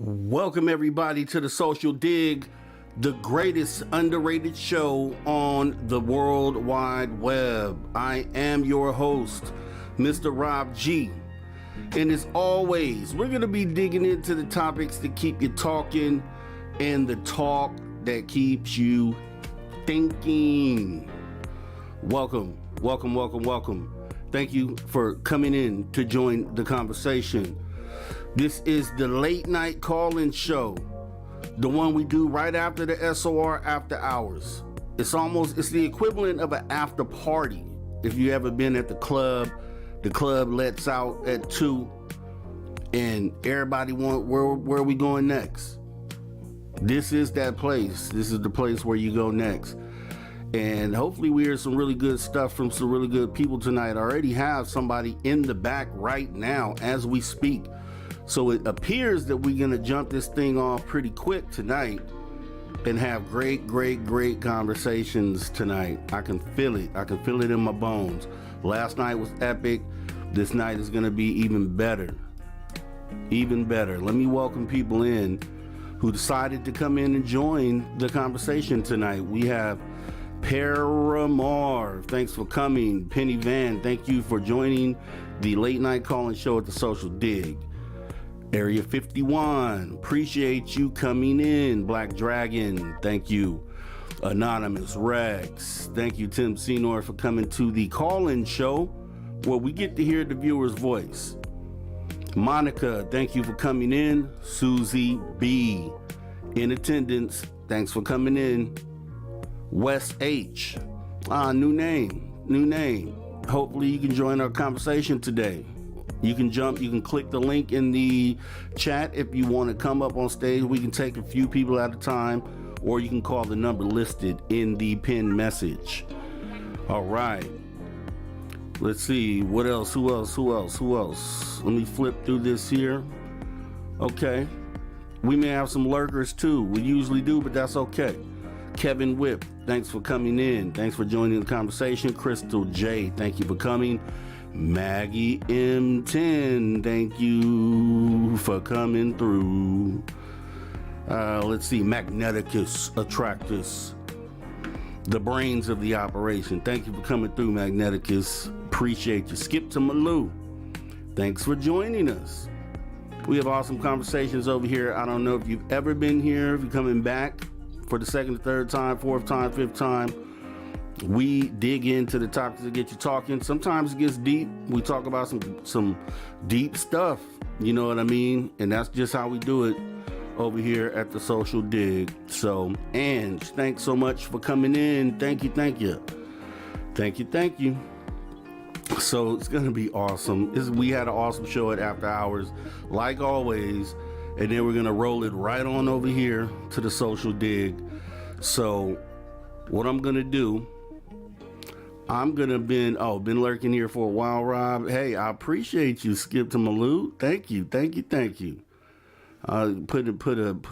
Welcome everybody to the Social Dig, the greatest underrated show on the World Wide Web. I am your host, Mr. Rob G. And as always, we're going to be digging into the topics that keep you talking and the talk that keeps you thinking. Welcome. Thank you for coming in to join the conversation. This is the late night call-in show, the one we do right after the SOR after hours. It's the equivalent of an after party. If you ever been at the club lets out at 2 and everybody want where are we going next? This is that place. This is the place where you go next. And hopefully we hear some really good stuff from some really good people tonight. I already have somebody in the back right now as we speak. So it appears that we're going to jump this thing off pretty quick tonight and have great conversations tonight. I can feel it. I can feel it in my bones. Last night was epic. This night is going to be even better. Let me welcome people in who decided to come in and join the conversation tonight. We have Paramore, thanks for coming. Penny Van, thank you for joining the late night calling show at the Social Dig. Area 51, appreciate you coming in. Black Dragon, thank you. Anonymous Rex, thank you. Tim Senor for coming to the call-in show where we get to hear the viewer's voice. Monica, thank you for coming in. Susie B, in attendance, thanks for coming in. Wes H, new name. Hopefully you can join our conversation today. You can click the link in the chat if you want to come up on stage. We can take a few people at a time, or you can call the number listed in the pinned message. All right. Let's see. What else? Who else? Let me flip through this here. Okay. We may have some lurkers too. We usually do, but that's okay. Kevin Whip, thanks for coming in. Thanks for joining the conversation. Crystal J, thank you for coming. Maggie M10, thank you for coming through. Let's see, Magneticus Attractus, the brains of the operation. Thank you for coming through, Magneticus. Appreciate you. Skip to Malou, thanks for joining us. We have awesome conversations over here. I don't know if you've ever been here, if you're coming back for the second, third time, fourth time, fifth time. We dig into the topics that get you talking. Sometimes it gets deep. We talk about some deep stuff. You know what I mean? And that's just how we do it over here at the Social Dig. So, Ange, thanks so much for coming in. Thank you. So it's going to be awesome. We had an awesome show at After Hours, like always. And then we're going to roll it right on over here to the Social Dig. So what I'm going to do, been lurking here for a while, Rob. Hey, I appreciate you. Skip to Malou. Thank you. Put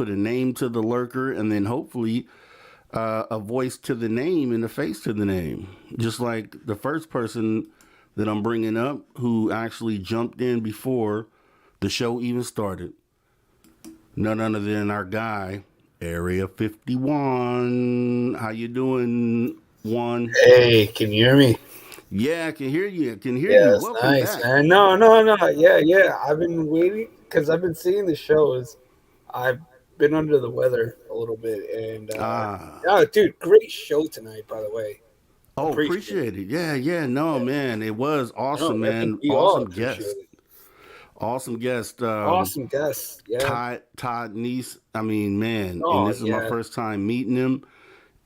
a name to the lurker, and then hopefully a voice to the name and a face to the name. Just like the first person that I'm bringing up, who actually jumped in before the show even started. None other than our guy, Area 51. How you doing, Juan? Hey, can you hear me? Yeah, I can hear you. That's Welcome nice, back. man. No. Yeah. I've been waiting because I've been seeing the shows. I've been under the weather a little bit, and dude, great show tonight, by the way. Oh, appreciate it. Yeah. No, yeah. Man, it was awesome, man. We all appreciate it. Awesome guest. Awesome guest. Yeah. Todd Neese. I mean, man, and this is my first time meeting him,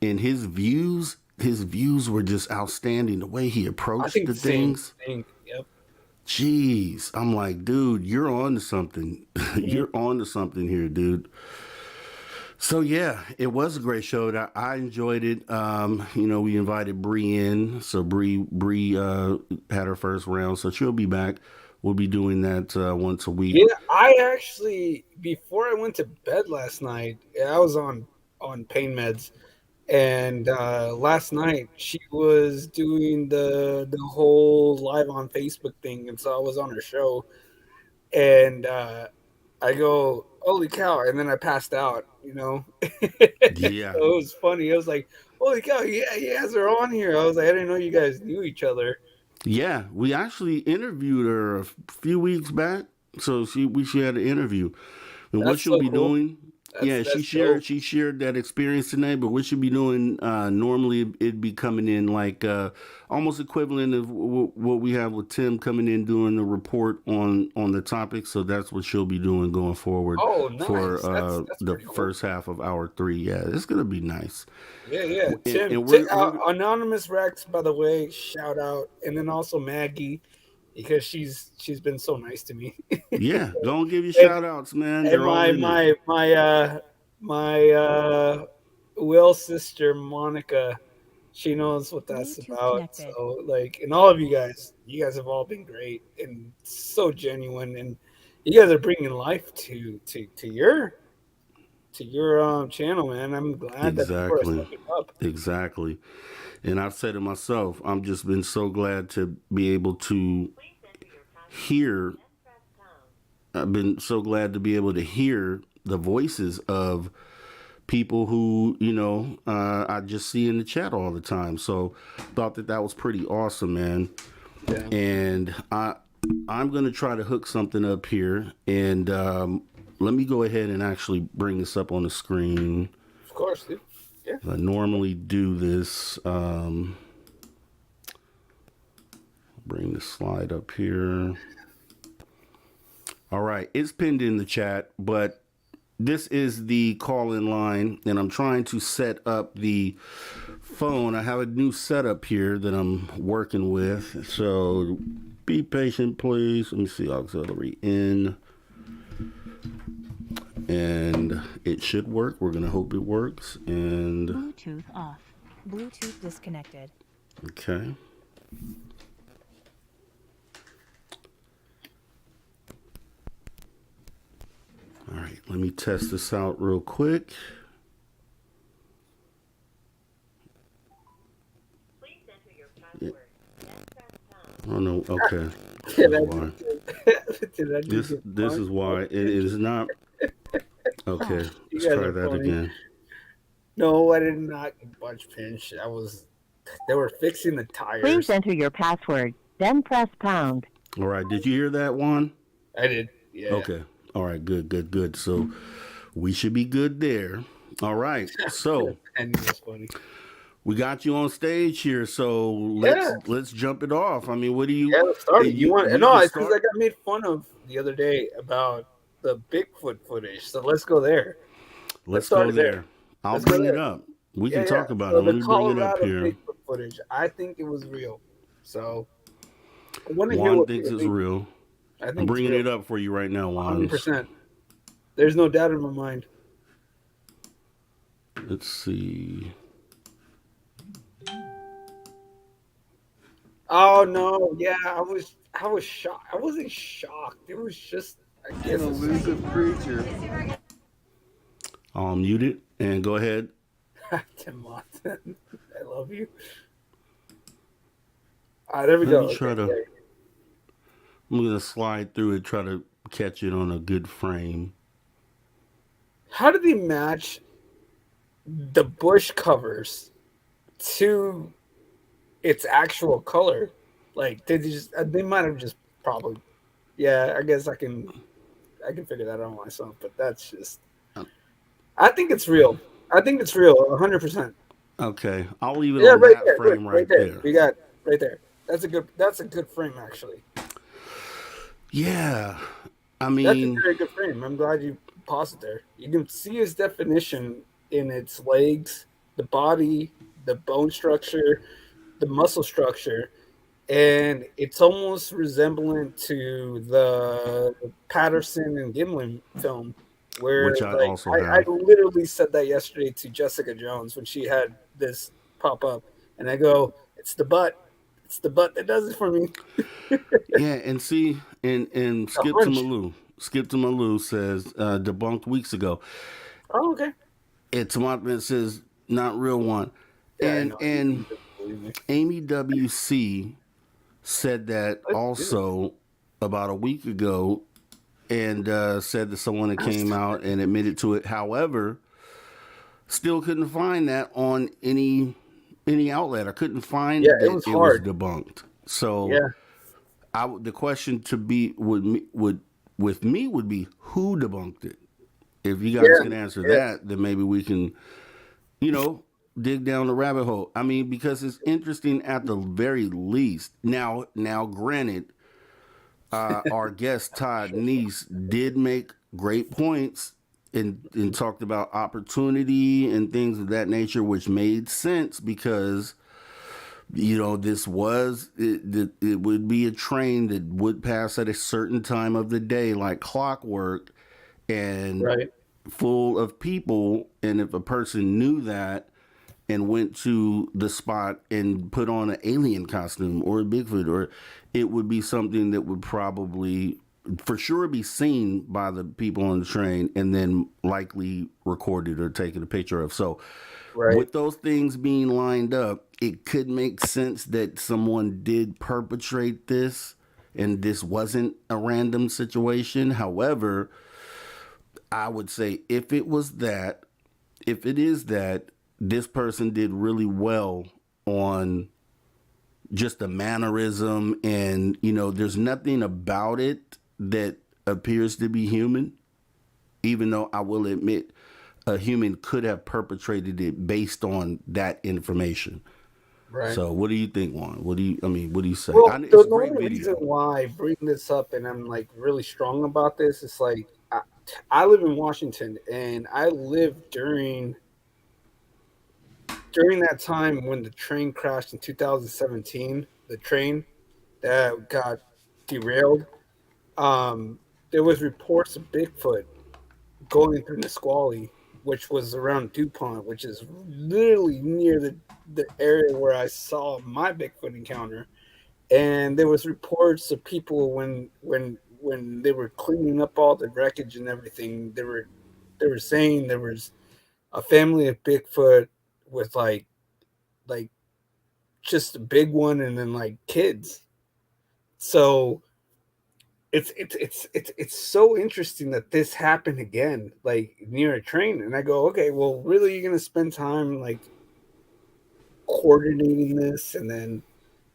and his views were just outstanding. The way he approached the things. Yep. Jeez, I'm like, dude, you're on to something. You're on to something here, dude. So yeah, it was a great show. I enjoyed it. We invited Bree in, so Bree had her first round, so she'll be back. We'll be doing that once a week. Yeah, I actually, before I went to bed last night, I was on pain meds, and last night she was doing the whole live on Facebook thing, and so I was on her show, and I go, holy cow, and then I passed out, so Yeah. it was funny. I was like, holy cow, yeah, you guys are on here. I was like, I didn't know you guys knew each other. Yeah, we actually interviewed her a few weeks back. So she had an interview. And what That's she'll so be cool. doing, yeah, she That's shared dope. she shared that experience tonight. But what she'll be doing, normally it'd be coming in like almost equivalent of what we have with Tim coming in doing the report on the topic. So that's what she'll be doing going forward Oh, for nice. That's the pretty cool. first half of hour 3. Yeah, it's gonna be nice. Yeah, yeah. And, Tim, and we're Anonymous Rex, by the way, shout out, and then also Maggie, because she's been so nice to me. yeah, gonna give you and shout outs, man. and They're all my in there. my my my Will sister Monica, she knows what that's Bluetooth about. connected. So like, and all of you guys have all been great and so genuine, and you guys are bringing life to your channel, man. I'm glad that people are Exactly. stepping up. Exactly. And I've said it myself, I'm just been so glad to be able to hear. I've been so glad to be able to hear the voices of people who, I just see in the chat all the time. So thought that was pretty awesome, man. Yeah, And I'm going to try to hook something up here. And let me go ahead and actually bring this up on the screen. of course, dude. Yeah. I normally do this. Bring the slide up here. All right, it's pinned in the chat, but this is the call-in line, and I'm trying to set up the phone. I have a new setup here that I'm working with, so be patient, please. Let me see, auxiliary in, and it should work. We're gonna hope it works. And Bluetooth off. Bluetooth disconnected. okay. All right, let me test this out real quick. Please enter your password. Oh no, okay. This Did is I why. did I just get This is why it is not. Okay, You let's guys try are that funny. again. No, I did not get bunch pinched. They were fixing the tires. Please enter your password, then press pound. All right, did you hear that one? I did. Yeah. Okay. All right, good. So we should be good there. All right. So And it was funny. we got you on stage here, so Yeah. let's jump it off. I mean, what do you? Yeah, let's start it. You want? we No, can it's because start. I got made fun of the other day about the Bigfoot footage. So let's go there. Let's start go it there. there. I'll Let's go bring it there. up. We Yeah, can talk about So it. Let the me bring it up Colorado here. Bigfoot footage, I think it was real. So I want to hear Juan what thinks people it's think. real. I think I'm bringing it's it up for you right now, Juan. 100%. There's no doubt in my mind. Let's see. Oh no, yeah, I was shocked. I wasn't shocked. It was just, I guess, An elusive creature. I'll mute it and go ahead. Tim Monson, I love you. All right, there we Let go. me try Okay, to. yeah. I'm gonna slide through it, try to catch it on a good frame. How did they match the bush covers to its actual color? Like, they might have just probably, yeah. I guess I can figure that out myself. But that's just, I think it's real. I think it's real, 100%. Okay, I'll leave it Yeah, on right that there, frame look, right there. We got right there. That's a good frame, actually. Yeah, I That's a mean, very good frame. I'm glad you paused it there. You can see his definition in its legs, the body, the bone structure, the muscle structure, and it's almost resemblant to the Patterson and Gimlin film, where which I like also I have. literally said that yesterday to Jessica Jones when she had this pop up, and I go, "It's the butt. It's the butt that does it for me." Yeah, and see, and A Skip to hunch. Malou. Skip to Malou says debunked weeks ago. Oh, okay. It's Mothman says not real one, Yeah, I and know. and You believe me. Amy WC said that Let's do it. also about a week ago and said that someone had came out and admitted to it. However, still couldn't find that on any outlet. I couldn't find Yeah, it that was it was hard. debunked. So Yeah, the question to be would with me would be who debunked it. If you guys yeah, can answer yeah. that, then maybe we can, dig down the rabbit hole. I mean, because it's interesting at the very least. Now, granted, our guest Todd Neese did make great points and talked about opportunity and things of that nature, which made sense because this it would be a train that would pass at a certain time of the day, like clockwork, and Right. full of people. And if a person knew that and went to the spot and put on an alien costume or a Bigfoot, or it would be something that would probably for sure be seen by the people on the train and then likely recorded or taken a picture of. So Right. with those things being lined up, it could make sense that someone did perpetrate this and this wasn't a random situation. However, I would say if it is that, this person did really well on just the mannerism, and there's nothing about it that appears to be human, even though I will admit a human could have perpetrated it based on that information. Right. So what do you think, Juan? What do you say? Well, It's a the great only reason video. why I bring this up and I'm like really strong about this is like I live in Washington and I lived during that time when the train crashed in 2017. The train that got derailed. Um, there was reports of Bigfoot going through Nisqually, which was around DuPont, which is literally near the area where I saw my Bigfoot encounter. And there was reports of people when they were cleaning up all the wreckage and everything. They were saying there was a family of Bigfoot with like just a big one and then like kids. So it's so interesting that this happened again, like near a train. And I go, okay, well, really, you're gonna spend time like coordinating this, and then,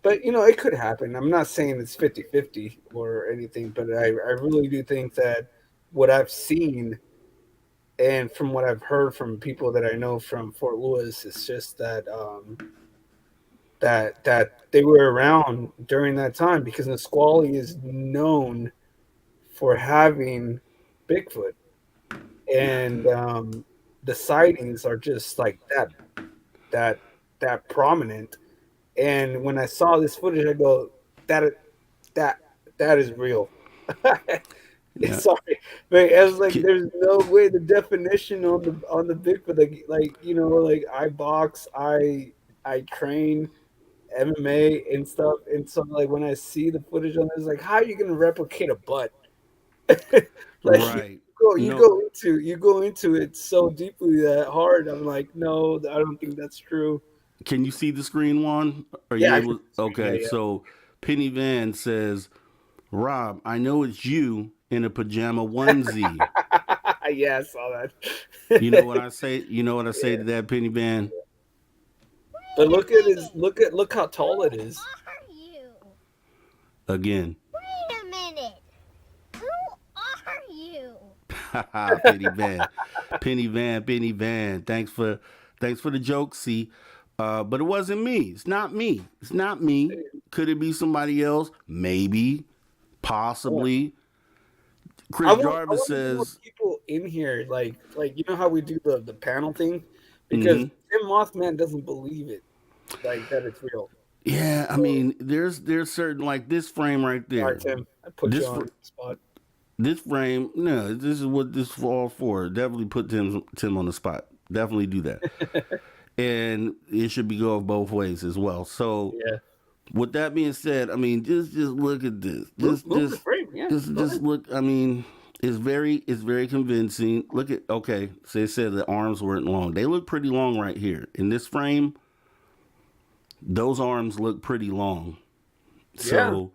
but it could happen. I'm not saying it's 50-50 or anything, but I really do think that what I've seen and from what I've heard from people that I know from Fort Lewis is just that that they were around during that time because Nisqually is known for having Bigfoot, and the sightings are just like that that prominent. And when I saw this footage, I go, that that that is real. Yeah. Sorry, man. I was like, Ki- there's no way the definition on the Bigfoot, like like I box, I train MMA and stuff, and so like when I see the footage on this, like how are you gonna replicate a butt? Like right. you No, go into it so deeply that hard. I'm like, no, I don't think that's true. can you see the screen, Juan? Are Yeah, you I can. able? Okay, Yeah, so Penny Van says, Rob, I know it's you in a pajama onesie. yeah. Yeah, I saw You know what that. I say? You know what I say to that, Penny Van? But look how tall it is. Are you? Again. Wait a minute. Who are you? Penny Van. Penny Van. Thanks for the joke, see. But it wasn't me. It's not me. It's not me. Could it be somebody else? Maybe. Possibly. Chris I Jarvis want more says, people in here, like how we do the panel thing, because mm-hmm. Tim Mothman doesn't believe it, like that it's real. Yeah, I So, mean, there's certain, like this frame right sorry, there. Tim, I put you This on the spot. this frame, no, this is what this is all for. Definitely put Tim on the spot. Definitely do that. And it should be go both ways as well. So Yeah, with that being said, I mean, just look at this. move the frame. Yeah, go Just ahead. look. I mean, it's very convincing. Look at, okay. So they said the arms weren't long. They look pretty long right here in this frame. Those arms look pretty long. Yeah, So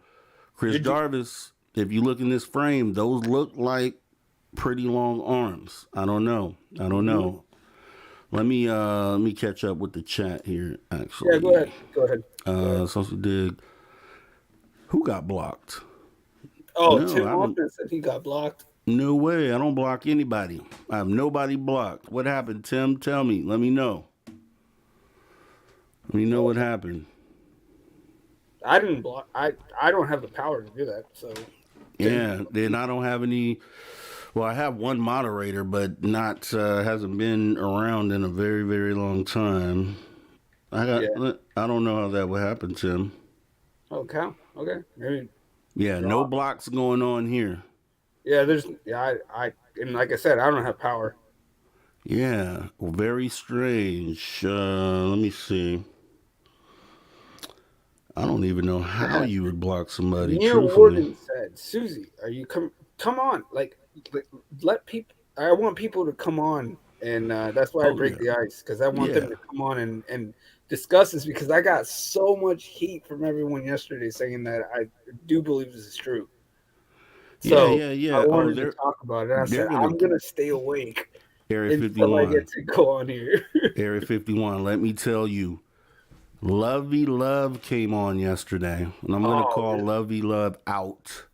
Chris Did you? Jarvis if you look in this frame, those look like pretty long arms. I don't know. I don't Mhm. know. Let me catch up with the chat here. Yeah, go Actually, ahead. Go ahead. Go ahead. social dig. Who got blocked? Oh, No, Tim I don't. Hoffman said he got blocked. No way. I don't block anybody. I have nobody blocked. What happened, Tim? Tell me. Let me know. Let me know Oh, what happened. I didn't block. I don't have the power to do that. So, Tim. Yeah. Then I don't have any. Well, I have one moderator, but not hasn't been around in a very very long time. I got. Yeah. I don't know how that would happen, Tim. Oh, cow. Okay. Maybe Yeah. No draw. blocks going on here. Yeah. There's. Yeah. And like I said, I don't have power. Yeah. Well, very strange. Let me see. I don't even know how you would block somebody. Near Truthfully. Warden said, "Susie, are you come on? Like, let people. I want people to come on, and that's why I Oh break yeah. the ice because I want them Yeah. to come on and discuss this because I got so much heat from everyone yesterday saying that I do believe this is true. Yeah. So Yeah. I Yeah. Oh, wanted to they're talk about it. I they're said gonna I'm gonna stay awake Area until I 51. get to go on here. Area 51. Let me tell you, Lovey Love came on yesterday, and I'm gonna Oh, call really? Lovey Love out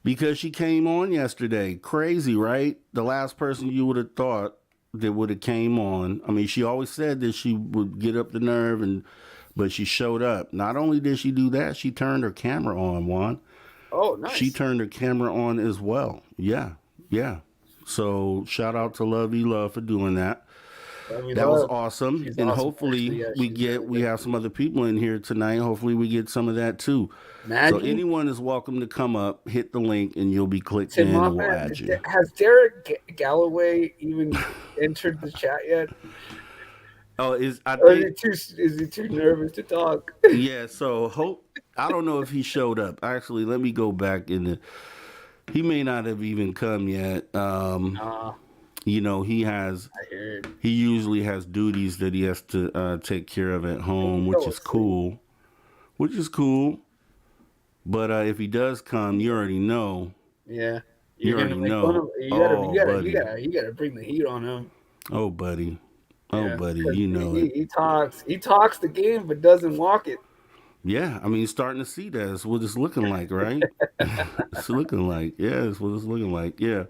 because she came on yesterday. Crazy, right? The last person you would have thought that would have came on. I mean, she always said that she would get up the nerve, but she showed up. Not only did she do that, she turned her camera on. Juan, Oh, she nice. turned her camera on as well. Yeah, yeah. So shout out to Lovey Love for doing that. Love you, That was love. awesome, She's and awesome. hopefully Actually, yeah, she's really we good. have some other people in here tonight. Hopefully we get some of that too. So Imagine anyone is welcome to come up, hit the link, and you'll be clicked Tim in, and we'll Moffat. add you. Has Derek Galloway even entered the chat yet? Oh, is I Or think is he too nervous to talk? yeah. So hope I don't know if he showed up. Actually, let me go back in the. He may not have even come yet. Ah, He has. I heard. He usually has duties that he has to take care of at And he home, which fell is asleep. cool. Which is cool. But if he does come, you already know. Yeah, you're You gonna already make fun know. of. Oh, buddy. You gotta bring the heat on him. Oh, buddy. Oh, Yeah, buddy. because You know it. he talks the game but doesn't walk it. Yeah, I mean, starting to see that. That's what it's looking like, right? It's looking like. Yeah, that's what it's looking like. Yeah.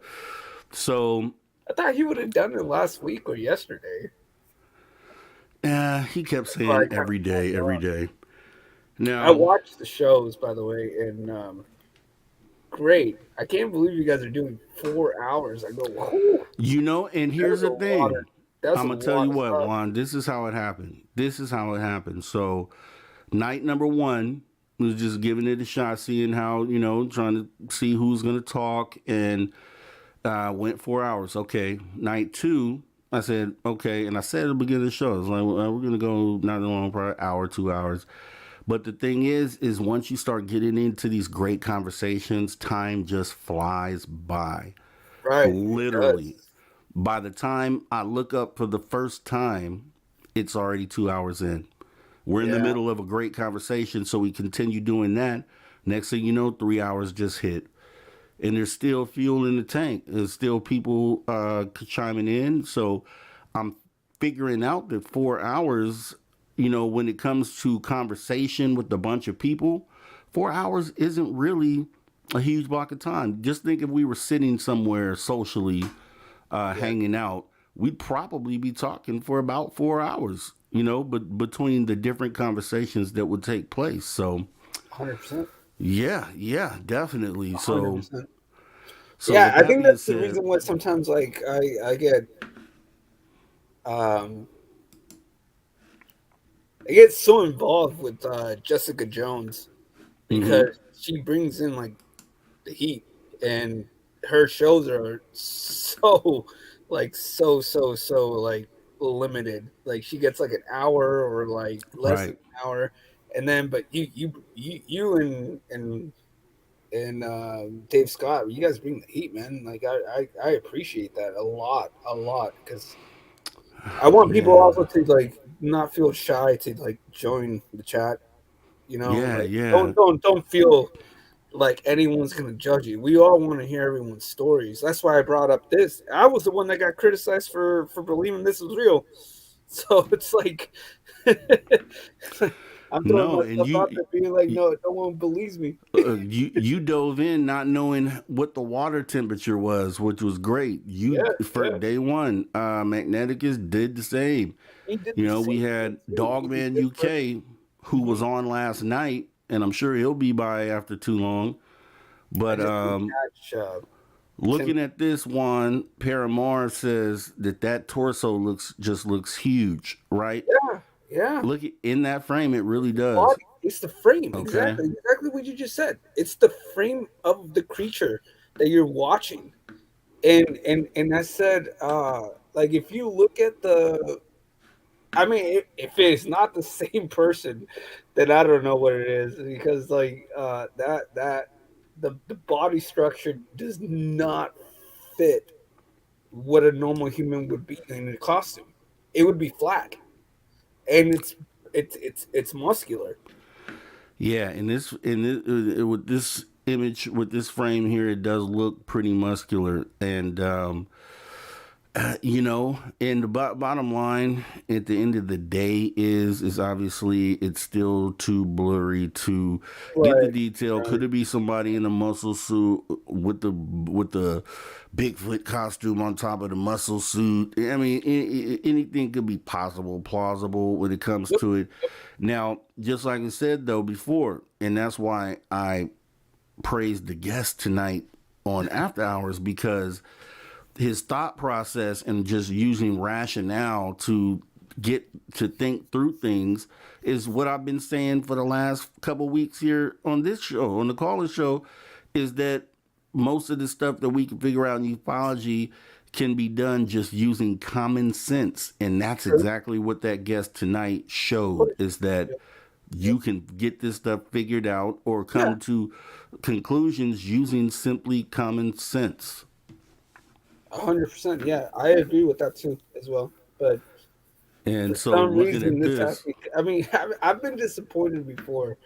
So, I thought he would have done it last week or yesterday. he kept That's why I saying kind every of pulled day, it every off. day. I Now, watched the shows, by the way, and great. I can't believe you guys are doing 4 hours. I go, whoo, and that here's was a the lot of thing. that's I'm a going to tell lot you of what, stuff. Juan. This is how it happened. This is how it happened. So, night number one was just giving it a shot, seeing how, trying to see who's going to talk, and went 4 hours. Okay. Night two, I said, okay. And I said at the beginning of the show, I was like, well, we're going to go not long, probably an hour, 2 hours. But the thing is once you start getting into these great conversations, time just flies by. Right, it Literally. does. By the time I look up for the first time, it's already 2 hours in. We're in the Yeah, middle of a great conversation, so we continue doing that. Next thing you know, 3 hours just hit. And there's still fuel in the tank. There's still people chiming in. So I'm figuring out that 4 hours, when it comes to conversation with a bunch of people, 4 hours isn't really a huge block of time. Just think if we were sitting somewhere socially, yeah, hanging out, we'd probably be talking for about 4 hours, but between the different conversations that would take place. So, 100%, yeah, yeah, definitely. So, 100%. Yeah, with I that think being that's the said, reason why sometimes like um I get so involved with Jessica Jones hmm because she brings in like the heat and her shows are so like limited. Like she gets like an hour or like less than right. an hour, and then but you and Dave Scott, you guys bring the heat, man. Like I appreciate that a lot because I want people Yeah, also to like not feel shy to like join the chat. You know, yeah, like yeah. don't feel like anyone's gonna judge you. We all want to hear everyone's stories. That's why I brought up this. I was the one that got criticized for believing this was real. So it's like I'm throwing No, and myself out there, being like, no, no one believes me. you dove in not knowing what the water temperature was, which was great. You Yeah, for yeah. day one, Magneticus did the same. He did You the know, same we thing had too. He was Dogman different. UK who Hmm. was on last night, and I'm sure he'll be by after too long. I But just didn't catch Tim. looking at this one, Paramar says that torso looks huge, right? Yeah, yeah. Look in that frame, it really does. Body. It's the frame. Okay. Exactly what you just said. It's the frame of the creature that you're watching. And I said, like if you look at the, I mean, if it's not the same person, then I don't know what it is, because like that the body structure does not fit what a normal human would be in a costume. It would be flat, and it's muscular. Yeah, and with this image with this frame here, it does look pretty muscular, and you know, and the bottom line at the end of the day is obviously it's still too blurry to get the Right, detail. right. Could it be somebody in a muscle suit with the Bigfoot costume on top of the muscle suit? I mean, anything could be possible, plausible when it comes Yep. to it. Now, just like I said though before, and that's why I praised the guest tonight on After Hours, because his thought process and just using rationale to get to think through things is what I've been saying for the last couple weeks here on this show, on the caller show, is that most of the stuff that we can figure out in ufology can be done just using common sense. And that's True. exactly what that guest tonight showed, is that Yep. Yep. you can get this stuff figured out or Yeah, come to conclusions using simply common sense. 100%. Yeah, I agree with that too as well. But And for so some looking reason, at this has this, me. I mean, I've been disappointed before.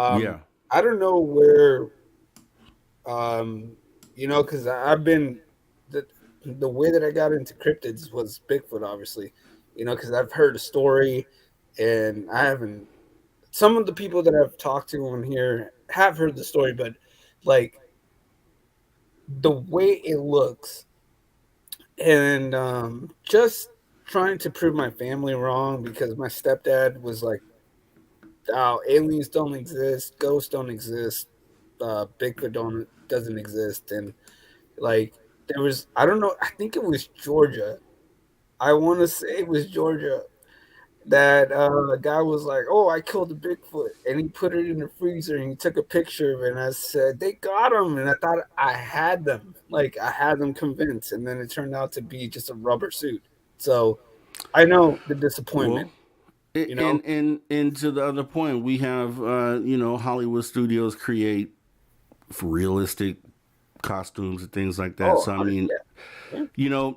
yeah. I don't know where, um, because I've been the way that I got into cryptids was Bigfoot, obviously. Because I've heard a story, and I haven't. Some of the people that I've talked to on here have heard the story, but like the way it looks, and just trying to prove my family wrong, because my stepdad was like, "Oh, aliens don't exist, ghosts don't exist, Bigfoot don't doesn't exist," and like there was, I don't know, I think it was Georgia. I want to say it was Georgia that a guy was like, "Oh, I killed a Bigfoot," and he put it in the freezer and he took a picture of it. And I said, "They got him," and I thought I had them, like I had them convinced, and then it turned out to be just a rubber suit. So I know the disappointment. Well, You know? and to the other point, we have Hollywood studios create realistic costumes and things like that. Oh, So I 100, mean, yeah, yeah.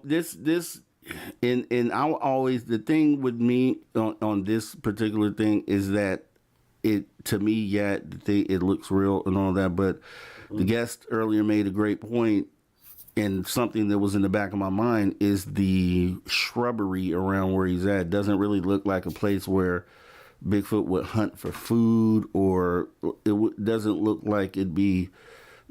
this and I always, the thing with me on this particular thing is that it, to me, yeah, it looks real and all that, but the Mhm. guest earlier made a great point, and something that was in the back of my mind is the shrubbery around where he's at doesn't really look like a place where Bigfoot would hunt for food, or doesn't look like it'd be,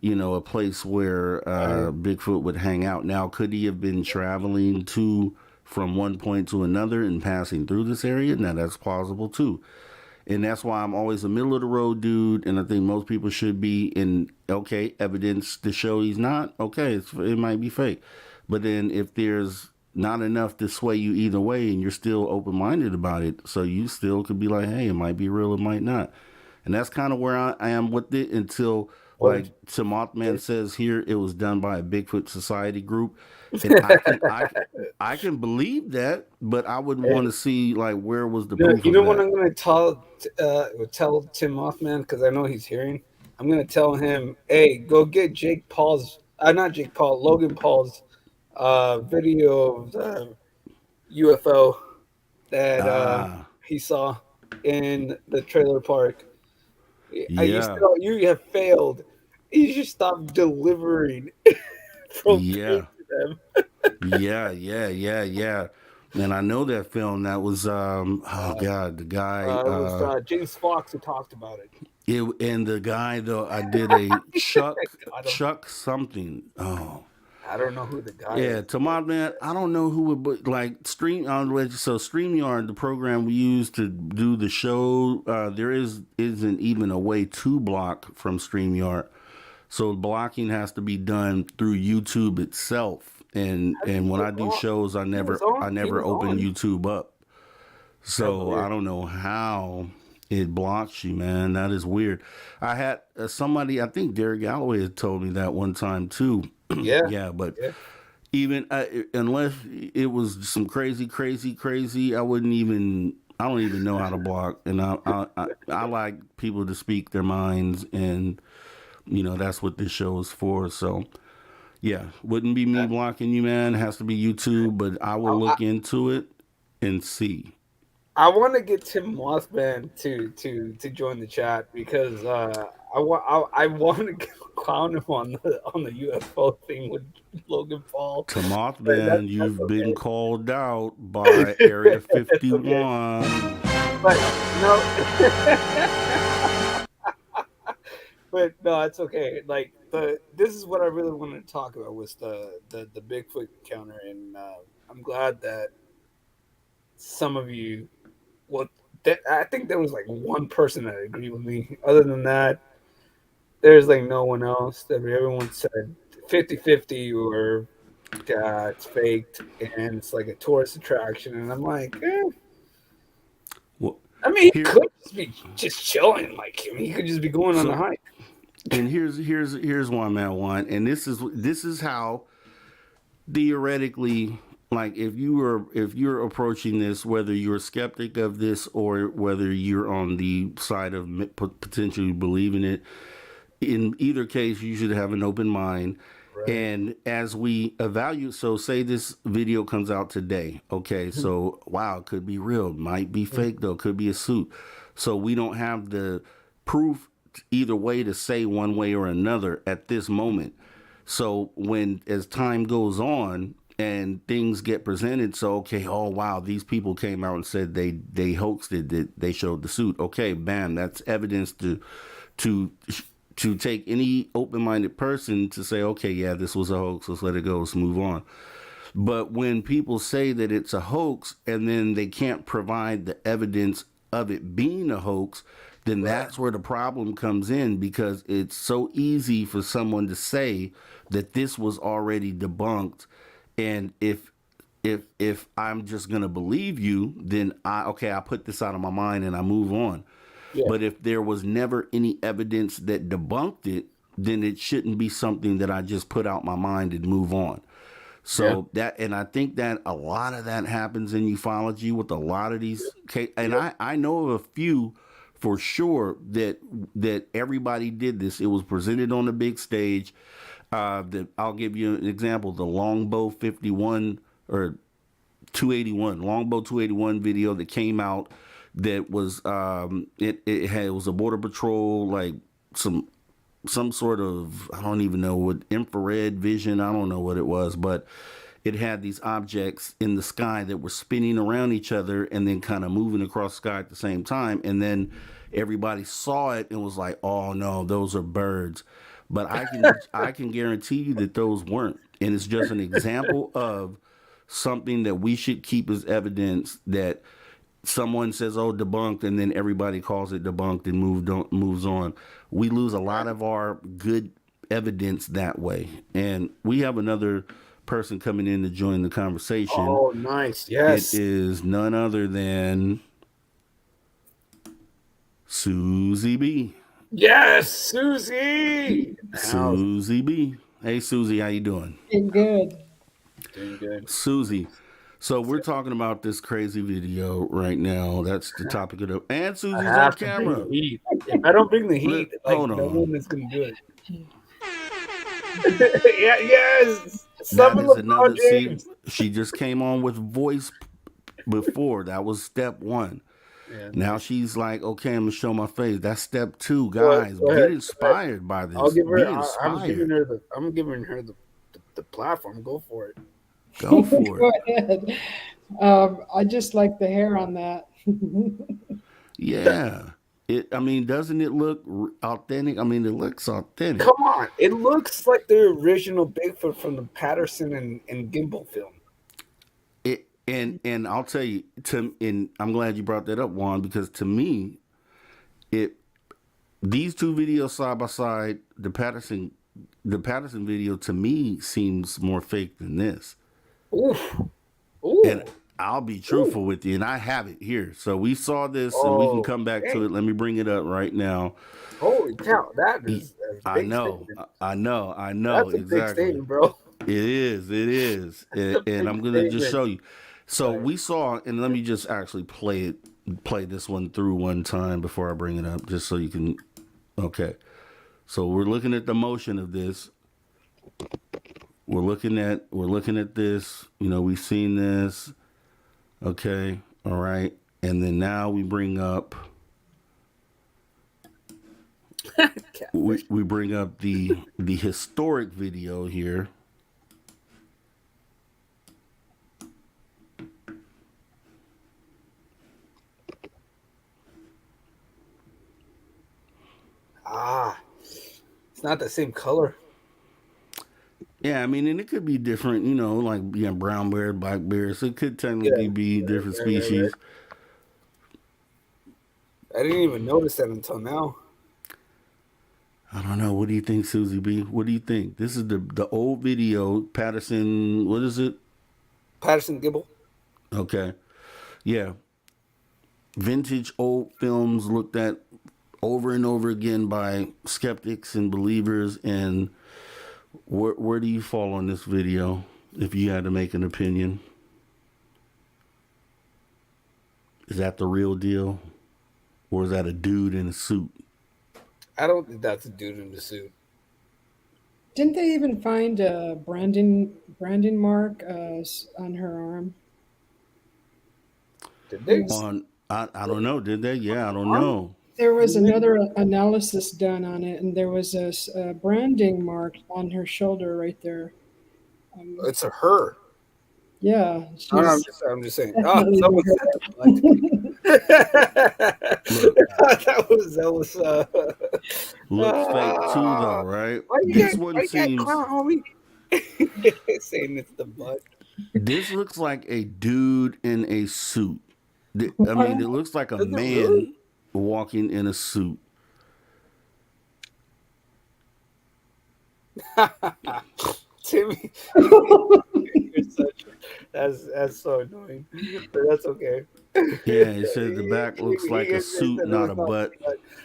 a place where Right. Bigfoot would hang out. Now, could he have been traveling to from one point to another and passing through this area? Now, that's plausible too. And that's why I'm always a middle of the road dude, and I think most people should be in, okay, evidence to show he's not, okay, it might be fake. But then if there's not enough to sway you either way, and you're still open minded about it, so you still could be like, hey, it might be real, it might not. And that's kind of where I am with it, until, like Word. Tim Mothman Word. says here, it was done by a Bigfoot Society group. And I can believe that, but I would want to see, like, where was the proof You of know what that. I'm gonna tell Tim Mothman, because I know he's hearing. I'm gonna tell him, "Hey, go get Jake Paul's, not Jake Paul, Logan Paul's, video of the UFO that Ah, he saw in the trailer park. You yeah. still, you have failed You should stop delivering propane Yeah. to them. Yeah. And I know that film. That was oh god, the guy It was James Fox who talked about it. and the guy though I did a I don't, Chuck something. Oh. I don't know who the guy Yeah, is. to my man, I don't know who would, but like so StreamYard, the program we use to do the show, there isn't even a way to block from StreamYard, so blocking has to be done through YouTube itself. And when I do shows, I He never was open on. YouTube up, That's so I weird. don't know how it blocks you, man. That is weird. I had somebody, I think Derek Galloway had told me that one time too. Yeah, Yeah, but yeah. even unless it was some crazy, I wouldn't even. I don't even know how to block, and I like people to speak their minds, and that's what this show is for. So yeah, wouldn't be me blocking you, man. It has to be YouTube, but I will I, look into it and see. I want to get Tim Mothman to join the chat because I want to clown him on the UFO thing with Logan Paul. To But Mothman, that's you've been okay. called out by Area That's okay. 51. But no, but no, it's okay. Like this is what I really wanted to talk about was the Bigfoot encounter, and I'm glad that some of you. Well, I think there was like one person that agreed with me. Other than that, there's like no one else. Everyone said 50-50 or it's faked and it's like a tourist attraction. And I'm like, Well, I mean, he here, could just be just chilling. Like, I mean, he could just be going on a so hike. and here's one man one, and this is how theoretically, like if you're approaching this, whether you're a skeptic of this or whether you're on the side of potentially believing it, in either case you should have an open mind. Right. And as we evaluate, so say this video comes out today, okay, so wow, it could be real, might be fake though, could be a suit, so we don't have the proof either way to say one way or another at this moment. So when as time goes on and things get presented, so okay, oh wow, these people came out and said they hoaxed it, that they showed the suit. Okay, bam, that's evidence to to take any open-minded person to say, okay, yeah, this was a hoax. Let's let it go. Let's move on. But when people say that it's a hoax and then they can't provide the evidence of it being a hoax, then Right. that's where the problem comes in, because it's so easy for someone to say that this was already debunked. And if I'm just gonna believe you, then I put this out of my mind and I move on. Yeah. But if there was never any evidence that debunked it, then it shouldn't be something that I just put out my mind and move on. Yeah. So and I think that a lot of that happens in ufology with a lot of these cases. And I know of a few for sure that everybody did this. It was presented on the big stage. I'll give you an example: the Longbow 51 or 281, Longbow 281 video that came out. That was it was a border patrol, like some sort of, I don't even know what, infrared vision, I don't know what it was, but it had these objects in the sky that were spinning around each other and then kind of moving across the sky at the same time. And then everybody saw it and was like, oh no, those are birds. But I can guarantee you that those weren't. And it's just an example of something that we should keep as evidence, that someone says, oh, debunked, and then everybody calls it debunked and moves on. We lose a lot of our good evidence that way. And we have another person coming in to join the conversation. Oh, nice. It Yes. is none other than Susie B. Yes, Susie. Susie B. Hey, Susie, how you doing? Good. Doing good. Susie. So we're talking about this crazy video right now. That's the topic of the. And I Susie's on have to bring camera. the heat. If I don't bring the heat, like Hold no on. one is gonna do it. Yeah, yes. That Summon is another. LeBron See, James. she just came on with voice before. That was step one. Yeah. Now she's like, okay, I'm gonna show my face. That's step 2, Go ahead, guys. go Get ahead. inspired by I'll this. give Be her. inspired. I'm giving her the platform. Go for it. Go for Go it. ahead. I just like the hair on that. Yeah. I mean, doesn't it look authentic? I mean, it looks authentic. Come on, it looks like the original Bigfoot from the Patterson and Gimbal film. And I'll tell you, and I'm glad you brought that up, Juan, because to me, these two videos side by side, the Patterson video to me seems more fake than this. Oof. Ooh. And I'll be truthful with you, and I have it here. So we saw this, and we can come back to dang. it. Let me bring it up right now. Holy cow, that's a I big know, statement. I know, That's a big exactly. statement, bro. It is, and I'm gonna just show you. So we saw, and let me just actually play this one through one time before I bring it up, just so you can. Okay, so we're looking at the motion of this. We're looking at this. You know, we've seen this. Okay, all right, and then now we bring up. we bring up the historic video here. It's not the same color. Yeah, I mean, and it could be different, you know, like brown bear, black bear. So it could technically be different species. I didn't even notice that until now. I don't know. What do you think, Susie B? What do you think? This is the old video, Patterson. What is it? Patterson Gimbal. Okay, yeah. Vintage old films looked at over and over again by skeptics and believers. And where do you fall on this video if you had to make an opinion? Is that the real deal? Or is that a dude in a suit? I don't think that's a dude in the suit. Didn't they even find a branding mark on her arm? Did they? I don't know. Did they? Yeah, I don't know. There was another analysis done on it, and there was a branding mark on her shoulder right there. It's a her. Yeah. No, I'm just saying. Oh, someone said that was looks fake too, though, right? This one seems saying it's the butt. This looks like a dude in a suit. I mean, it looks like a man walking in a suit. Timmy, you're that's so annoying, but that's okay. Yeah, it says the back looks like a suit, not a butt.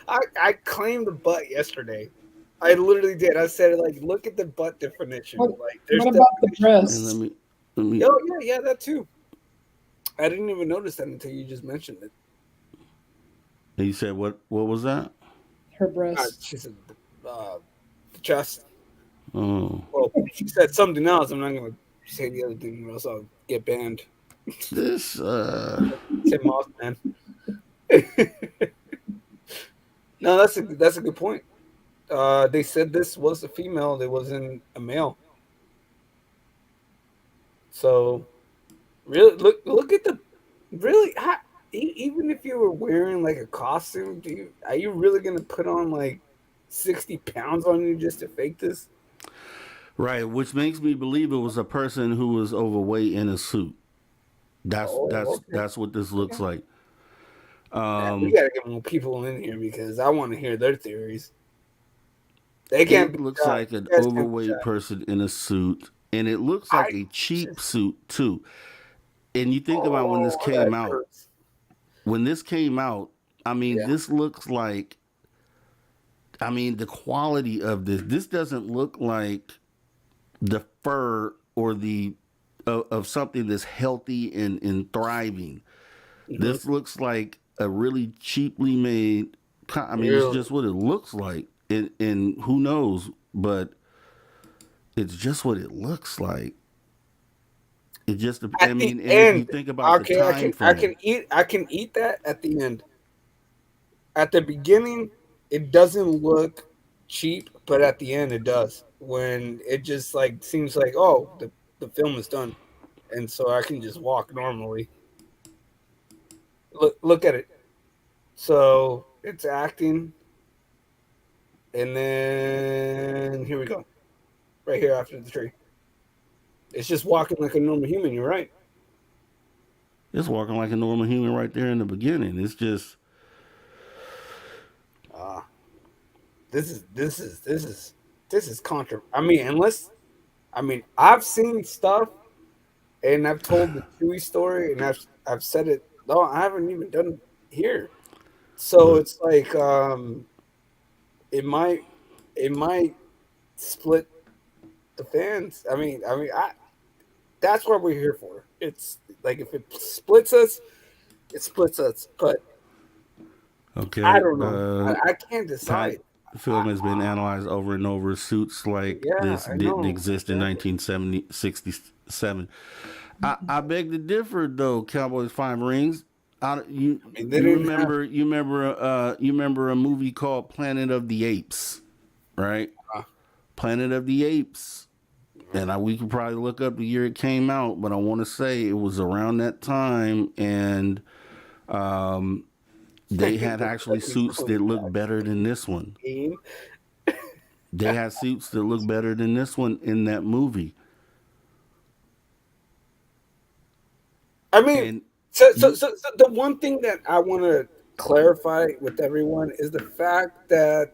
I claimed the butt yesterday. I literally did. I said, like, look at the butt definition. What there's about the And breasts? let me. Oh yeah, that too. I didn't even notice that until you just mentioned it. And you said what? What was that? Her breasts. She said the chest. Oh, Well, she said something else. I'm not gonna say the other thing, or else I'll get banned. this. Tim Moss, man. No, that's a good point. They said this was a female. It wasn't a male. So, really, look at the really. Even if you were wearing like a costume, are you really gonna put on like 60 pounds on you just to fake this? Right, which makes me believe it was a person who was overweight in a suit. That's what this looks like. We gotta get more people in here because I want to hear their theories. They can't. It looks like an overweight person in a suit, and it looks like a cheap suit too. And you think about when this came out. Hurts. When this came out, I mean, this looks like. I mean, the quality of this doesn't look like the fur or the of something that's healthy and thriving. Mm-hmm. This looks like a really cheaply made. I mean, it's just what it looks like, and who knows, but it's just what it looks like. It just, I At the mean, and if you end, think about the okay, time frame, I can eat that at the end. At the beginning, it doesn't look cheap, but at the end, it does. When it just like seems like, oh, the film is done, and so I can just walk normally. Look at it. So it's acting, and then here we go. Right here after the tree. It's just walking like a normal human. You're right. it's walking like a normal human right there in the beginning. It's just, Uh, this is contra. I mean, unless I mean I've seen stuff and I've told the Chewy story and I've said it. No, I haven't even done it here. So but it's like it might it might split the fans. I that's what we're here for. It's like if it splits us, it splits us. But I okay. don't know. I can't Time decide. the film has been analyzed over and over. Suits like Yeah, this I didn't know exist in exactly. 1967. I beg to differ, though. Cowboys Five Rings. You I mean, they didn't have. you remember a movie called Planet of the Apes, right? Uh, Planet of the Apes. And we could probably look up the year it came out, but I want to say it was around that time, and um, they had actually suits that looked better than this one. game. They had suits that look better than this one in that movie. I mean, And you, so the one thing that I want to clarify with everyone is the fact that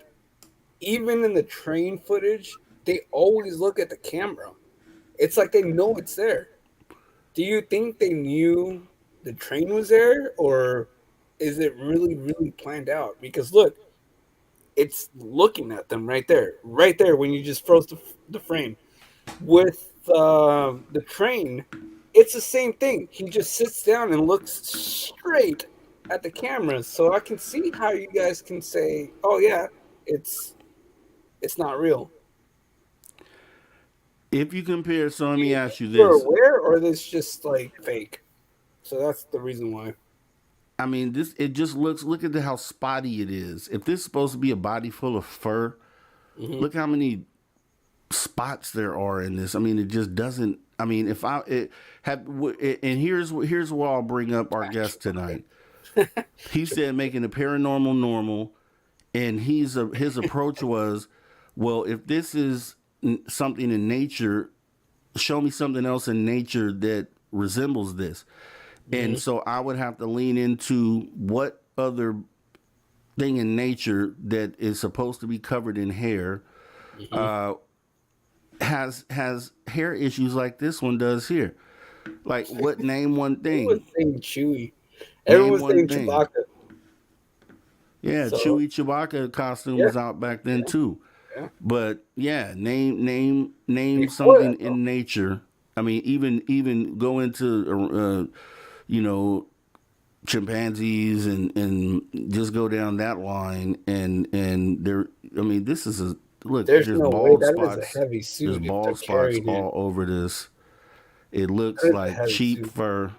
even in the train footage, they always look at the camera. It's like they know it's there. Do you think they knew the train was there, or is it really, really planned out? Because look, it's looking at them right there when you just froze the frame. With the train, it's the same thing. He just sits down and looks straight at the camera, so I can see how you guys can say, "Oh yeah, it's it's not real." if you compare, so let Do me you ask think you you're this. aware, or is this just like fake? So that's the reason why. I mean, this it just looks. Look at how spotty it is. If this is supposed to be a body full of fur, Hmm. look how many spots there are in this. I mean, it just doesn't. I mean, if I it have, and here's where I'll bring up our guest tonight. He said making the paranormal normal, and his approach was, well, if this is something in nature, show me something else in nature that resembles this. And Hmm. so I would have to lean into what other thing in nature that is supposed to be covered in hair Hmm. has hair issues like this one does here. Like what? Name one Who was thing. saying Chewy? Everyone Name was one saying thing. Chewbacca. Yeah, So Chewy Chewbacca costume yeah, was out back then too. yeah. But yeah, name Before something that though, in nature. I mean, even go into you know chimpanzees and just go down that line and there. I mean, this is a look. there's There's no way bald that is a spots. heavy There's suit if they're bald spots carrying it. all over this. It looks That is a like heavy cheap suit. fur.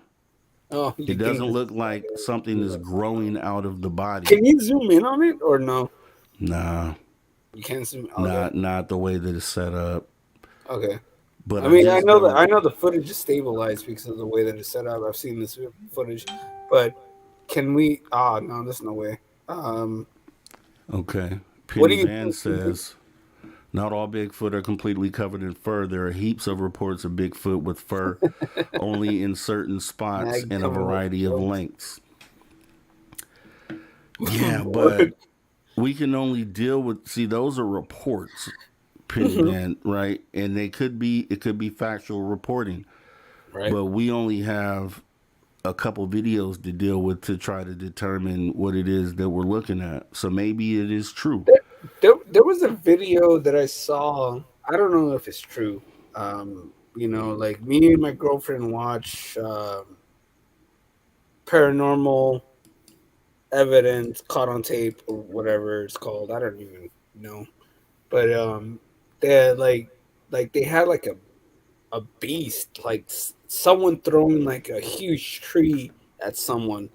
Oh, It you think doesn't this look is like like something is growing out of the body. Can you zoom in on it or no? Nah, You can't zoom. Okay, not the way that it's set up. okay. But I I mean, just don't. I know the footage is stabilized because of the way that it's set up. I've seen this footage, but can we? Ah, no, there's no way. Okay. What Penny do you Van think? CZ? says, not all Bigfoot are completely covered in fur. There are heaps of reports of Bigfoot with fur only in certain spots Mag and a coming with variety of jokes. lengths. Yeah, What? but we can only deal with, see, those are reports, Penny Van, right? And it could be factual reporting, Right. but we only have a couple videos to deal with to try to determine what it is that we're looking at. So maybe it is true. There was a video that I saw. I don't know if it's true. Like me and my girlfriend watch paranormal evidence caught on tape or whatever it's called. I don't even know. But they had like they had like a beast like someone throwing like a huge tree at someone,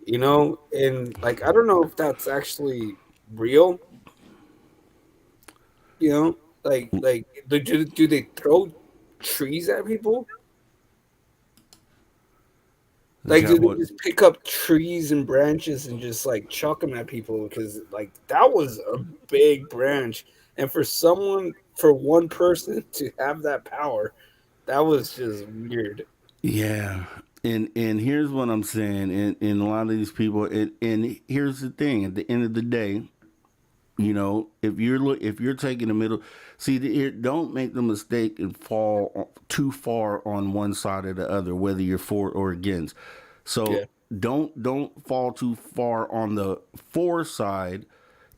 you know, and like I don't know if that's actually real, you know, like do they throw trees at people? Is Like, that do they what? just pick up trees and branches and just like chuck them at people? Because like that was a big branch, and for one person to have that power, that was just weird. Yeah. And here's what I'm saying. And a lot of these people. And here's the thing. At the end of the day, you know, if you're taking the middle, see, don't make the mistake and fall too far on one side or the other, whether you're for or against. Yeah, So don't fall too far on the for side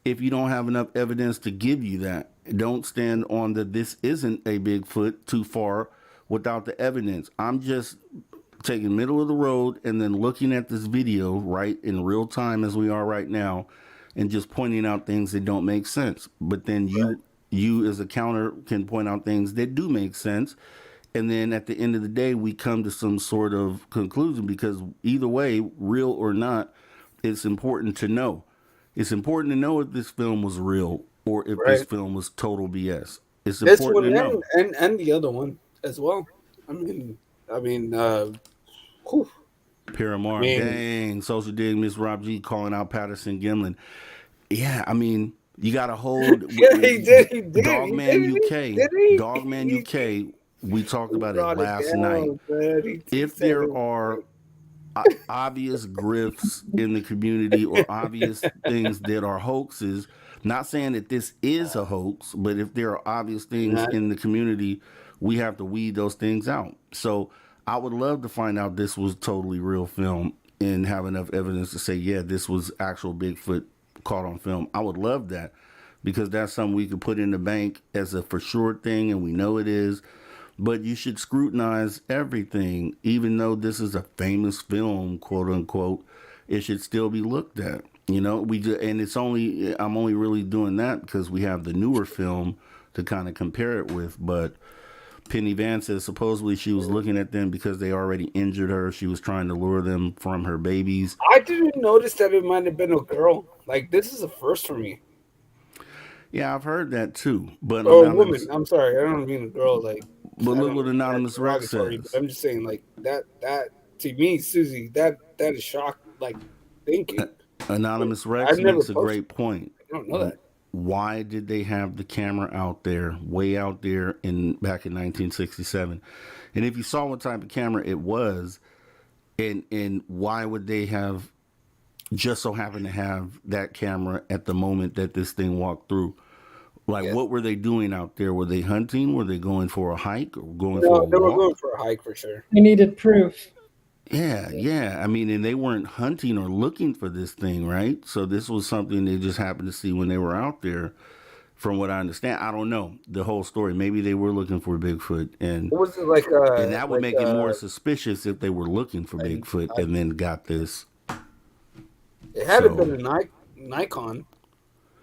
if you don't have enough evidence to give you that. Don't stand on the this isn't a Bigfoot too far without the evidence. I'm just taking middle of the road and then looking at this video right in real time as we are right now and just pointing out things that don't make sense. But then you as a counter can point out things that do make sense. And then at the end of the day, we come to some sort of conclusion because either way, real or not, it's important to know. It's important to know if this film was real or if this right. film was total BS. It's This important one to know. and the other one as well. I mean, I mean, whew, I Paramar, mean, dang, Social Dig, Miss Rob G calling out Patterson Gimlin. Yeah, I mean, you got to hold yeah, Dogman UK, did he? Dogman UK. We talked He about it brought it last night. down, man. He If said there it. are obvious grifts in the community or obvious things that are hoaxes, not saying that this is a hoax, but if there are obvious things Not, in the community, we have to weed those things out. So I would love to find out this was totally real film and have enough evidence to say, yeah, this was actual Bigfoot caught on film. I would love that because that's something we could put in the bank as a for sure thing, and we know it is. But you should scrutinize everything, even though this is a famous film, quote unquote. It should still be looked at. You know, and it's only I'm only really doing that because we have the newer film to kind of compare it with. But Penny Van says supposedly she was looking at them because they already injured her. She was trying to lure them from her babies. I didn't notice that it might have been a girl. Like this is a first for me. Yeah, I've heard that too. But Or a woman. anonymous, I'm sorry. I don't mean a girl. Like but I look don't what mean that anonymous Rex derogatory. But says. I'm just saying like that to me, Susie. That is shock. Like thinking. But Anonymous Rex I've never makes a posted. great point. I don't know that. Why did they have the camera out there, way out there in back in 1967? And if you saw what type of camera it was, and why would they have just so happen to have that camera at the moment that this thing walked through? Like, Yeah. what were they doing out there? Were they hunting? Were they going for a hike or going for No, a they were going walk? for a hike for sure. They needed proof. Yeah, yeah. I mean, and they weren't hunting or looking for this thing, right? So this was something they just happened to see when they were out there. From what I understand, I don't know the whole story. Maybe they were looking for Bigfoot, What was it like? and that would make it more suspicious if they were looking for An- Bigfoot I- and then got this. it had to So been a Nikon.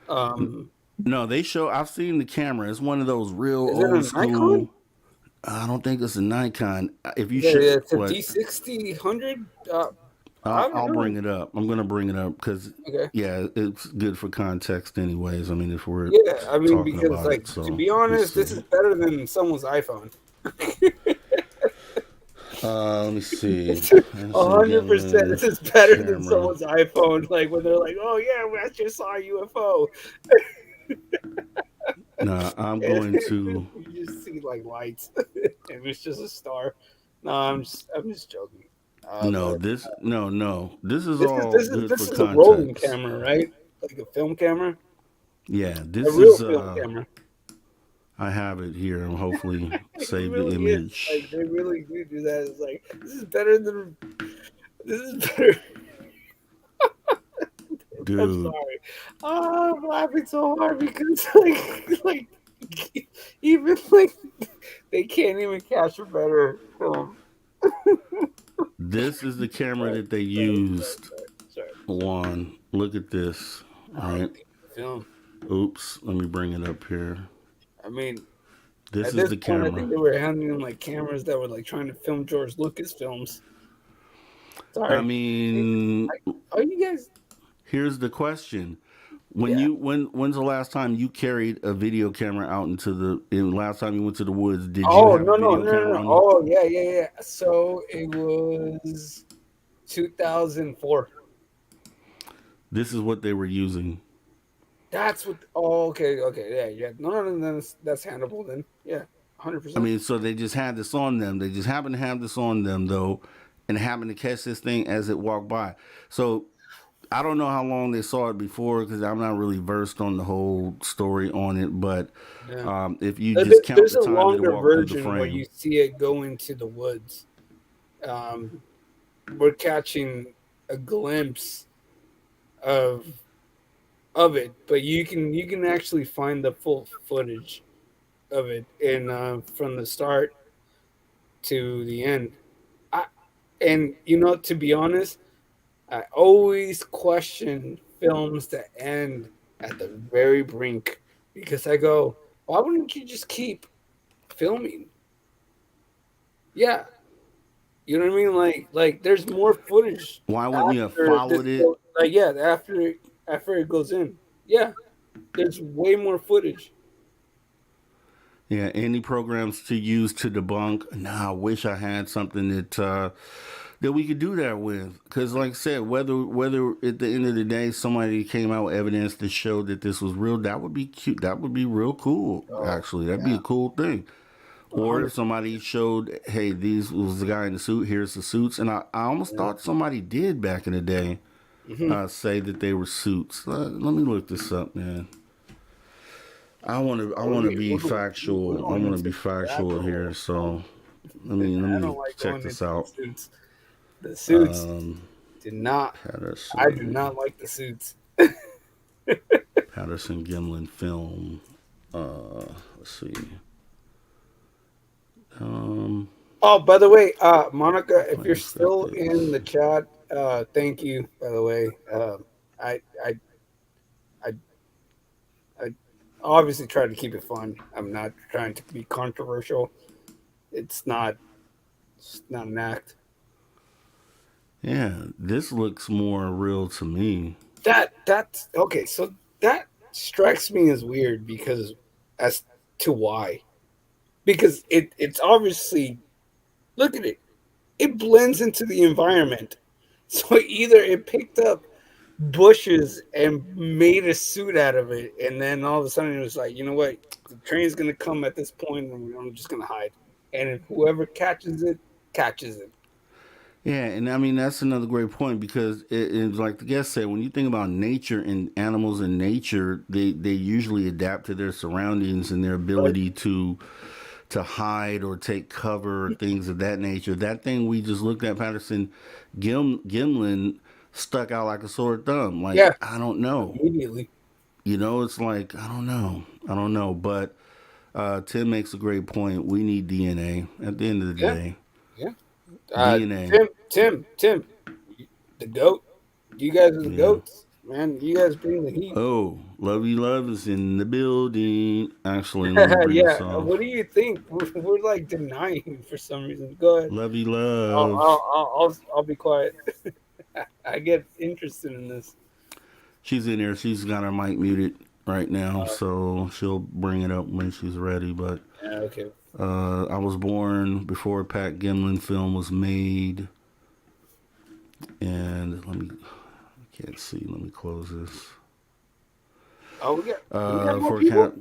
no, they show. I've seen the camera. It's one of those real Is it old a Nikon? school. I don't think it's a Nikon. If you Is it, show it's a what, D6000. I don't I'll know. bring it up. I'm gonna bring it up because Okay. yeah, it's good for context, anyways. I mean, if we're Yeah, I mean talking because about like it, so to be let's honest, see. this is better than someone's iPhone. Let me see. 100%. This is better than Camera. someone's iPhone. Like when they're like, "Oh yeah, I just saw a UFO." Nah, I'm And going to. you just see like lights, and it's just a star. No, I'm just joking. No, But this no. This is this is all this is good this for is a rolling context. camera, right? Like a film camera, Yeah, a this real is film camera. I have it here and hopefully It save the really is. Like image. they really do that. It's like this is better than this is better. I'm Dude, sorry. Oh, I'm laughing so hard because like even like they can't even capture better film. this is the camera Sorry, that they sorry, used. sorry. Juan, look at this. All Oh, right. film. Oops, let me bring it up here. I mean, This At is this the point, I camera. think they were handling like cameras that were like trying to film George Lucas films. I Sorry. mean, Oh, you guys. here's the question. Yeah. When's the last time you carried a video camera out into last time you went to the woods, did you Oh have a no no video no no camera no. on you? Oh yeah yeah yeah. So it was 2004. This is what they were using. That's what. Oh okay okay yeah yeah. No no no. That's handleable then. Yeah, I 100%. mean, so they just had this on them. They just happened to have this on them though, and happened to catch this thing as it walked by. So I don't know how long they saw it before because I'm not really versed on the whole story on it. But Yeah. if you just count There's the a time that it longer walked through the version where you frame, see it go into the woods. Um, we're catching a glimpse of it, but you can actually find the full footage of it in from the start to the end. I, and you know, to be honest, I always question films that end at the very brink because I go, why wouldn't you just keep filming? Yeah, you know what I mean? Like there's more footage why wouldn't you have after this. followed it? Like yeah, after it goes in. Yeah, there's way more footage. Yeah, any programs to use to debunk? Nah, I wish I had something that we could do that with. Because, like I said, whether at the end of the day somebody came out with evidence that showed that this was real, that would be cute. That would be real cool. Oh Actually, that'd be yeah, a cool thing. Or if 100. somebody showed, hey, these was the guy in the suit. Here's the suits, and I almost Yeah. thought somebody did back in the day Mm-hmm. say that they were suits. Let me look this up, man. I want to be We're factual. I going want to into be the rabbit factual here. hole. So let I me don't like check going this into the out. suits. The suits Um, did not. I do Patterson not like the suits. Patterson Gimlin film. Let's see. Um, Oh, by the way, Monica, if you're Players still in ethics. the chat, thank you. By the way, I, I, I, I obviously try to keep it fun. I'm not trying to be controversial. It's not. It's not an act. Yeah, this looks more real to me. That's okay. So that strikes me as weird because as to why. Because it's obviously look at it. It blends into the environment. So either it picked up bushes and made a suit out of it, and then all of a sudden it was like, you know what, the train's gonna come at this point, and I'm just gonna hide. And whoever catches it, catches it. Yeah, and I mean that's another great point because it's like the guest said, when you think about nature and animals in nature, they usually adapt to their surroundings and their Right? ability to hide or take cover or things of that nature. That thing we just looked at, Patterson Gimlin, stuck out like a sore thumb. Like Yeah, I don't know, immediately. you know, it's like I don't know. But Tim makes a great point. We need DNA at the end of the Yeah, day. yeah. DNA, Tim, the goat. You guys are the yeah. goats, man. You guys bring the heat. Oh, Lovey Love is in the building. Actually, let me bring this Yeah. off. What do you think? We're like denying for some reason. Go ahead. Lovey Love. I'll be quiet. I get interested in this. She's in there. She's got her mic muted right now, so she'll bring it up when she's ready. But Yeah, okay. I was born before Pat Gimlin film was made, and I can't see. Let me close this. Oh, we got more For people.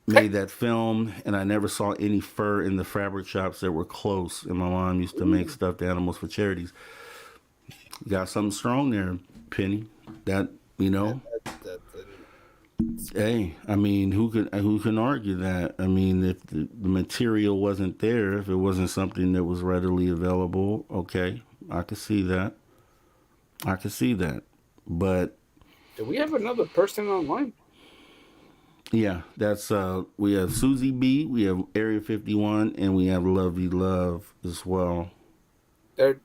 made that film, and I never saw any fur in the fabric shops that were close. And my mom used to make stuffed animals for charities. You got something strong there, Penny. That you know. Hey, I mean, who can argue that? I mean, if the material wasn't there, if it wasn't something that was readily available, okay, I could see that. I could see that. But Do we have another person online? yeah, that's we have Susie B, we have Area 51, and we have Lovey Love as well. There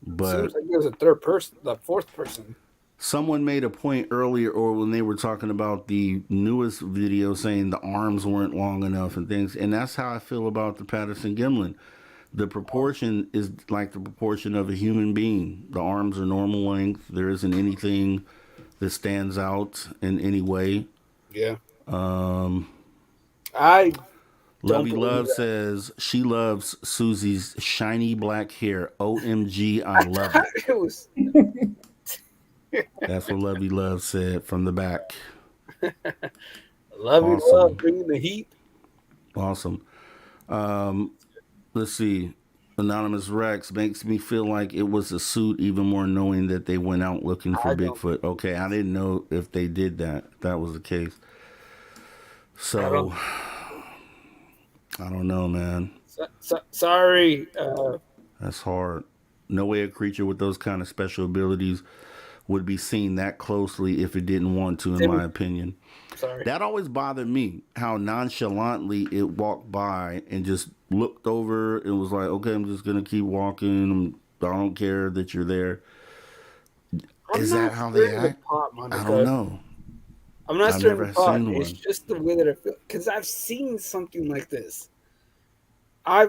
But seems like there's a third person, the fourth person. Someone made a point earlier, or when they were talking about the newest video, saying the arms weren't long enough and things, and that's how I feel about the Patterson Gimlin. The proportion is like the proportion of a human being. The arms are normal length. There isn't anything that stands out in any way. Yeah. Um, I Lovey believe Love that. says she loves Susie's shiny black hair. OMG, I love it. It was. That's what Lovey Love said from the back. Love you, Awesome. love, bringing the heat. Awesome. Let's see. Anonymous Rex makes me feel like it was a suit, even more knowing that they went out looking for I don't- Bigfoot. Okay, I didn't know if they did that. If that was the case. So, I don't know, man. Sorry. That's hard. No way a creature with those kind of special abilities would be seen that closely if it didn't want to, in my opinion. Sorry. That always bothered me, how nonchalantly it walked by and just looked over and was like, okay, I'm just going to keep walking. I don't care that you're there. Is that how they act? I don't know. I'm not I've stirring never the pot. seen It's one. just the way that I feel. Because I've seen something like this. I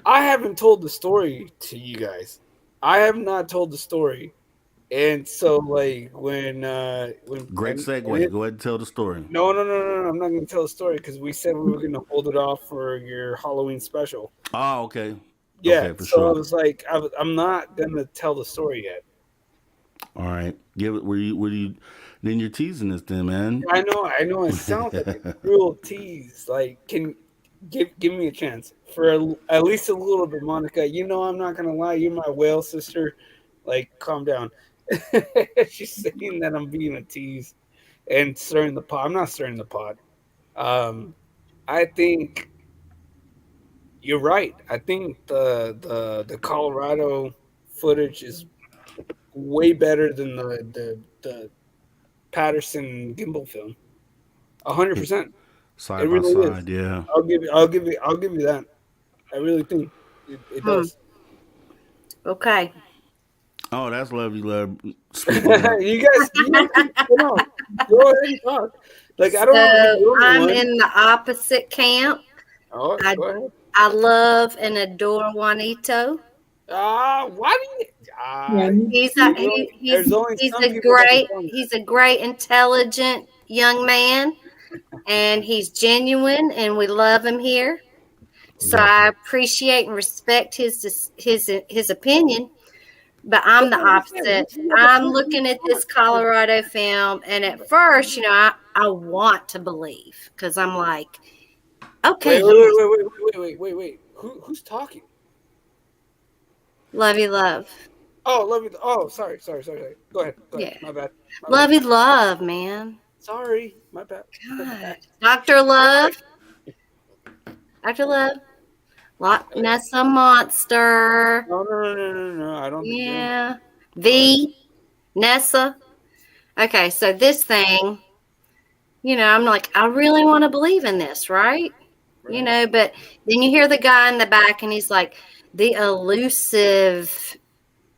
haven't told the story to you guys. I have not told the story. And so, like, when Great segue. Go ahead and tell the story. No. I'm not going to tell the story because we said we were going to hold it off for your Halloween special. Oh, okay. Yeah, Okay, for so sure. I was like, I'm not going to tell the story yet. All right. Give it. Were you? Then you're teasing us, then, man. I know. It sounds like a cruel tease. Like, can give me a chance for at least a little bit, Monica. You know, I'm not going to lie. You're my whale sister. Like, calm down. She's saying that I'm being a tease and stirring the pot. I'm not stirring the pot. I think you're right. I think the Colorado footage is way better than the Patterson gimbal film. 100%. Side It really by is. side, yeah. I'll give you that. I really think it does. Okay. Oh, that's Lovey Love. Speaking of, you guys go ahead and talk. Like, I don't want to be the only I'm one. in the opposite camp. Oh, I- go ahead. I love and adore Juanito. Why do you? Yeah, He's There's only he's some a people that can great tell me. he's a great intelligent young man, and he's genuine, and we love him here. So I appreciate and respect his opinion. But I'm the opposite. I'm looking at this Colorado film, and at first, I want to believe because I'm like, okay, Wait. Who's talking? lovey love. Oh, love you. Oh, sorry. Go ahead. Yeah. My bad. Lovey love, man. Sorry, my bad. God. Dr. Love. Dr. Love. Loch Ness a monster. No. I don't think you're- Yeah. V. Nessa. Okay, so this thing, I'm like, I really want to believe in this, right? But then you hear the guy in the back and he's like, the elusive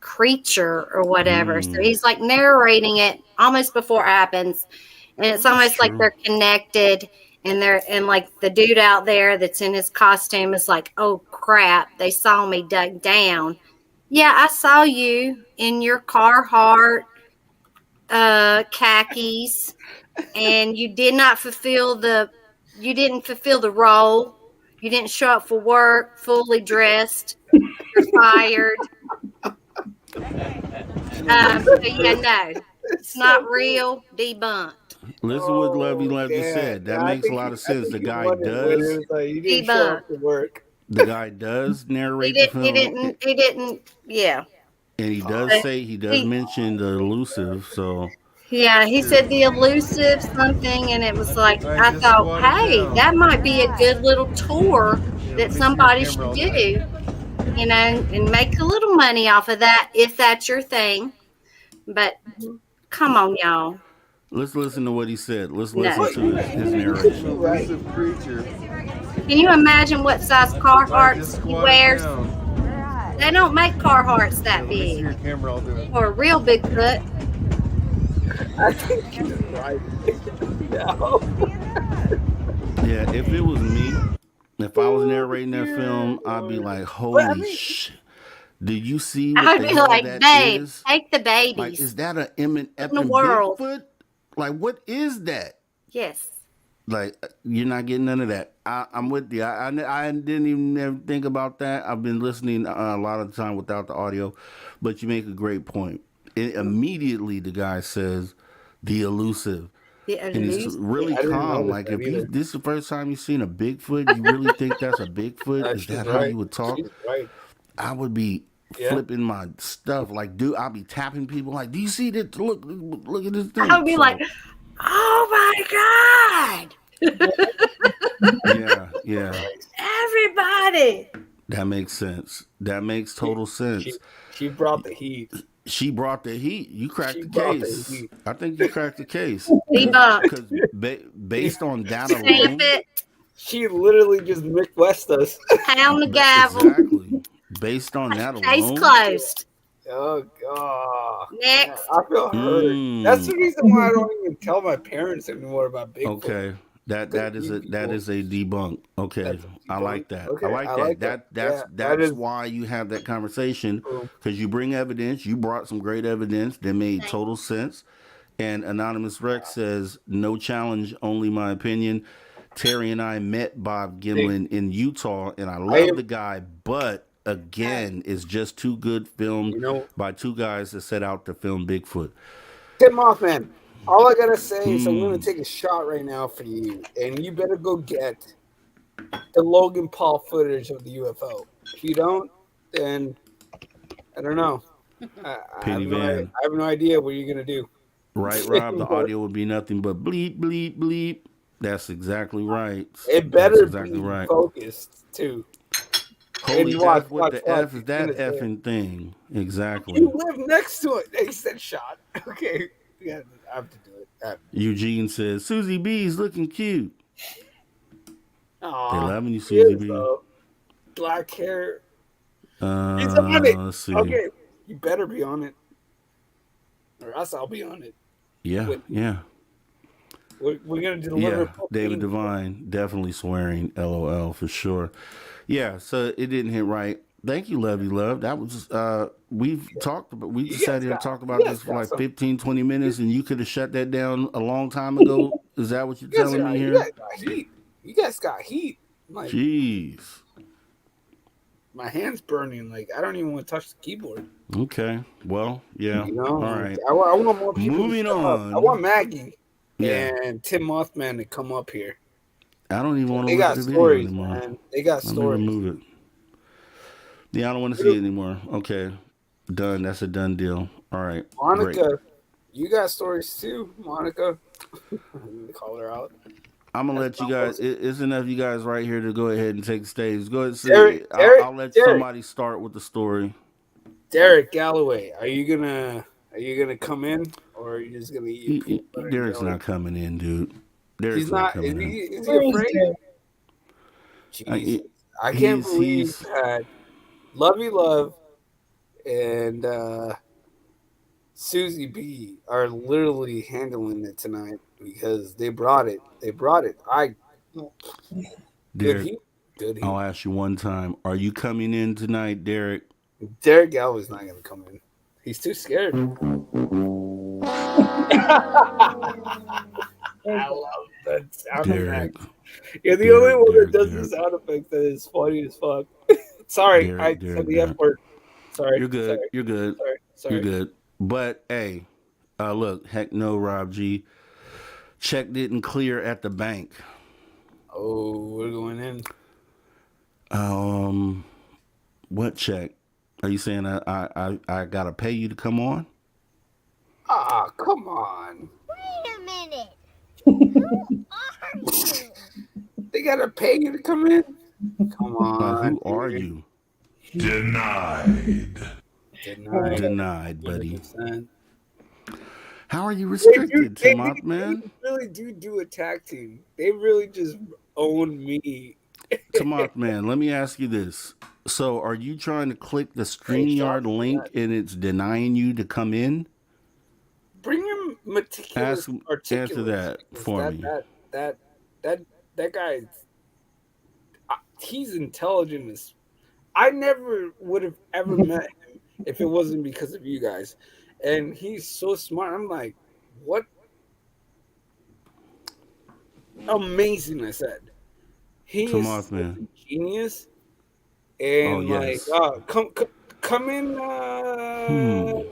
creature or whatever. So he's like narrating it almost before it happens. And it's almost like they're connected, and like the dude out there that's in his costume is like, oh crap, they saw me dug down. Yeah, I saw you in your Carhartt khakis, and you didn't fulfill the role. You didn't show up for work fully dressed. You're fired. So yeah, no, it's not real. Debunked. listen what Lovey Love just said. That makes a lot of sense. The guy does. You didn't show up to work. The guy does narrate the film. He didn't. Yeah. And he does say, he does mention the elusive, so. Yeah, he said the elusive something, and it was like, I thought, hey, that might be a good little tour that somebody should do, and make a little money off of that if that's your thing. But come on, y'all. Let's listen to what he said. Let's No. listen to his narration. Elusive creature. Can you imagine what size Carhartt he wears? They don't make Carhartts that Let me see big. your camera. I'll do it. Or a real Bigfoot. I think she's right. No. Yeah, if it was me, if I was narrating that film, I'd be like, But, holy shit. Do you see I what would the be hell like, that babe, is? take the Like, babies. is that an in the effing world. Bigfoot? Like, what is that? Yes. Like, you're not getting none of that. I'm with you. I didn't even ever think about that. I've been listening a lot of the time without the audio, but you make a great point. Immediately, the guy says, the elusive. The And he's elusive. really I didn't calm. notice Like, that if either. this is the first time you've seen a Bigfoot, you really think that's a Bigfoot? Is She's that how right. you would talk? She's right. I would be Yeah. flipping my stuff. Like, dude, I'll be tapping people. Like, do you see that? Look at this thing. I would be like, oh my God. Yeah. Everybody. That makes sense. That makes total sense. She brought the heat. She brought the heat. You cracked She the brought the case. heat. I think you cracked the case. Debunked. Because based on that alone, Stamp it. She literally just Midwest us. Pound the gavel. exactly. Based on that Case alone, closed. Oh God. Next. I feel hurt. That's the reason why I don't even tell my parents anymore about Bigfoot. okay. That is a debunk. Okay, That's a I debunk. like that. Okay, I like that. Yeah, That's is why you have that conversation, true. because you bring evidence. You brought some great evidence that made total sense. And Anonymous Rex says, "No challenge, only my opinion." Terry and I met Bob Gimlin in Utah, and I love the guy, but again, it's just too good filmed by two guys that set out to film Bigfoot. Tim Mothman, all I gotta say is I'm gonna take a shot right now for you, and you better go get the Logan Paul footage of the UFO. If you don't, then I don't know. I have no idea what you're gonna do. Right, Rob? The audio would be nothing but bleep, bleep, bleep. That's exactly right. It better exactly be right. focused too. Holy watch, F with the watch. F is that effing thing. Exactly. You live next to it. They said shot. Okay. Yeah, I have to do it. Eugene says, Susie B's looking cute. Aww, They loving you, Susie B. Black hair. He's on it. Let's see. Okay. You better be on it. Or else I'll be on it. Yeah. We're going to deliver. Yeah, David Devine, definitely swearing, LOL, for sure. Yeah, so it didn't hit right. Thank you, Lovey Love. That was, we just sat here and talked about this for like 15, 20 minutes, and you could have shut that down a long time ago. Is that what you're telling me here? You guys got heat. You guys got heat. Like, jeez. My hand's burning. Like, I don't even want to touch the keyboard. Okay. Well, yeah. All right. I want more people. Moving on. I want Maggie and Tim Mothman to come up here. I don't even want to look at the video anymore. Man. They got stories. Move it. Yeah, I don't want to see it anymore. Okay. Done. That's a done deal. All right. Monica, great. You got stories too, Monica. Call her out. I'm gonna let you guys. It's enough you guys right here to go ahead and take the stage. Go ahead. I'll let somebody start with the story. Derek Galloway, are you gonna come in, or are you just gonna eat? Derek's not coming in, dude. Derek's He's not. coming in. Is he afraid? Jeez, I can't believe that Lovey Love and Susie B are literally handling it tonight because they brought it. Derek, I'll ask you one time. Are you coming in tonight, Derek? Derek Galway's not going to come in. He's too scared. I love that sound effect. You're the only one that does the sound effect that is funny as fuck. Sorry, I said the F word. Sorry. You're good. Sorry. You're good. Sorry. You're good. But hey, look, heck no, Rob G. Check didn't clear at the bank. Oh, we're going in. What check? Are you saying I gotta pay you to come on? Ah, come on. Wait a minute. Who are you? They gotta pay you to come in? Come on. Who are you? Denied. Denied, buddy. 100%. How are you restricted, Timot, man? They really do a tag team. They really just own me. Timot, man, let me ask you this. So are you trying to click the Hey, shout out StreamYard to link that. and it's denying you to come in? Bring him meticulous Answer articulate that because for me. that that guy, he's intelligent as. I never would have ever met him if it wasn't because of you guys, and he's so smart. I'm like, what amazing! I said he To is such Mothman. a genius, Oh and like, yes. come in,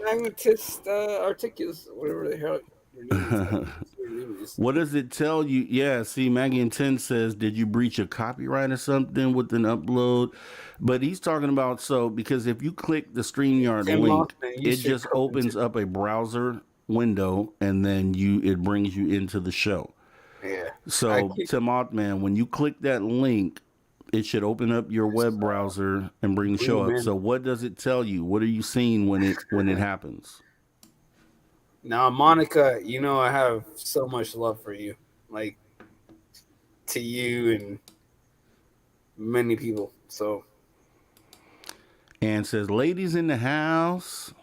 magnetist, articulus, whatever the hell your name is. I can't say your name is. What does it tell you? Yeah, see, Maggie and 10 says, did you breach a copyright or something with an upload? But he's talking about, so, because if you click the StreamYard Tim link, Mothman, you it should just come into. opens up a browser window and then it brings you into the show. Yeah, I So, keep Tim Mothman, when you click that link, it should open up your web browser and bring the bring show him up. in. So, what does it tell you? What are you seeing when it happens? Now, Monica, you know I have so much love for you, like to you and many people. So, And says, ladies in the house,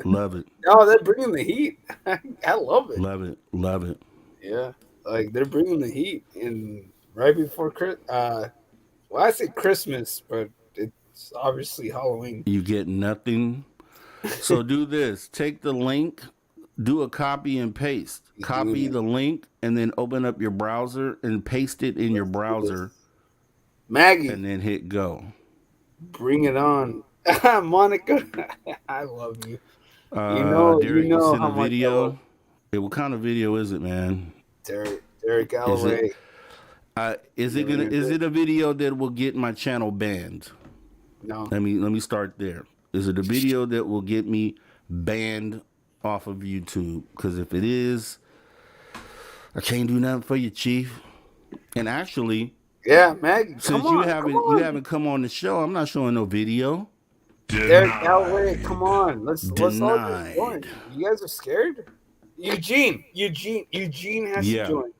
love it. oh, they're bringing the heat. I love it. Love it. Love it. Yeah, like they're bringing the heat, and right before well, I say Christmas, but it's obviously Halloween. You get nothing. So do this. Take the link, do a copy and paste. He's doing Copy it. the link and then open up your browser and paste it in your Let's do this. browser Maggie, and then hit go. bring it on. Monica, I love you. You Derek, you know sent how a much I love video. Hey, what kind of video is it, man? Derek Is it Galloway. is it a video that will get my channel banned? No. Let me start there. Is it a video that will get me banned off of YouTube? Because if it is, I can't do nothing for you, Chief. And actually, Yeah, Maggie, since you haven't come on the show, I'm not showing no video. Derek Galloway, come on. Let's all just Denied. join. You guys are scared? Eugene has to Yeah. join.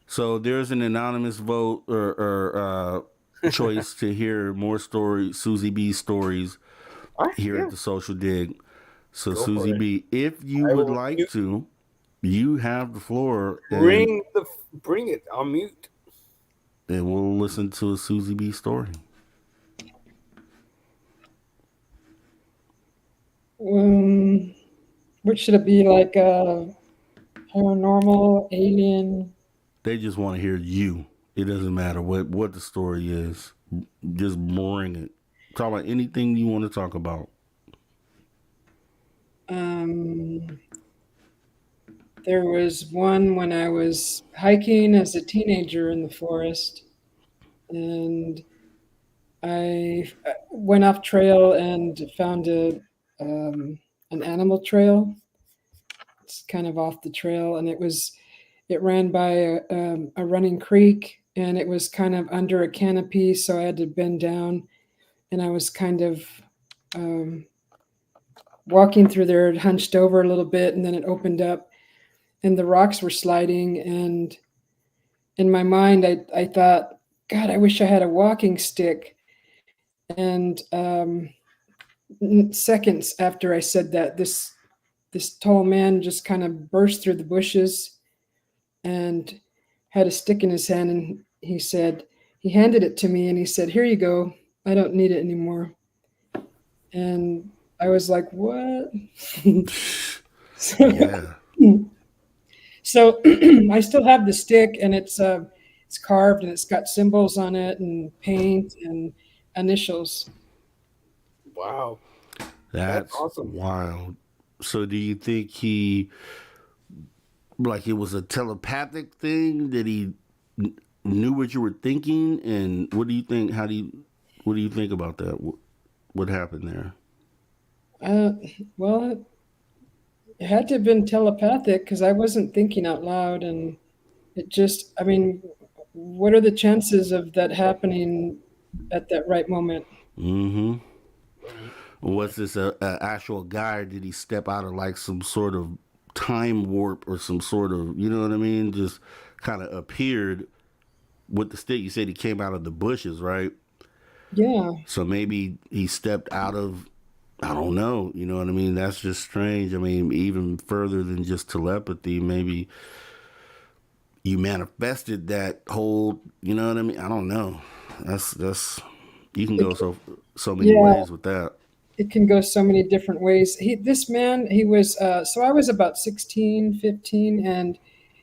So there's an anonymous vote or choice to hear more stories, Susie B stories All right, here yeah. at the Social Dig. So Go for Susie it. B, if you I would will like mute. to, you have the floor, and Bring it. I'll mute. we'll listen to a Susie B story. What should it be, like paranormal, alien? They just want to hear you. It doesn't matter what the story is. Just bring it. Talk about anything you want to talk about. There was one when I was hiking as a teenager in the forest, and I went off trail and found an animal trail. It's kind of off the trail, and it ran by a running creek, and it was kind of under a canopy, so I had to bend down, and I was kind of walking through there, hunched over a little bit, and then it opened up, and the rocks were sliding, and in my mind, I thought, God, I wish I had a walking stick. And seconds after I said that, this tall man just kind of burst through the bushes and had a stick in his hand, and he handed it to me, and he said, "Here you go. I don't need it anymore." And I was like, "What?" Yeah. So I still have the stick, and it's carved, and it's got symbols on it and paint and initials. Wow. That's awesome. wild. So do you think it was a telepathic thing that he knew what you were thinking? And what do you think? What do you think about that? What happened there? Well, it had to have been telepathic because I wasn't thinking out loud, and it just, I mean, what are the chances of that happening at that right moment? Mm-hmm. Was this a actual guy, or did he step out of like some sort of time warp or some sort of, you know what I mean? Just kind of appeared with the stick. You said he came out of the bushes, right? Yeah. So maybe he stepped out of, I don't know, you know what I mean? That's just strange. I mean, even further than just telepathy, maybe you manifested that whole, you know what I mean? I don't know. That's you can It, go so many yeah, ways with that. it can go so many different ways. This man, he was, so I was about 16, 15, and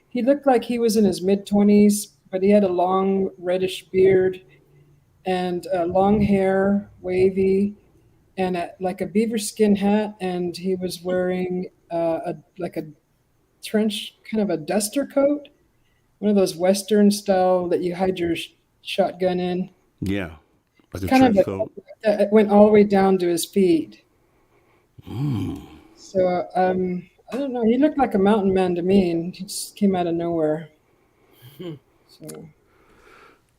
he looked like he was in his mid 20s, but he had a long reddish beard and long hair, wavy, and like a beaver skin hat, and he was wearing like a trench, kind of a duster coat, one of those Western style that you hide your shotgun in. Yeah. It's Like a kind of trench coat. it went all the way down to his feet. So I don't know. He looked like a mountain man to me, and he just came out of nowhere. So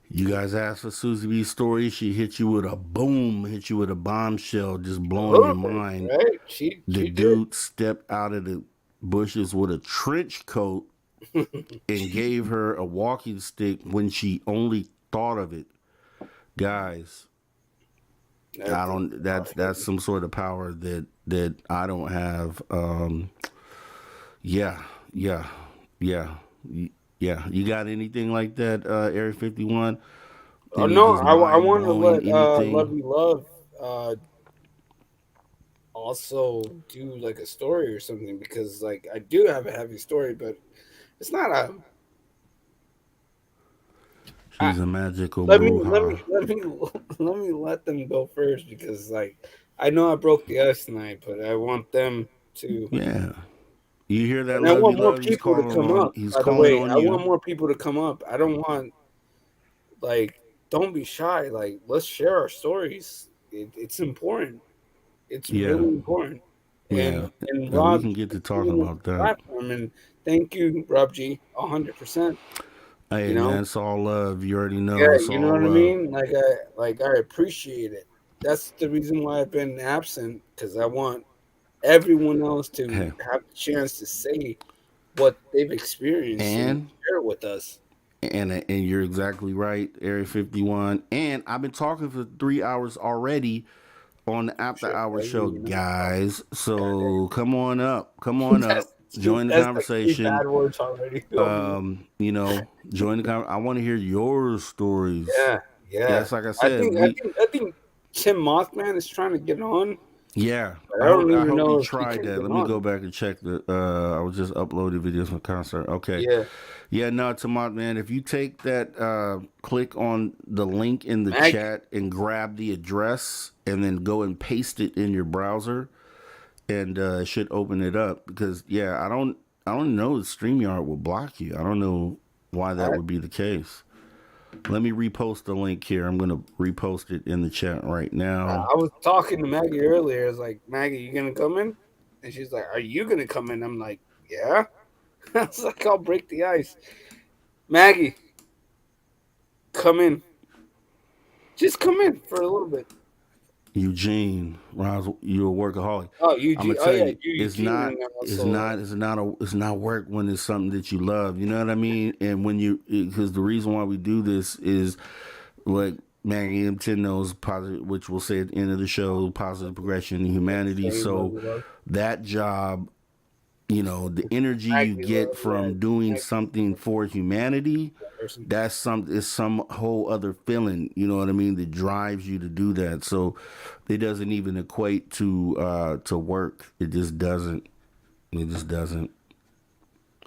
You guys asked for Susie B's story. She hit you with a boom, hit you with a bombshell, just A blowing your little bit, mind. right? The She did. dude stepped out of the bushes with a trench coat and gave her a walking stick when she only thought of it. Guys, I That's don't. That's some sort of power that I don't have. Yeah, yeah, yeah, yeah. You got anything like that, Area 51? Oh Any no, just I mind want to blowing let anything? Lovey Love also do like a story or something, because like I do have a heavy story, but it's not a. I, She's a magical let me let bruja. me let me let me let them go first, because like I know I broke the ice tonight, but I want them to. Yeah. You hear that, And I lovey want more love? people to come up. He's By the calling way, on I want you. more people to come up. I don't want, like, don't be shy. Like, let's share our stories. It's important. It's Yeah, really important. yeah. And And we Rob can G get to for talking giving us about the that. platform, and thank you, Rob G, 100%. Hey You man, know, it's all love. You already yeah, know it's you know all what I love. mean. Like I appreciate it. That's the reason why I've been absent, because I want everyone else to Hey, have the chance to say what they've experienced and and share it with us. and you're exactly right, Area 51. And I've been talking for 3 hours already on the After Shit, Hour I show, didn't even know. guys. Goddamn. So come on up. Come on That's up. two. Join the That's like three conversation. bad words already. Oh man. Join the I want to hear your stories. Yeah, yeah. Yes, like I said, we I think Tim Mothman is trying to get on, yeah. but I don't I even hope he know if he tried can that. get Let me on. go back and check the I was just uploading videos from concert. Okay. Yeah, Yeah, no, Tomat man, if you take that click on the link in the Maggie. chat and grab the address and then go and paste it in your browser and it should open it up because yeah, I don't know the StreamYard will block you. I don't know why that I, would be the case. Let me repost the link here. I'm gonna repost it in the chat right now. I was talking to Maggie earlier. I was like, Maggie, you gonna come in? And she's like, Are you gonna come in? I'm like, Yeah. I was like, I'll break the ice. Maggie, come in. Just come in for a little bit. Eugene, Roz, you're a workaholic. Oh, I'm gonna Eugene. Oh tell yeah, you, Eugene, and also it's not work when it's something that you love. You know what I mean? And when you, because the reason why we do this is like Maggie M10 knows positive, which we'll say at the end of the show, positive progression in humanity. same So level love. that job, you know, the energy you Maggie get love, yeah. from doing Maggie something for humanity, person. that's some whole other feeling, you know what I mean, that drives you to do that. So it doesn't even equate to work. It just doesn't. It just doesn't.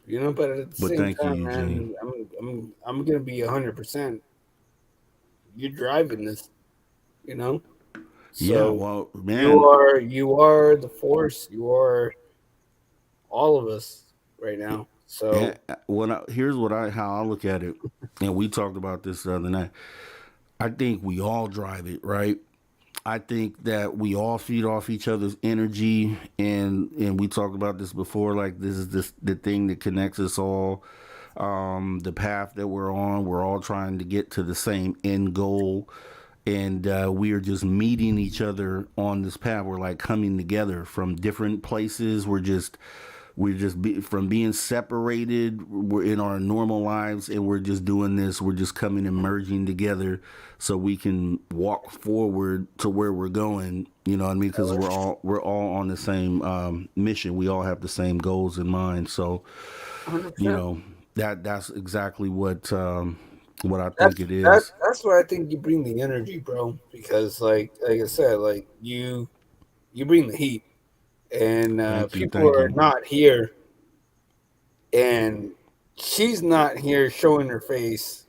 You know, but at the But same thank you, time, Eugene. man, I'm gonna be 100%. You're driving this, you know. Yeah, So well, man, you are the force. You are all of us right now. and So here's how I look at it, and we talked about this the other night. I think we all drive it, right? I think that we all feed off each other's energy, and we talked about this before. Like this is the thing that connects us all. The path that we're on, we're all trying to get to the same end goal, and we are just meeting each other on this path. We're like coming together from different places. We're just we're just from being separated. We're in our normal lives, and we're just doing this. We're just coming and merging together, so we can walk forward to where we're going. You know what I mean? Because we're all on the same mission. We all have the same goals in mind. So, 100%. you know, that's exactly what I think it is. That's where I think you bring the energy, bro. Because like I said, like you bring the heat, and people are not here, and she's not here showing her face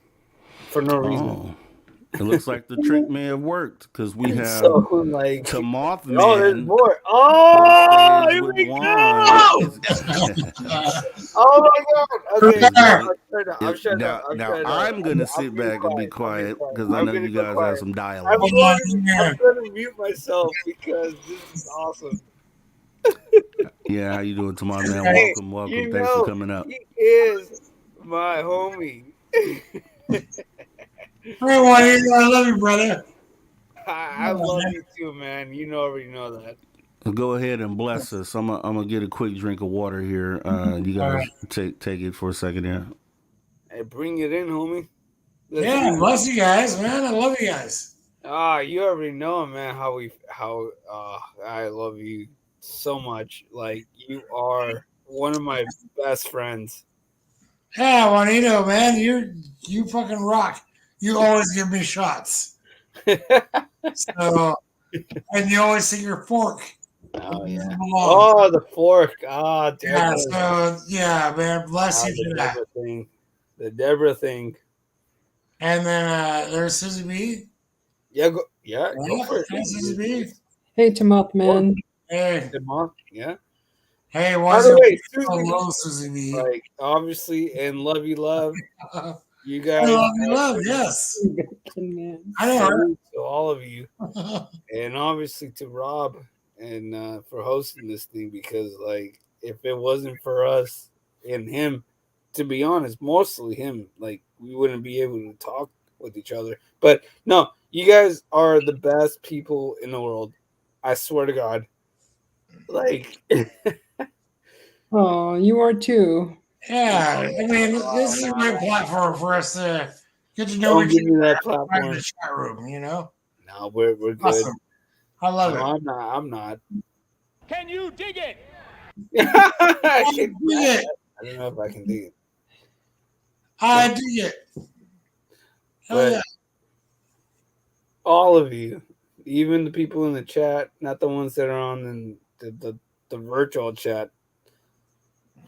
for no reason. Oh, it looks like the trick may have worked because we have So like, to Mothman. oh, there's more. Oh, here we go. Oh my god. Okay, I'm shut up. I'm gonna sit back and be quiet because I know you guys have some I'm dialogue. going to mute myself because this is awesome. Yeah, how you doing, Tamar, man? Hey, Welcome. you Thanks know, for coming up. He is my homie. Hey, Juanito, I love you, brother. I love you too, man. You already know that. Go ahead and bless us. I'm gonna get a quick drink of water here. You guys take it for a second here. Hey, bring it in, homie. Yeah, bless you guys, man. I love you guys. You already know, man, how I love you so much. Like, you are one of my best friends. Yeah, Juanito, man, you fucking rock. You always give me shots. So, and you always see your fork. Oh yeah. Oh, the fork. Ah, yeah. So yeah, man, bless you for that. The Deborah thing. And then there's Susie B. Yeah, go for it. Hey, Susie B. Hey, Tamoth, man. Hey, Tamoth. Yeah. Hey, by the way, Susie B. Like, obviously, and love you, love. You guys. I love, yes. I know. To all of you, and obviously to Rob, and for hosting this thing, because like, if it wasn't for us and him, to be honest, mostly him, like, we wouldn't be able to talk with each other. But no, you guys are the best people in the world. I swear to God. Like, oh, you are too. Yeah, I mean, this is a great platform for us to get to know each other in the chat room. You know. No, we're good. Awesome. I love it. I'm not. Can you dig it? I can dig it. I don't know if I can dig it. I dig it. But yeah. All of you, even the people in the chat, not the ones that are on the virtual chat.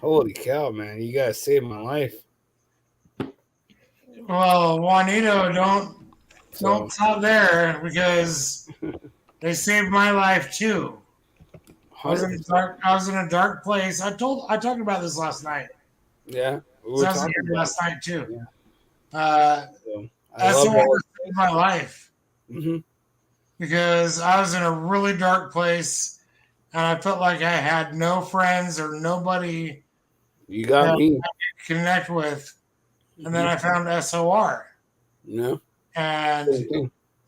Holy cow, man! You guys saved my life. Well, Juanito, don't stop there, because they saved my life too. I was in a dark place. I talked about this last night. Yeah, I was here last night too. Yeah. That's the one that saved my life. Mm-hmm. Because I was in a really dark place, and I felt like I had no friends or nobody. You got me. I could connect with, and then I found SOR. Yeah. And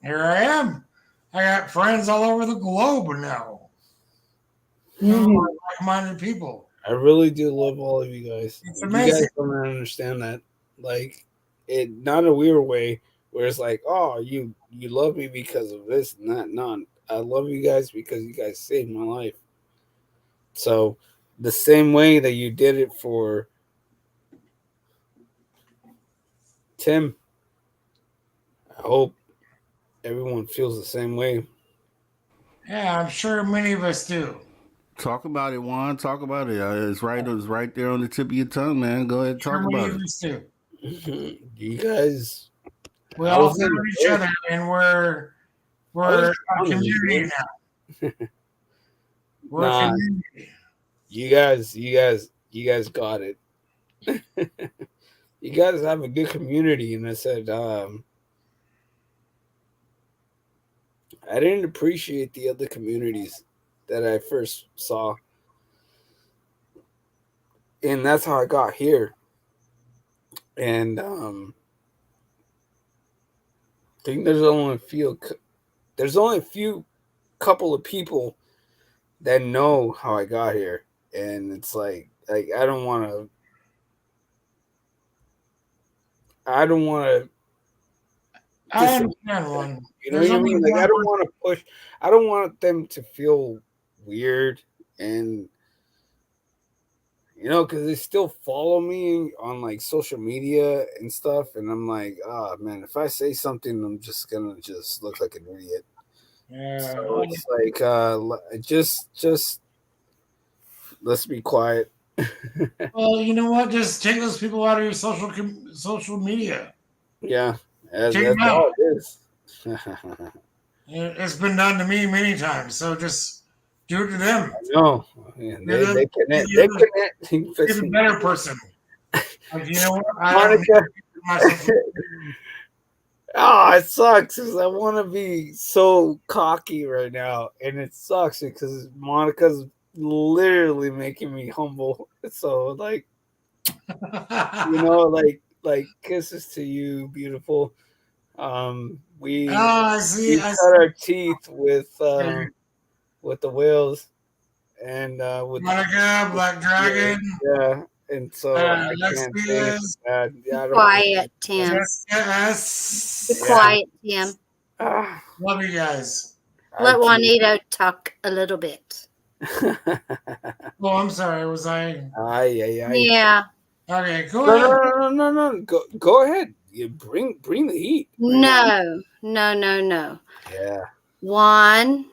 here I am. I got friends all over the globe now. Like-minded people. I really do love all of you guys. It's amazing. You guys don't understand that. Like, it not a weird way where it's like, oh, you love me because of this and that. No, I love you guys because you guys saved my life. So the same way that you did it for Tim, I hope everyone feels the same way. Yeah, I'm sure many of us do. Talk about it, Juan. Talk about it. It's right there on the tip of your tongue, man. Go ahead and talk about it. Do. You guys, we all know each other, and we're a community now. We're a community. You guys got it. You guys have a good community, and I said, I didn't appreciate the other communities that I first saw, and that's how I got here. And I think there's only a few couple of people that know how I got here, and it's like like I don't want to. I don't want to. I understand one. You know There's what I only mean? Like one I don't want to push. I don't want them to feel weird, and because they still follow me on like social media and stuff, and I'm like, oh man, if I say something, I'm just gonna just look like an idiot. Yeah. So it's like, just let's be quiet. Well, you know what? Just take those people out of your social media. Yeah, Take that's them out. all it is. It's been done to me many times. So just do it to them. No, man, Be they connect. They connect. Be the better person. Like, you know what? I don't Monica. myself. Oh, it sucks because I want to be so cocky right now, and it sucks because Monica's literally making me humble. So, like, like kisses to you, beautiful. We I see. cut our teeth with the whales and with Monica, Black Dragon. yeah, and so I let's can't do say anything this. bad. Yeah, I don't Quiet, Tim. Yes. Be quiet, Tim. Love you guys. Let Juanito talk a little bit. Oh, I'm sorry. Was I? Yeah. Okay, go ahead. No. Go ahead. You bring the heat. No. Yeah. Juan,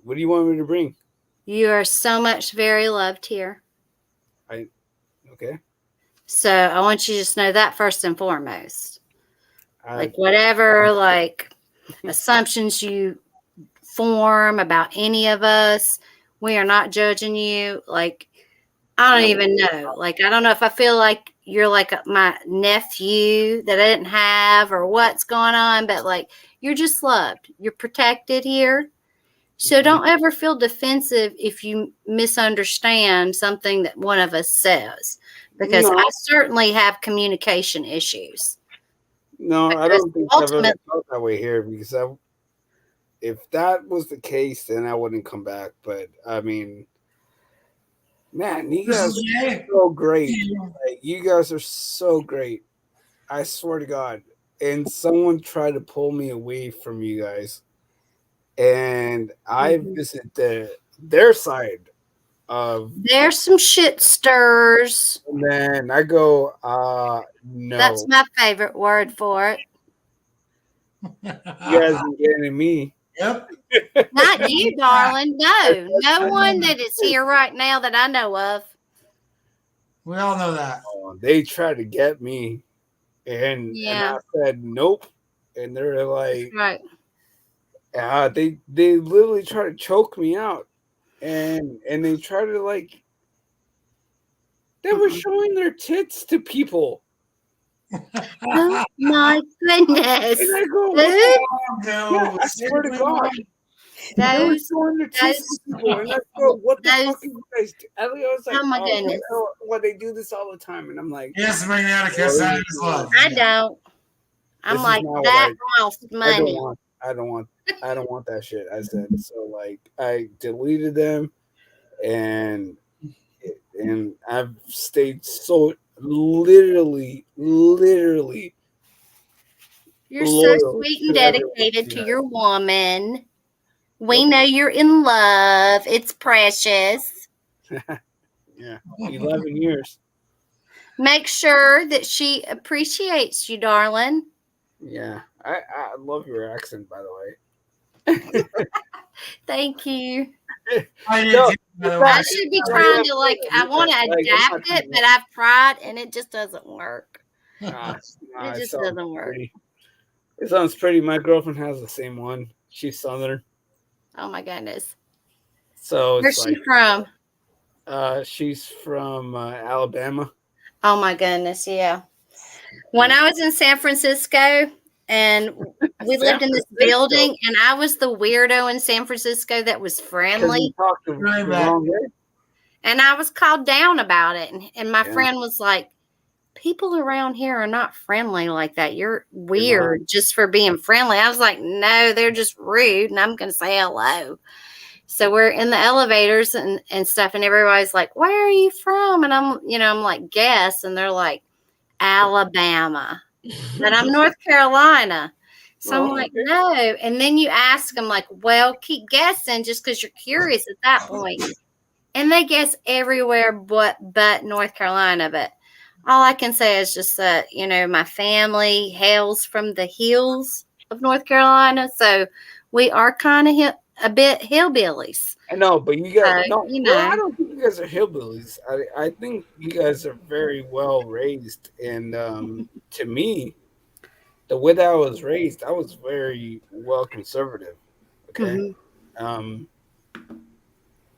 What do you want me to bring? you are so much very loved here. Okay. So I want you to just know that first and foremost. Like whatever assumptions you form about any of us, we are not judging you. Like, I don't even know. Like, I don't know if I feel like you're like my nephew that I didn't have or what's going on, but like, you're just loved. You're protected here. So don't ever feel defensive if you misunderstand something that one of us says, because I certainly have communication issues. No, I Because don't think I've ever felt that way here because if that was the case, then I wouldn't come back. But I mean, man, you guys are so great. Like, you guys are so great. I swear to God. And someone tried to pull me away from you guys. And I visit their side of. There's some shit stirs. And then I go, no. That's my favorite word for it. You guys are getting me. Yep. Not you, darling. No one that is here right now that I know of. We all know that. They tried to get me, and I said nope. And they're like, right. They literally try to choke me out, and they try to like. They were showing their tits to people. Oh my goodness! And I go, no, I swear to God. Those, and I go, what the fuck are you guys do? I was like, oh my goodness. Well, they do this all the time. And I'm like, yes, Magneticus, that is love. I don't. I'm like, that costs money. I don't want that shit. I said, so like, I deleted them and I've stayed so literally. You're so sweet and dedicated to your woman. We know you're in love. It's precious. Yeah, 11 years. Make sure that she appreciates you, darling. Yeah, I love your accent, by the way. Thank you. I should be trying to I want to adapt it, but I've tried and it just doesn't work. It just doesn't work. It sounds pretty. My girlfriend has the same one. She's Southern. Oh my goodness. So where's she from? She's from Alabama. Oh my goodness, yeah. When I was in San Francisco and we lived in this building, and I was the weirdo in San Francisco that was friendly. And I was called down about it. And my friend was like, people around here are not friendly like that. You're weird just for being friendly. I was like, no, they're just rude. And I'm going to say hello. So we're in the elevators and stuff, and everybody's like, "Where are you from?" And I'm like, "Guess," and they're like, "Alabama," but I'm North Carolina. So I'm like, "No," and then you ask them like, "Well, keep guessing just because you're curious at that point," and they guess everywhere but North Carolina. But all I can say is just that my family hails from the hills of North Carolina, so we are kind of a bit hillbillies. I know, but you guys So, no. Well, I don't think you guys are hillbillies. I think you guys are very well raised, and to me, the way that I was raised, I was very well conservative. Okay, Mhm. um,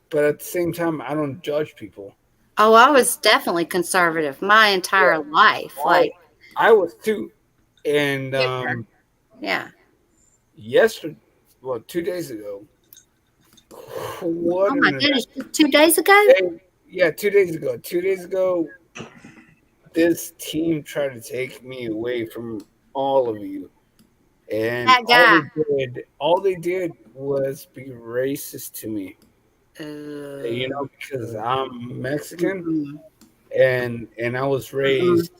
but at the same time, I don't judge people. Oh, I was definitely conservative my entire life. Like, I was too, and yeah. yesterday, well, 2 days ago. What Oh my an goodness, just 2 days ago? yeah, 2 days ago. 2 days ago, this team tried to take me away from all of you, and That guy. all they did was be racist to me. Because I'm Mexican, Mm-mm. and I was raised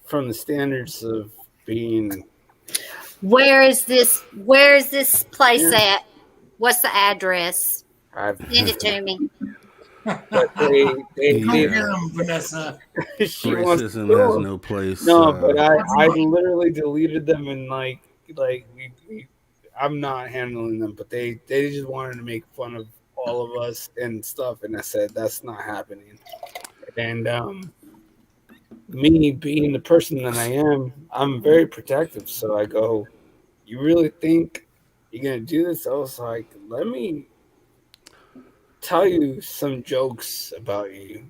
from the standards of being. Where is this place Yeah, at? What's the address? I've, Send it to me. but they Go get Yeah. him, Vanessa. she wants to Racism has go. no place. No, but I literally deleted them and I'm not handling them, but they just wanted to make fun of all of us and stuff, and I said that's not happening. And me being the person that I am, I'm very protective. So I go, "You really think you're gonna do this?" I was like, "Let me tell you some jokes about you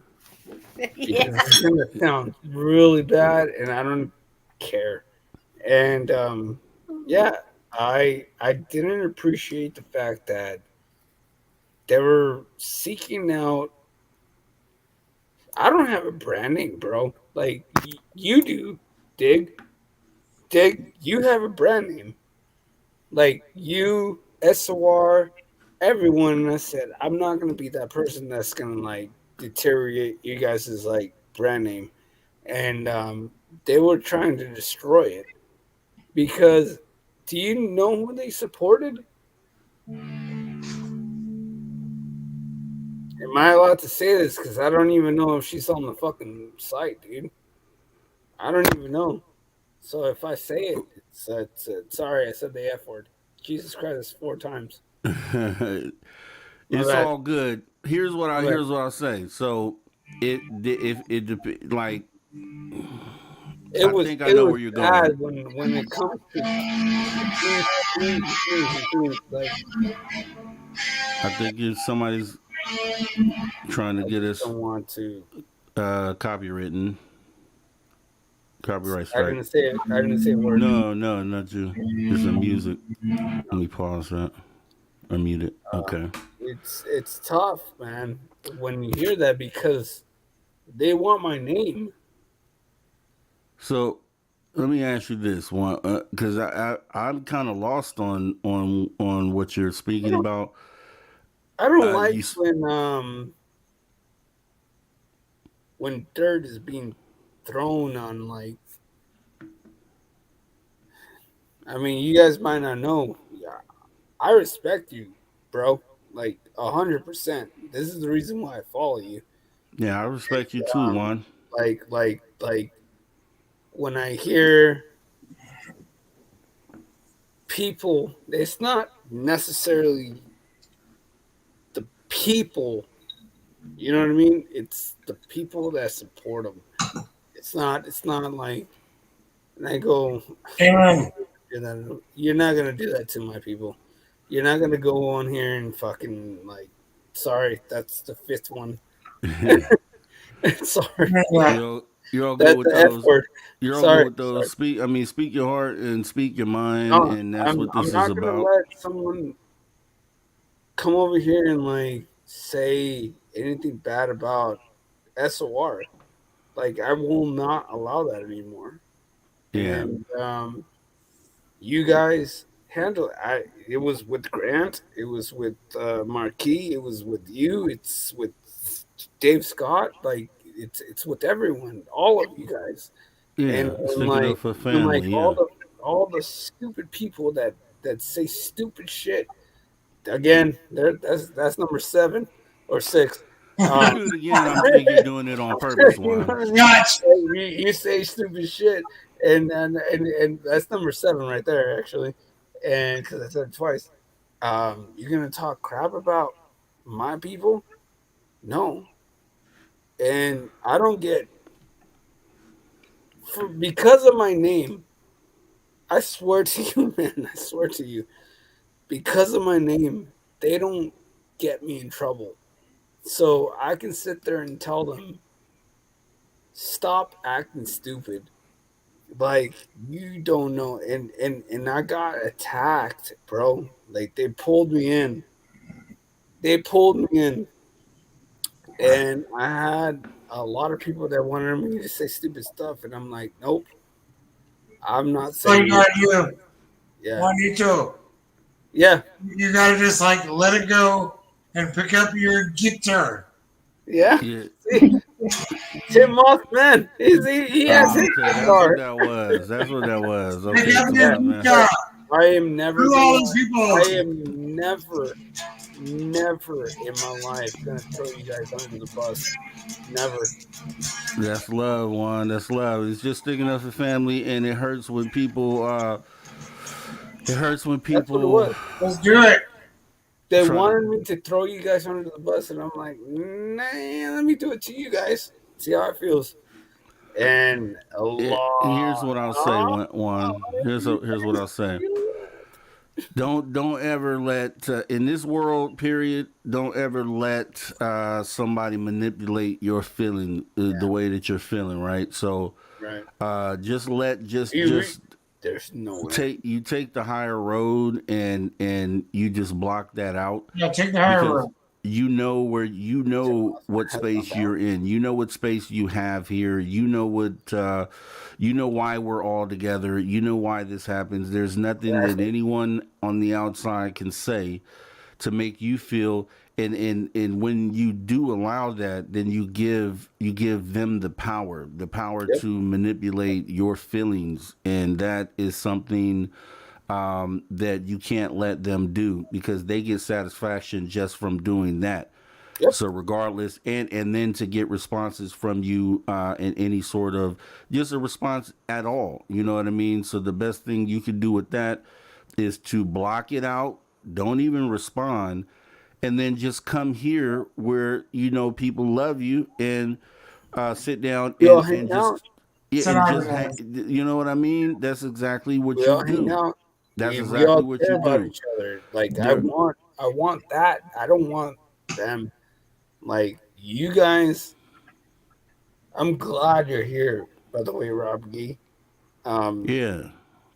because Yeah. it's gonna sound really bad, and I don't care." And yeah, I didn't appreciate the fact that they were seeking out. I don't have a brand name, bro. Like you do, Dig. Dig, you have a brand name. Like you, SOR, everyone. And I said, I'm not gonna be that person that's gonna like deteriorate you guys' like brand name. And they were trying to destroy it because do you know who they supported? Am I allowed to say this? Because I don't even know if she's on the fucking site, dude. I don't even know. So if I say it, it's sorry. I said the F word. Jesus Christ, it's 4 times. My It's bad. all good. Here's what My bad. I'll say. So if it like It I was think I it know was where you're going. bad when it comes to things like I think if somebody's trying to I get just us don't want to. copywritten, copyright I strike. didn't say it. I didn't say a word. No, no, not you. It's the music. Let me pause that. Or mute it. Okay. It's tough, man, when you hear that because they want my name. So let me ask you this one, because I'm kind of lost on what you're speaking about. I don't You like when dirt is being thrown on like. I mean, you guys might not know. Yeah, I respect you, bro. Like 100%. This is the reason why I follow you. yeah, I respect you too, Juan. Like when I hear people, it's not necessarily the people. You know what I mean? It's the people that support them. It's not. It's not like. And I go, Amen. you're not gonna do that to my people. You're not gonna go on here and fucking like. Sorry, that's the fifth one. Sorry, Yeah. You're all good that's with the F those. word. You're all good Sorry, with sorry. those. Speak your heart and speak your mind, No, and that's I'm what I'm this is not gonna about. let someone come over here and like say anything bad about SOR. Like I will not allow that anymore. Yeah. And you guys handle it. It was with Grant, it was with Marquis, it was with you, it's with Dave Scott. Like it's with everyone, all of you guys, Yeah, and sticking up like for and like family. Yeah. all the stupid people that say stupid shit. Again, that's number 7 or 6. Um, Do it again. I'm think you're doing it on purpose, you know Juan. what I mean? Gotcha. You say stupid shit, and that's number 7 right there, actually. And because I said it twice, you're gonna talk crap about my people? No, and I don't get because of my name. I swear to you, man. I swear to you, because of my name, they don't get me in trouble. So I can sit there and tell them, stop acting stupid. Like you don't know, and I got attacked, bro. Like they pulled me in. They pulled me in, and I had a lot of people that wanted me to say stupid stuff, and I'm like, nope, I'm not So you saying it. gotta do Yeah, Juanito. yeah, You gotta just like let it go and pick up your guitar. yeah. Yeah. See, Tim Moss, man, he has his Okay, that's what guitar. that was. That's what that was. Pick Okay, up Tim your Yeah, man. guitar. I am never Screw all gonna. those people. I am never in my life gonna throw you guys under the bus. Never. That's love, Juan. That's love. It's just sticking up for family, and it hurts when people. It hurts when That's what it people was. Let's do it. They try to. wanted me to throw you guys under the bus, and I'm like, nah, let me do it to you guys. See how it feels. And a Here's lot. what I'll say, Oh, Juan. Here's what I'll say. you- Don't ever let in this world period. Don't ever let somebody manipulate your feeling the way that you're feeling. Right. So right. just let You, just there's no way. take the higher road and you just block that out Yeah, take the higher because road. you know what Has my space back. you're in. You know what space you have here. You know what you know why we're all together. You know why this happens. There's nothing that Exactly. anyone on the outside can say to make you feel and when you do allow that, then you give them the power Yep. to manipulate your feelings, and that is something that you can't let them do because they get satisfaction just from doing that. Yep. So regardless, and then to get responses from you in any sort of just a response at all, you know what I mean. So the best thing you can do with that is to block it out. Don't even respond, and then just come here where you know people love you and sit down We all hang and out. just yeah Sit and down, just guys. you know what I mean. That's exactly what We you all hang do. out. That's We all exactly what care you about do. each other. Like There, I want that. I don't want them. Like you guys. I'm glad you're here. By the way, Rob Gee. Um, yeah,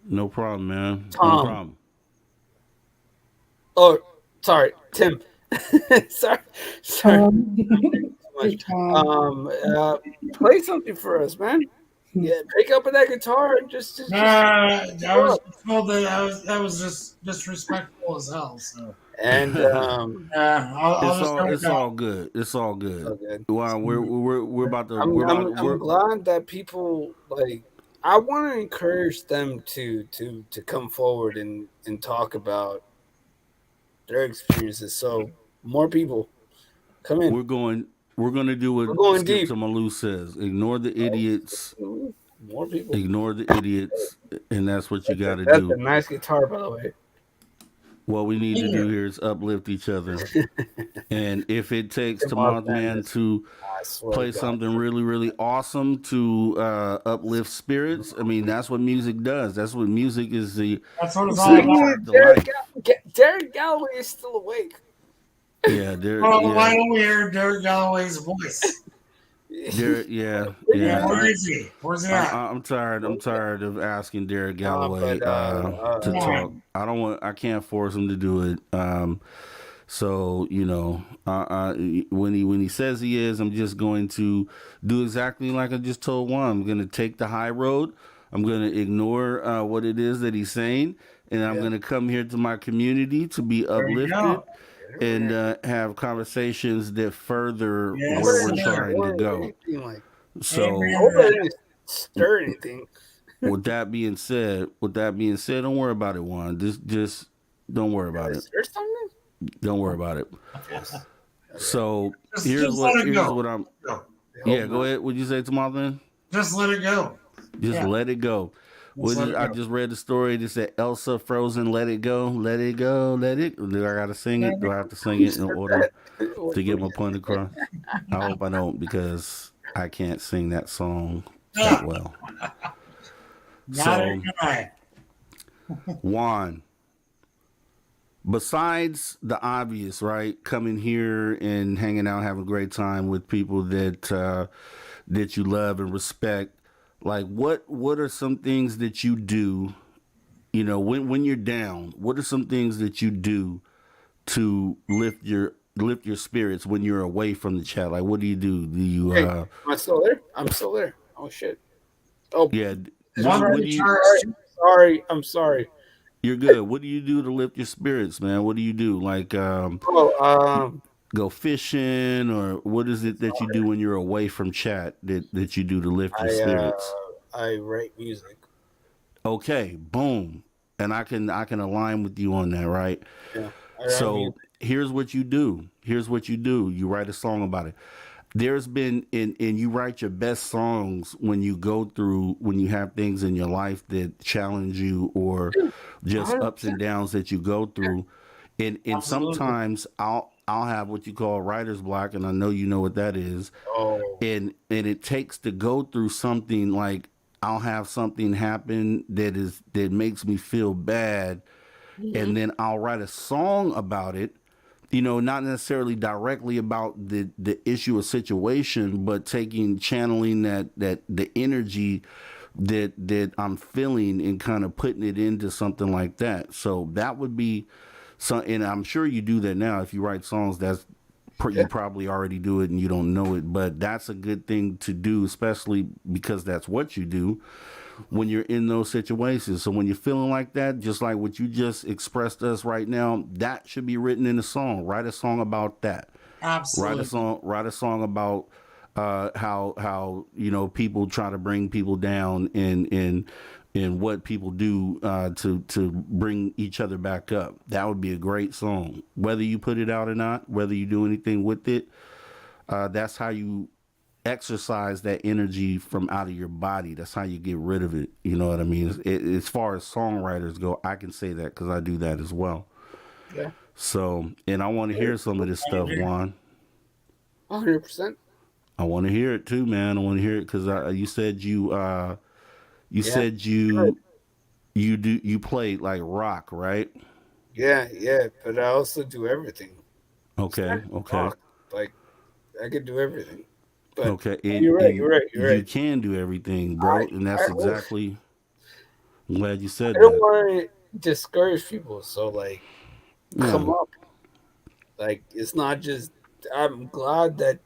no problem, man. No Tom. problem. Oh, sorry, Tim. sorry, sorry. Hey, So much. Tom. Um, uh, Play something for us, man. Yeah, pick up that guitar and just Nah, I go was up. told that was just disrespectful as hell. So And yeah, I'll just go with It's that. all good. It's all so good. good. Wow, we're about to we're about I'm we're glad that people like. I want to encourage them to come forward and talk about their experiences. So more people come in. we're going we're going to do what We're going Skip deep. to Malou says. Ignore the idiots. More people. Ignore the idiots, and that's what you got to That's a do. nice guitar, by the way. What we need to Thank do you. here is uplift each other. And if it takes Tim to Osman Mothman is, to I swear to play God. something really, really awesome to uplift spirits, I mean, that's what music does. That's what music is That's what it's is all a about. spark to life. Derek Galloway is still awake. Yeah, there, Well, yeah, why don't we hear Derek Galloway's voice? there, yeah, Yeah, yeah. where is he? Where's he at? I'm tired. I'm tired of asking Derek Galloway But to Come talk. on. I don't want. I can't force him to do it. So you know, when he says he is, I'm just going to do exactly like I just told Juan. I'm going to take the high road. I'm going to ignore what it is that he's saying, and I'm Yeah. going to come here to my community to be There you uplifted go. and have conversations that further Yes, where we're sir. trying to Or go. anything like. So, I Amen hope to I that. didn't stir anything. with that being said, don't worry about it, Juan. Just don't worry Did about I it. stir something? Don't worry about it. Yes. So Just let it here's go. what I'm. Go. I hope Yeah, go not. ahead. What'd you say, Tomorrow then? Just let it go. Just Yeah. let it go. Just let it I go. just read the story that said Elsa Frozen, let it go, let it go, let it. Do I gotta sing it? Do I have to sing Who it in said order that? to get my point across? I hope I don't because I can't sing that song that Ah, well. neither So can I. Juan, besides the obvious, right? Coming here and hanging out, having a great time with people that you love and respect. Like what are some things that you do, when you're down, what are some things that you do to lift your spirits when you're away from the chat? Like what do you do? Do you Hey, am I still there? I'm still there. Oh shit. Oh, yeah, One what do you charge. sorry. I'm sorry. you're good. What do you do to lift your spirits, man? What do you do? Like Oh, go fishing, or what is it that you do when you're away from chat that you do to lift your spirits? I write music. Okay, boom. And I can align with you on that, right? Yeah, I write music. So here's what you do. Here's what you do. You write a song about it. There's been and you write your best songs when you have things in your life that challenge you or just ups 100%. and downs that you go through. And Absolutely. sometimes I'll have what you call writer's block, and I know you know what that is. Oh, And it takes to go through something like I'll have something happen that makes me feel bad, and then I'll write a song about it. Not necessarily directly about the issue or situation, but channeling that the energy that I'm feeling and kind of putting it into something like that. So that would be and I'm sure you do that now. If you write songs, you yeah. probably already do it and you don't know it, but that's a good thing to do, especially because that's what you do when you're in those situations. So when you're feeling like that, just like what you just expressed to us right now, that should be written in a song. Write a song about that. Absolutely. Write a song about how people try to bring people down and what people do to bring each other back up. That would be a great song. Whether you put it out or not, whether you do anything with it, that's how you exercise that energy from out of your body. That's how you get rid of it. You know what I mean? As far as songwriters go, I can say that because I do that as well. Yeah. So, and I want to hear some of this stuff, Juan. 100%. I want to hear it too, man. I want to hear it because you said you Yeah. said Sure. you played like rock, right? Yeah. But I also do everything. It's not Okay, just okay, rock. Like I could do everything. But okay. And you're right. and You're right. You're you right. can do everything, I bro. And that's I exactly. I'm glad you I said don't that. want to discourage people. So like, come Yeah, up. Like it's not just. I'm glad that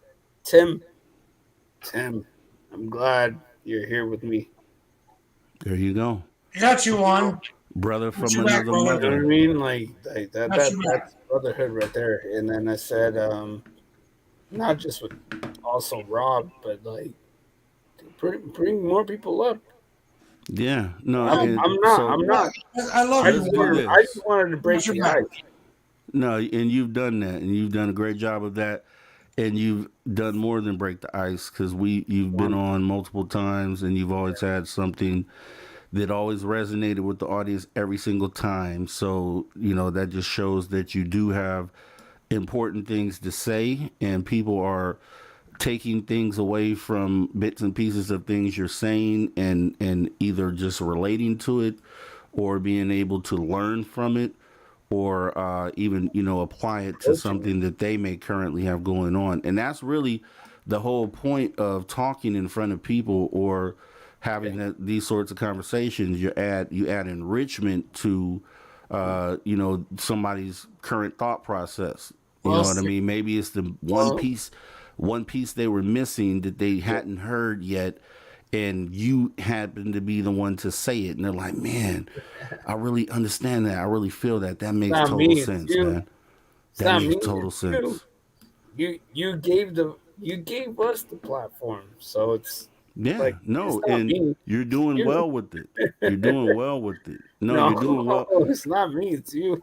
Tim. Tim. I'm glad you're here with me. there you go, Got you one. brother Got from you back, another You brother. know what I mother. mean? Like Got you back. that's brotherhood right there. And then I said, not just with also Rob, but like bring more people up. Yeah, no, I'm and I'm not so I'm not. I love I it. let's just do wanted I this. just wanted to break Got your the back. ice. No, and you've done that, and you've done a great job of that, and you've done more than break the ice because you've been One, on multiple times, and you've always had something that always resonated with the audience every single time. So that just shows that you do have important things to say, and people are taking things away from bits and pieces of things you're saying, and either just relating to it or being able to learn from it or even apply it to coaching. something that they may currently have going on. And that's really the whole point of talking in front of people or Yeah. having these sorts of conversations. You add enrichment to somebody's current thought process. You Well know what I said. mean? Maybe it's the Well, one piece they were missing that they yeah. hadn't heard yet, and you happen to be the one to say it, and they're like, man, I really understand that. I really feel that. That makes not total me, it's sense, you. man. It's That not makes me, total it's you. sense. You gave us the platform, so it's Yeah, like it's no, not and me, you're it's doing you. well with it. You're doing well with it. No, No, you're doing well. it's not me, it's you.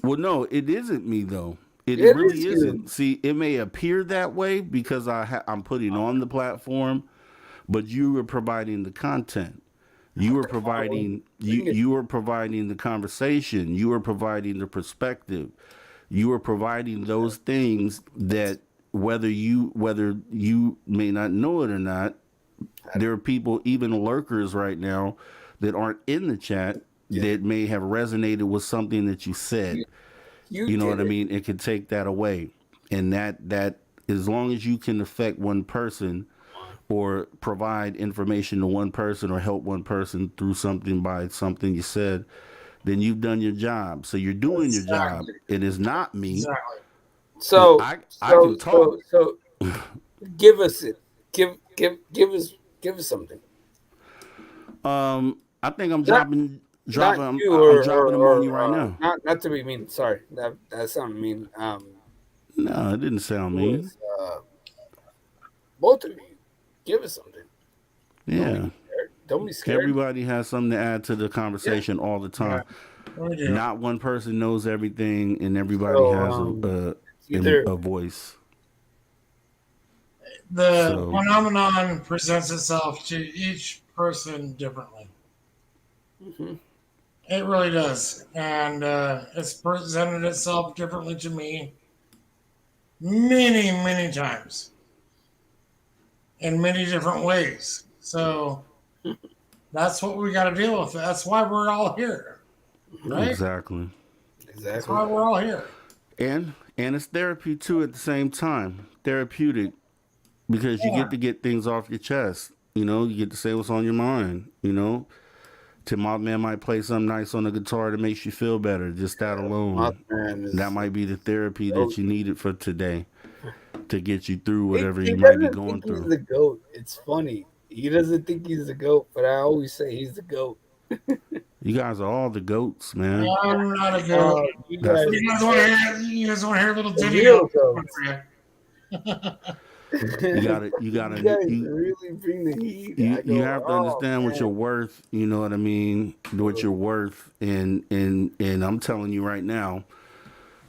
Well, no, it isn't me though. It It really is you. isn't. See, it may appear that way because I'm putting on the platform, but you were providing the content. You were providing Bring it. you were providing the conversation. You were providing the perspective. You are providing those things that whether you may not know it or not, there are people, even lurkers right now, that aren't in the chat that may have resonated with something that you said. You, you You know what did I it. mean? It can take that away, and that as long as you can affect one person or provide information to one person or help one person through something by something you said, then you've done your job. So you're doing your job. Exactly. It is not me. Exactly. So I can talk. give us it. Give us something. I think I'm Not not dropping you I'm dropping them on you right now. not to be mean. Sorry, that sounded mean. No, it didn't sound It mean. was both of you. Give us something. Yeah. Don't be scared. Everybody has something to add to the conversation all the Yeah. time. We do. Not one person knows everything, and everybody So, has either a voice. The So phenomenon presents itself to each person differently. It really does. And it's presented itself differently to me many, many times in many different ways. So that's what we got to deal with. That's why we're all here, right? exactly. That's why we're all here. And it's therapy too at the same time. Therapeutic because you Yeah. get things off your chest. You know, you get to say what's on your mind. You know, Tim Mothman might play something nice on the guitar that makes you feel better. Just that alone, that might be the therapy that you needed for today to get you through whatever He you might be doesn't going think he's through. the goat. It's funny. He doesn't think he's the goat, but I always say he's the goat. You guys are all the goats, man. I'm not a goat. You That's guys, You guys want to hear a little the ditty? real For goats. you? You gotta You guys really bring the heat. I go, you have to understand what man. you're worth. You know what I mean? What you're worth, and I'm telling you right now,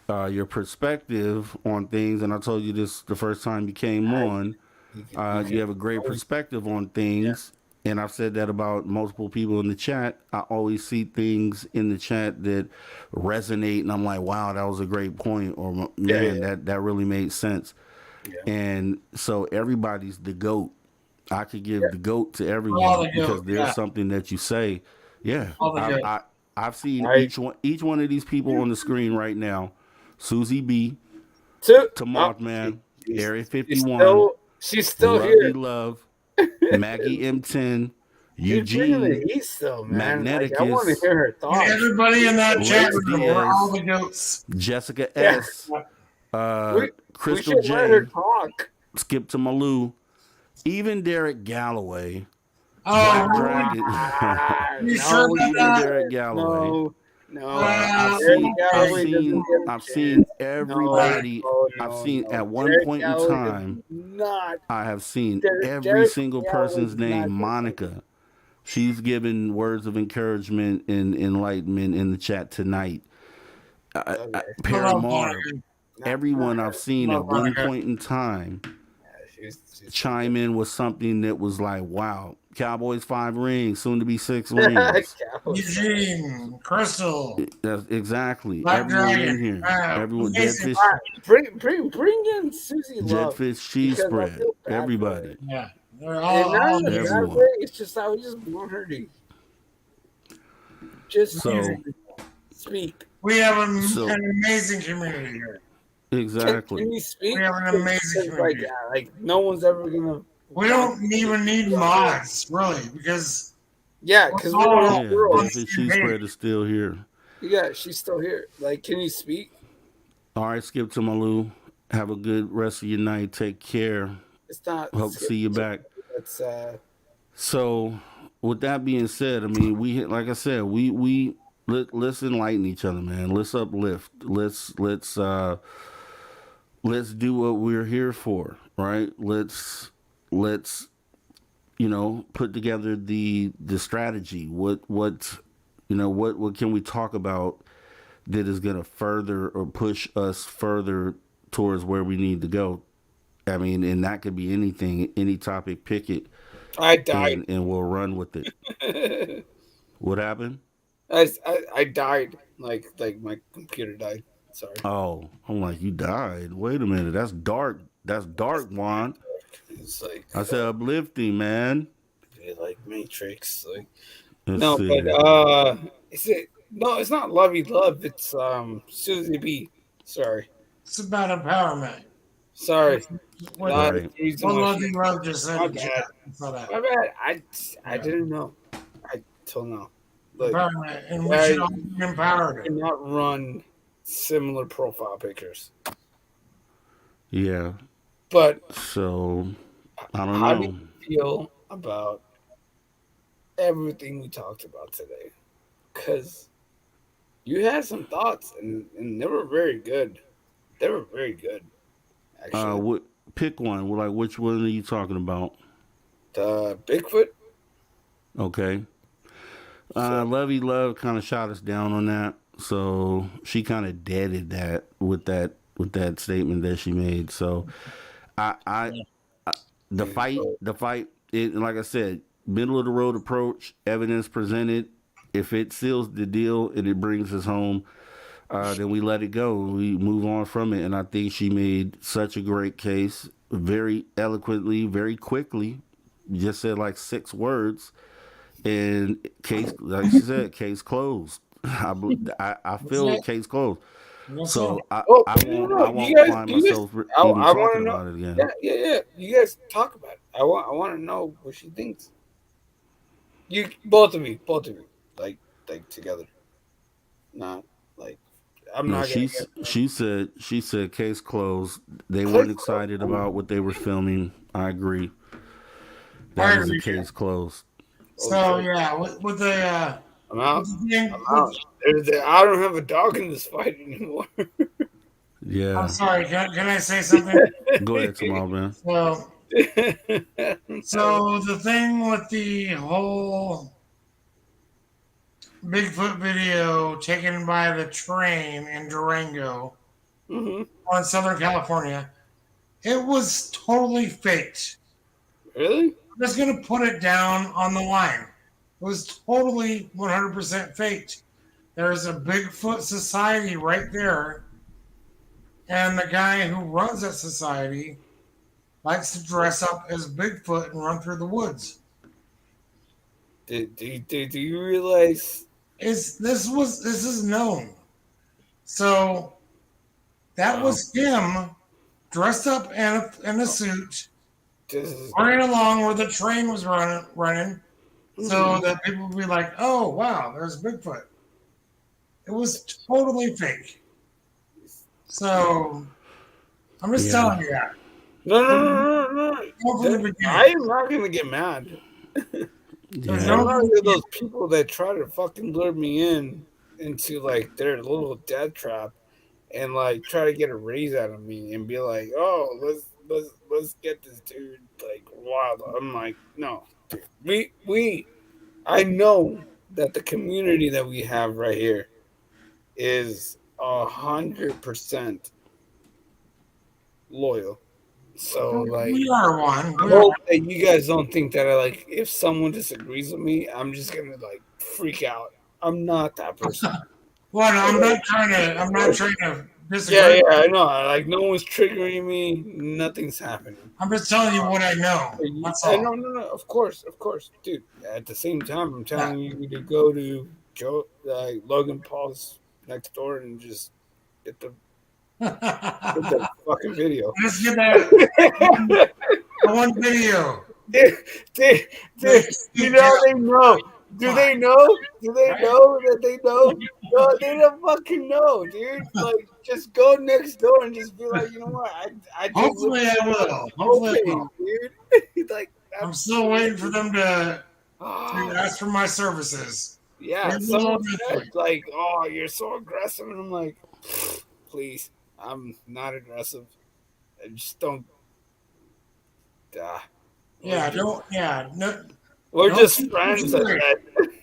your perspective on things. And I told you this the first time you came on. You have a great perspective on things, and I've said that about multiple people in the chat. I always see things in the chat that resonate, and I'm like, wow, that was a great point, or man, that really made sense. And so everybody's the GOAT. I could give the GOAT to All everyone the because goat, there's yeah. something that you say. Yeah, All the goat. I've seen I- each one of these people on the screen right now. Susie B, To to Mothman, Area she's 51, still Rugby here. Love, Maggie M10, She's bringing the Eugene, heat still, man. Like, Magneticus, I want to hear her And thoughts. everybody in that chat Lex room, we're all Diaz, the goats. Jessica Yeah. S, We Crystal should let her J, talk. Skip to Malou, even Derek Galloway, Oh, Black Dragon. you sure about Even that? Derek Galloway. No. I've Derek seen Galloway doesn't get a I've chance. seen everybody. I've seen no. at one Derek point in Galloway time. does not. I have seen every Derek single Galloway person's does not name. get Monica. She's given words of encouragement and enlightenment in the chat tonight. Perry Hello, Moore. Monica. Everyone I've seen Hello, at one Monica. point in time chime in with something that was like, wow, Cowboys 5 rings, soon to be 6 rings. Eugene, Crystal, That's exactly. Black Everyone Dragon. in here. Wow. Everyone. Amazing. Deadfish, Bring in Susie Love. Deadfish cheese because I spread. feel bad for Everybody. her. Yeah, they're And all not in a bad everyone. way. It's just I just want her to just So speak. We have an So- amazing community here. Exactly. Can you speak? We have an amazing Because, like, community. like no one's ever gonna. We don't even need mods, really, because Yeah, because we're Oh, all Yeah, girls. Deadfish cheese spread is still here. Yeah, she's still here. Like, can you speak? All right, Skip to Malou. Have a good rest of your night. Take care. It's not. Hope to see you back. It's So, with that being said, I mean, like I said, let's enlighten each other, man. Let's uplift. Let's do what we're here for, right? Let's put together the strategy. What can we talk about that is going to further or push us further towards where we need to go? I mean, and that could be anything, any topic. Pick it, I died. and we'll run with it. What happened? I died. Like my computer died. Sorry. Oh, I'm like, you died. Wait a minute, that's dark. That's dark, Juan. It's like I said uplifting, man. like Matrix. Like Let's no, see. but is it? No, it's not Lovey Love. It's Susie B. Sorry. It's about empowerment. Sorry. What Not Right. the reason One why Loving Love just said My in the bad. chat. I saw that. My bad. I didn't know. I don't know. Like, Empowerment, and we should all be I empowered. cannot run similar profile pictures. Yeah. But So I don't how do know. you feel about everything we talked about today? Because you had some thoughts, and they were very good. They were very good, actually. What? Pick one. Like, which one are you talking about? The Bigfoot. Okay. So- Lovey Love kind of shot us down on that, so she kind of deaded that with that statement that she made. So, the fight. It, like I said, middle of the road approach, evidence presented. If it seals the deal and it brings us home, then we let it go. We move on from it. And I think she made such a great case, very eloquently, very quickly. Just said like 6 words, and case, like she said, case closed. I feel case closed. So I won't you guys, find you guys, myself I even want to talking know. about it again. Yeah. You guys talk about it. I want to know what she thinks. You both of you, like together. Not like I'm No, not gonna she said case closed. They Case weren't closed. excited about what they were filming. I agree. I That is a agree. case closed. So yeah, with the I'm out. with the thing, I'm out. I don't have a dog in this fight anymore. Yeah. I'm sorry. Can I say something? Go ahead, Tamal, man. So the thing with the whole Bigfoot video taken by the train in Durango hmm on Southern California, it was totally faked. Really? I'm just gonna put it down on the line. It was totally 100% faked. There's a Bigfoot society right there, and the guy who runs that society likes to dress up as Bigfoot and run through the woods. Do you realize? This is known. So that was him dressed up in a suit, This is running along where the train was running, so that people would be like, "Oh wow, there's Bigfoot." It was totally fake. So I'm just telling you that. no. From the beginning. I am not gonna get mad. There's Yeah. I'm no not one of those people that try to fucking lure me into like their little death trap and like try to get a raise out of me and be like, oh, let's get this dude like wild. I'm like, no, dude. I know that the community that we have right here is 100% loyal. So like, we are one. I hope that you guys don't think that if someone disagrees with me, I'm just gonna like freak out. I'm not that person. Well, no, I'm not trying to disagree. Yeah, I know. Like no one's triggering me. Nothing's happening. I'm just telling you what I know. That's all. No. Of course, dude. At the same time, I'm telling you to go to Logan Paul's next door and just get the fucking video. Let's get that one video. Dude, you know they know. Do they know? Do they know that they know? No, they don't fucking know, dude. Like, just go next door and just be like, you know what? I Hopefully I will. Hopefully I will. dude. Like, I'm still waiting for them to Oh, ask for my services. yeah, They someone will said eventually. like, "Oh, you're so aggressive," and I'm like, "Please, I'm not aggressive. I just don't." Yeah, don't. Yeah, no. We're Don't just think friends at worry. that.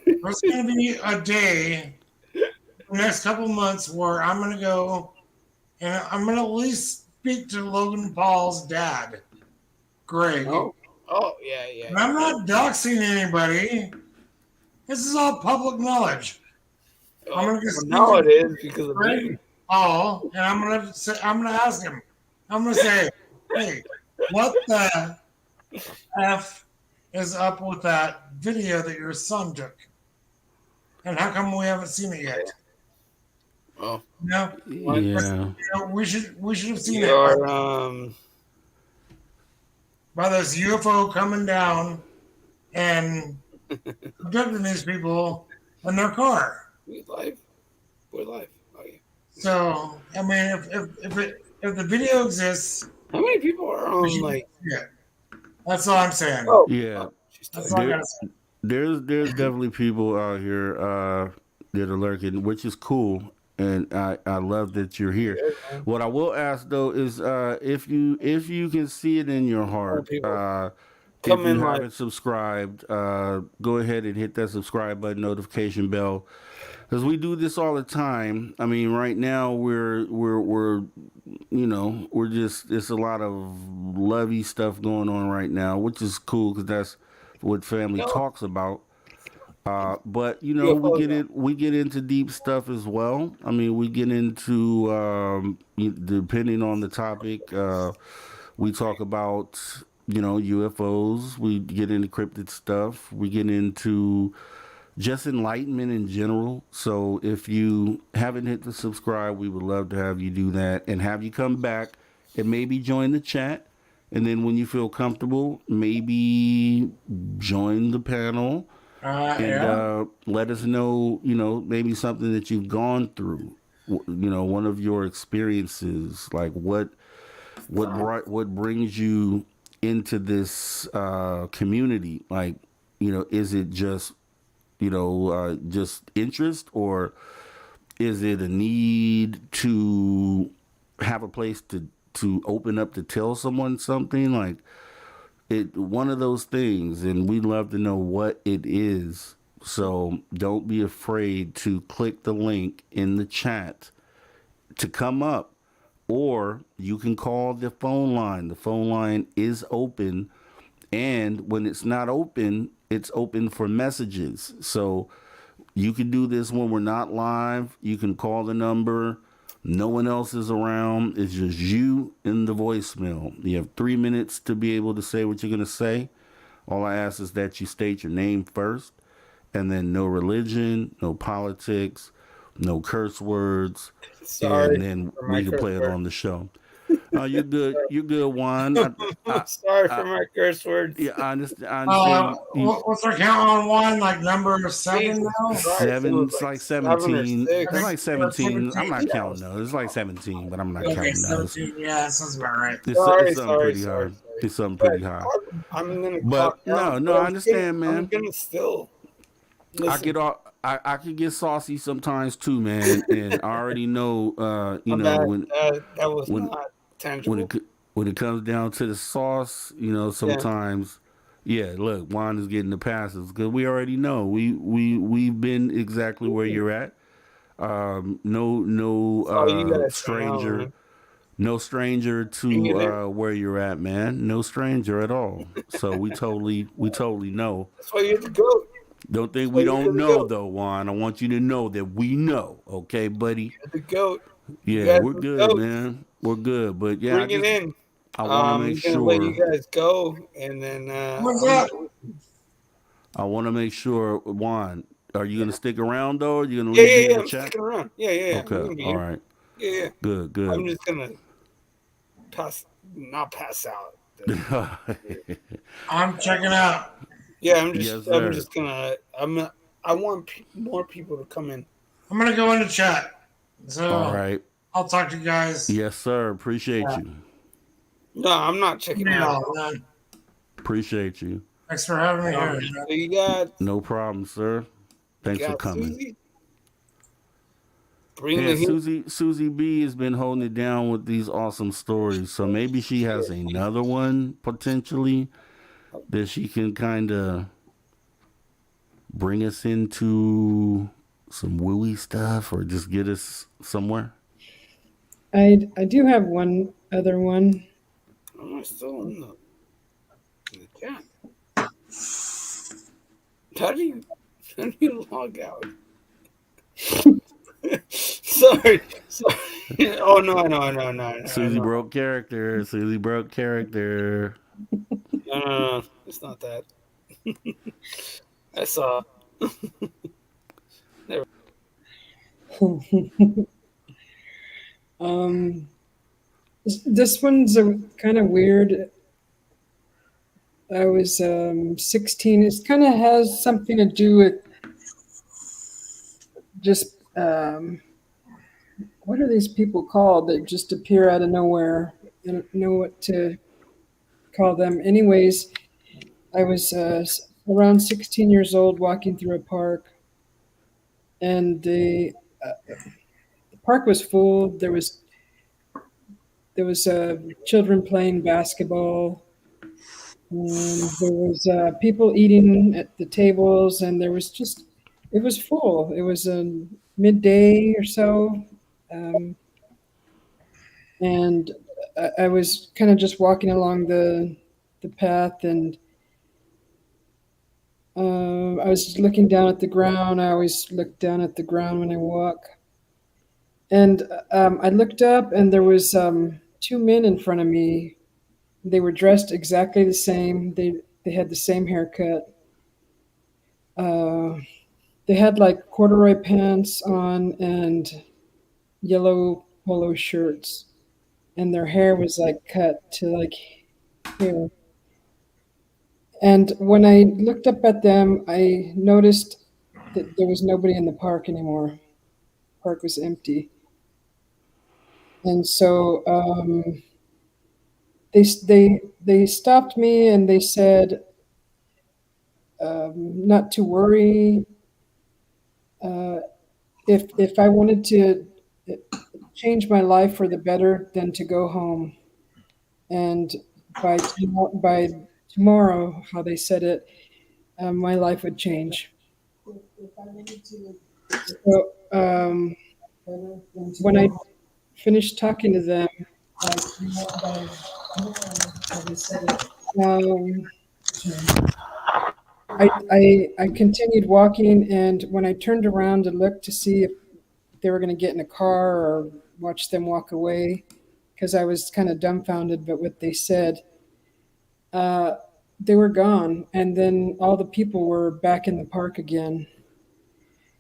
There's going to be a day, the next couple months, where I'm going to go and I'm going to at least speak to Logan Paul's dad, Greg. Oh, oh, yeah, yeah, And I'm not doxing anybody. This is all public knowledge. yeah. I'm going to Well, speak now to it is because of Greg me. Paul, and I'm going to ask him. I'm going to say, hey, what the f is up with that video that your son took? And how come we haven't seen it yet? Oh, No, Yeah. we should have seen it you're by this UFO coming down and abducting these people in their car. we live. We're live. Oh yeah. So I mean, if the video exists, How many people are we on should like? see it. That's all I'm saying. Oh, Yeah. she's That's talking. all I There, gotta say. there's definitely people out here that are lurking, which is cool, and I love that you're here. What I will ask though is if you can see it in your heart, people if come you in like haven't subscribed, go ahead and hit that subscribe button, notification bell, because we do this all the time. I mean, right now we're you know, we're just, it's a lot of lovey stuff going on right now, which is cool because that's what family no talks about. But you know, UFOs. Now. we get into deep stuff as well. I mean, we get into depending on the topic. We talk about, you know, UFOs. We get into cryptid stuff. We get into just enlightenment in general. So if you haven't hit the subscribe, we would love to have you do that and have you come back and maybe join the chat. And then when you feel comfortable, maybe join the panel and Yeah. let us know, you know, maybe something that you've gone through. You know, one of your experiences, like what brings you into this community. Like, you know, is it just interest, or is it a need to have a place to open up to tell someone something? Like, it, one of those things, and we'd love to know what it is. So don't be afraid to click the link in the chat to come up, or you can call the phone line. The phone line is open, and when it's not open, it's open for messages. So you can do this when we're not live. You can call the number. No one else is around. It's just you in the voicemail. You have 3 minutes to be able to say what you're going to say. All I ask is that you state your name first, and then no religion, no politics, no curse words, and Sorry then for my we can curse play it word. on the show. You're good. You're good, Juan. Sorry for my curse words. Yeah, I understand. I understand. What's our count on one? Like number 7 Jesus now? Christ, it Seven. was It's like like 7 or 17. 6. It's like 17. I'm 17. not Yeah. counting those. It's like 17, but I'm not Okay, counting those. 17. Yeah, that sounds about right. It's something pretty high. It's something But pretty high. I'm gonna But clock out. no, but I understand, I'm man. gonna still listen. I could get saucy sometimes too, man. And I already know, you My know, bad. That was when not tangible. when it comes down to the sauce, you know, sometimes, yeah. Look, Juan is getting the passes because we already know we've been exactly where you're at. Oh, you gotta Stranger, man. no stranger Bring it in. to where you're at, man. No stranger at all. So we totally know. That's why you're the goat. Don't think why we you're don't the know goat. though, Juan. I want you to know that we know, okay, buddy? You're the goat. You Yeah, guys we're are the good, goat. man. We're good, but yeah, Bring it in. I want to make I'm gonna let sure. you guys go, and then What's up? I want to make sure, Juan. Are you gonna stick around though? Or are you gonna Yeah, leave me in the I'm chat? sticking around. Yeah. We Okay, can be all here. right, Yeah. good. I'm just gonna not pass out. I'm checking out. Yeah, Yes, sir. I'm just gonna. I want more people to come in. I'm going to go into chat. So All right. I'll talk to you guys. Yes, sir. Appreciate you. No, I'm not checking Yeah, out. man. Appreciate you. Thanks for having me here. So you got No problem, sir. Thanks for coming. Susie. Bring Yeah, the heat. Susie B has been holding it down with these awesome stories. So maybe she has another one potentially that she can kind of bring us into some wooey stuff or just get us somewhere. I do have one other one. Am I still in the chat? How do you log out? Sorry. Oh no. Susie broke character. Susie broke character. No. It's not that. I saw. This one's kind of weird. I was 16. It kind of has something to do with just what are these people called that just appear out of nowhere? I don't know what to call them. Anyways, I was around 16 years old walking through a park, and the park was full. There was children playing basketball. And there was people eating at the tables, and it was full. It was midday or so, and I was kind of just walking along the path, and I was looking down at the ground. I always look down at the ground when I walk, and I looked up, and there was 2 men in front of me. They were dressed exactly the same. They had the same haircut. They had like corduroy pants on and yellow polo shirts, and their hair was like cut to like here. And when I looked up at them, I noticed that there was nobody in the park anymore. The park was empty. And so they stopped me and they said not to worry. If I wanted to change my life for the better, then to go home. And by tomorrow, how they said it, my life would change. So when I finished talking to them, I continued walking, and when I turned around to look to see if they were going to get in a car or watch them walk away, because I was kind of dumbfounded by what they said, they were gone, and then all the people were back in the park again.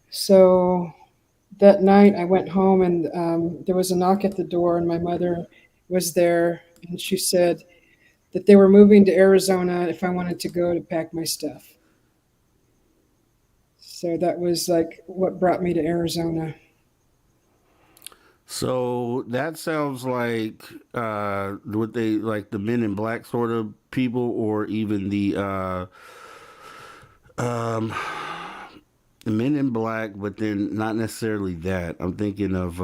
So that night I went home, and there was a knock at the door, and my mother was there, and she said that they were moving to Arizona if I wanted to go to pack my stuff. So that was like what brought me to Arizona. So that sounds like what they like the Men in Black sort of people, or even the Men in Black, but then not necessarily that. I'm thinking of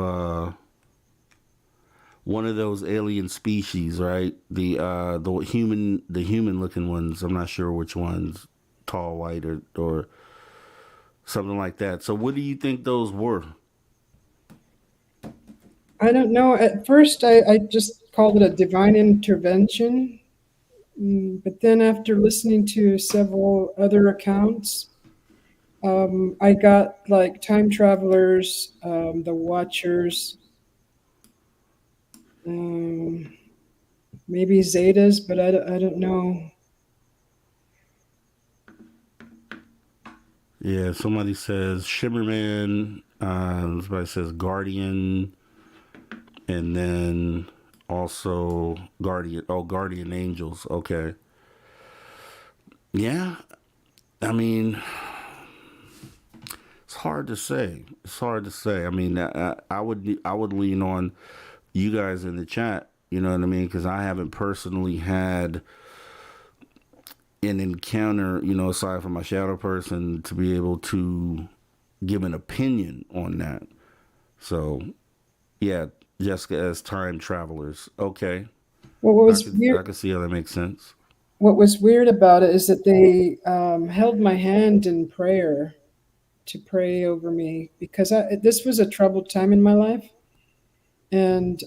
one of those alien species, right? The human looking ones. I'm not sure which ones, tall, white, or something like that. So what do you think those were? I don't know. At first, I just called it a divine intervention. But then after listening to several other accounts, I got like time travelers, the Watchers, maybe Zetas, but I don't know. Yeah, somebody says Shimmerman. Somebody says Guardian. And then also Guardian Angels. Okay. Yeah. I mean, it's hard to say. I mean, I would lean on you guys in the chat. You know what I mean? Because I haven't personally had an encounter, you know, aside from my shadow person, to be able to give an opinion on that. So, yeah, Jessica as time travelers. Okay, Well, what I was could I weird, could see how that makes sense. what was weird about it is that they held my hand in prayer to pray over me because this was a troubled time in my life, and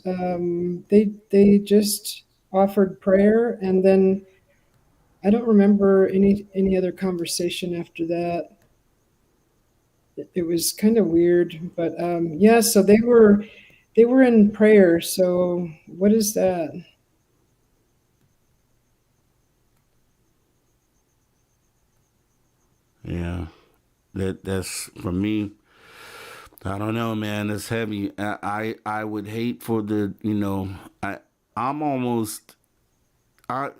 they just offered prayer, and then I don't remember any other conversation after that. It was kind of weird, but yeah. So they were in prayer. So what is that? Yeah, that's for me. I don't know, man. It's heavy. I would hate for the, you know, I'm almost I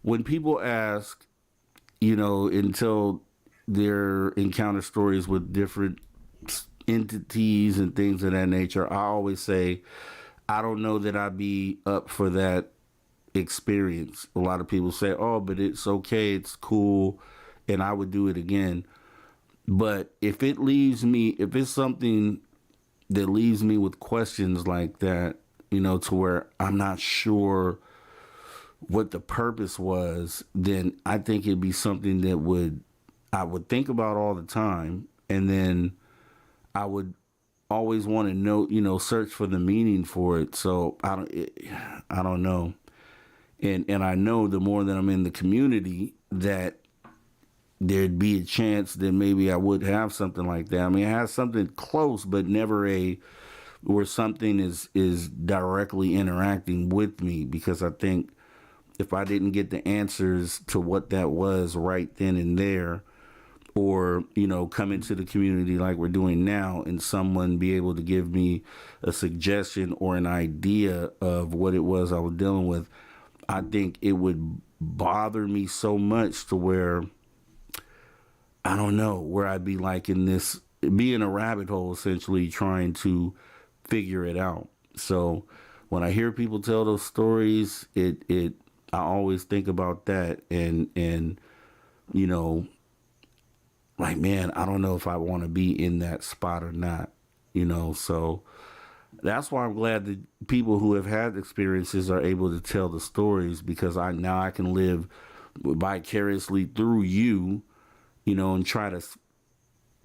when people ask, you know, until their encounter stories with different entities and things of that nature, I always say I don't know that I'd be up for that experience. A lot of people say, "Oh, but it's okay, it's cool," and I would do it again. But if it's something that leaves me with questions like that, you know, to where I'm not sure what the purpose was, then I think it'd be something that I would think about all the time, and then I would always want to know, you know, search for the meaning for it. So I don't know, and I know the more that I'm in the community that there'd be a chance that maybe I would have something like that. I mean, I have something close, but never a where something is directly interacting with me, because I think if I didn't get the answers to what that was right then and there, or, you know, come into the community like we're doing now and someone be able to give me a suggestion or an idea of what it was I was dealing with, I think it would bother me so much to where I don't know, where I'd be like in this, be in a rabbit hole essentially trying to figure it out. So when I hear people tell those stories, I always think about that, and you know, like, man, I don't know if I want to be in that spot or not, you know. So that's why I'm glad that people who have had experiences are able to tell the stories, because I can live vicariously through you, you know, and try to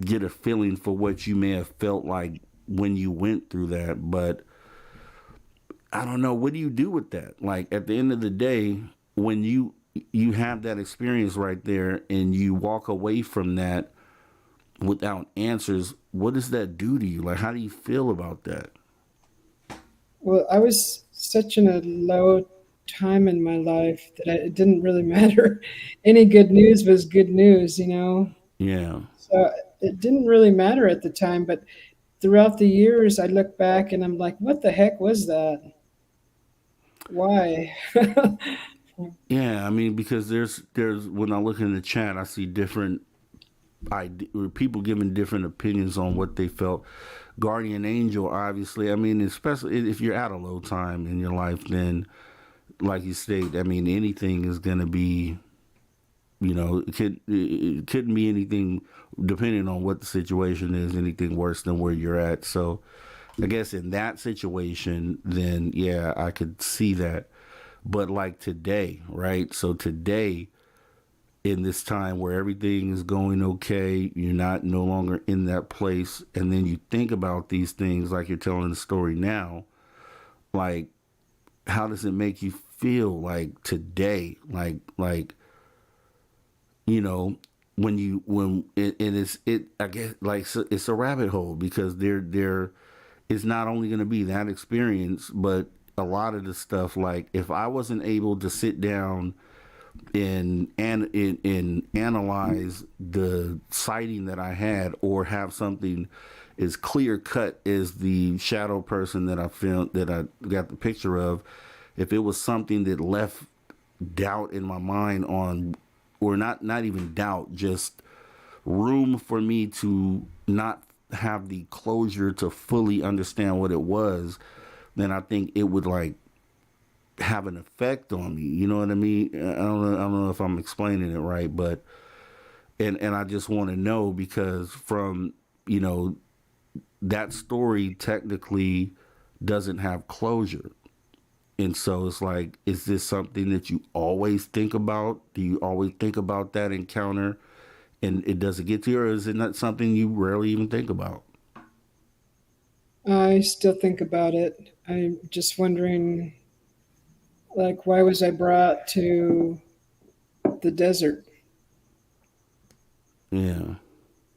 get a feeling for what you may have felt like when you went through that. But I don't know, what do you do with that? Like, at the end of the day, when you have that experience right there and you walk away from that without answers, what does that do to you? Like, how do you feel about that? Well, I was such in a low time in my life that it didn't really matter. Any good news was good news, you know. Yeah. So it didn't really matter at the time, but throughout the years, I look back and I'm like, what the heck was that? Why? Yeah, I mean, because there's when I look in the chat, I see different people giving different opinions on what they felt. Guardian angel, obviously. I mean, especially if you're at a low time in your life, then like you state, I mean, anything is gonna be, you know, it couldn't be anything, depending on what the situation is, anything worse than where you're at. So I guess in that situation, then yeah, I could see that. But like today, right? So today, in this time where everything is going okay, you're not no longer in that place, and then you think about these things like you're telling the story now, like, how does it make you feel like today? Like, you know, when it is it I guess like it's a rabbit hole, because there is not only going to be that experience, but a lot of the stuff, like if I wasn't able to sit down and analyze the sighting that I had, or have something as clear cut as the shadow person that I filmed, that I got the picture of, if it was something that left doubt in my mind on, or not even doubt, just room for me to not have the closure to fully understand what it was, then I think it would, like, have an effect on me. You know what I mean? I don't know if I'm explaining it right, but and I just want to know because from that story technically doesn't have closure. And so it's like, is this something that you always think about? Do you always think about that encounter and it doesn't get to you, or is it not something you rarely even think about? I still think about it. I'm just wondering, like, why was I brought to the desert? Yeah.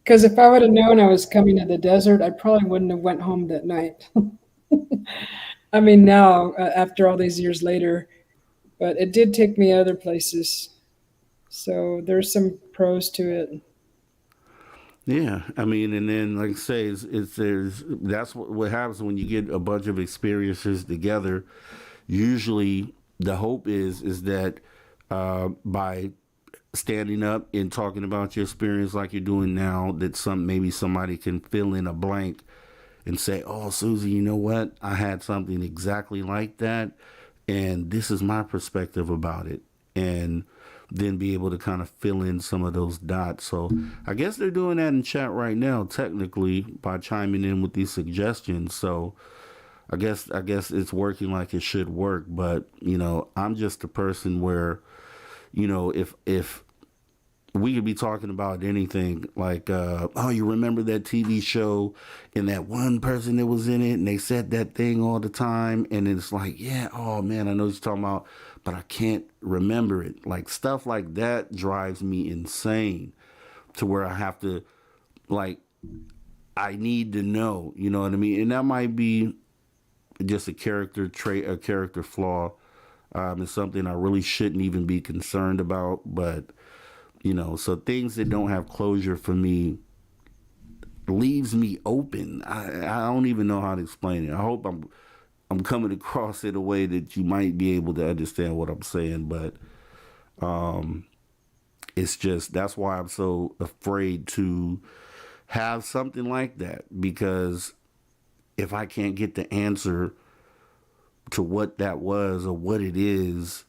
Because if I would have known I was coming to the desert, I probably wouldn't have went home that night. I mean, now after all these years later, but it did take me other places. So there's some pros to it. Yeah, I mean, and then like I say, it's there's that's what happens when you get a bunch of experiences together. Usually, the hope is that by standing up and talking about your experience like you're doing now, that maybe somebody can fill in a blank and say, "Oh, Susie, you know what? I had something exactly like that, and this is my perspective about it." And then be able to kind of fill in some of those dots. So I guess they're doing that in chat right now, technically, by chiming in with these suggestions. So I guess it's working like it should work. But I'm just a person where if we could be talking about anything like, oh, you remember that TV show and that one person that was in it and they said that thing all the time. And it's like, yeah, oh man, I know what you're talking about, but I can't remember it. Like stuff like that drives me insane to where I have to, like, I need to know, you know what I mean? And that might be just a character trait, a character flaw. It's something I really shouldn't even be concerned about, but so things that don't have closure for me leaves me open. I don't even know how to explain it. I hope I'm coming across it a way that you might be able to understand what I'm saying, but it's just that's why I'm so afraid to have something like that, because if I can't get the answer to what that was or what it is,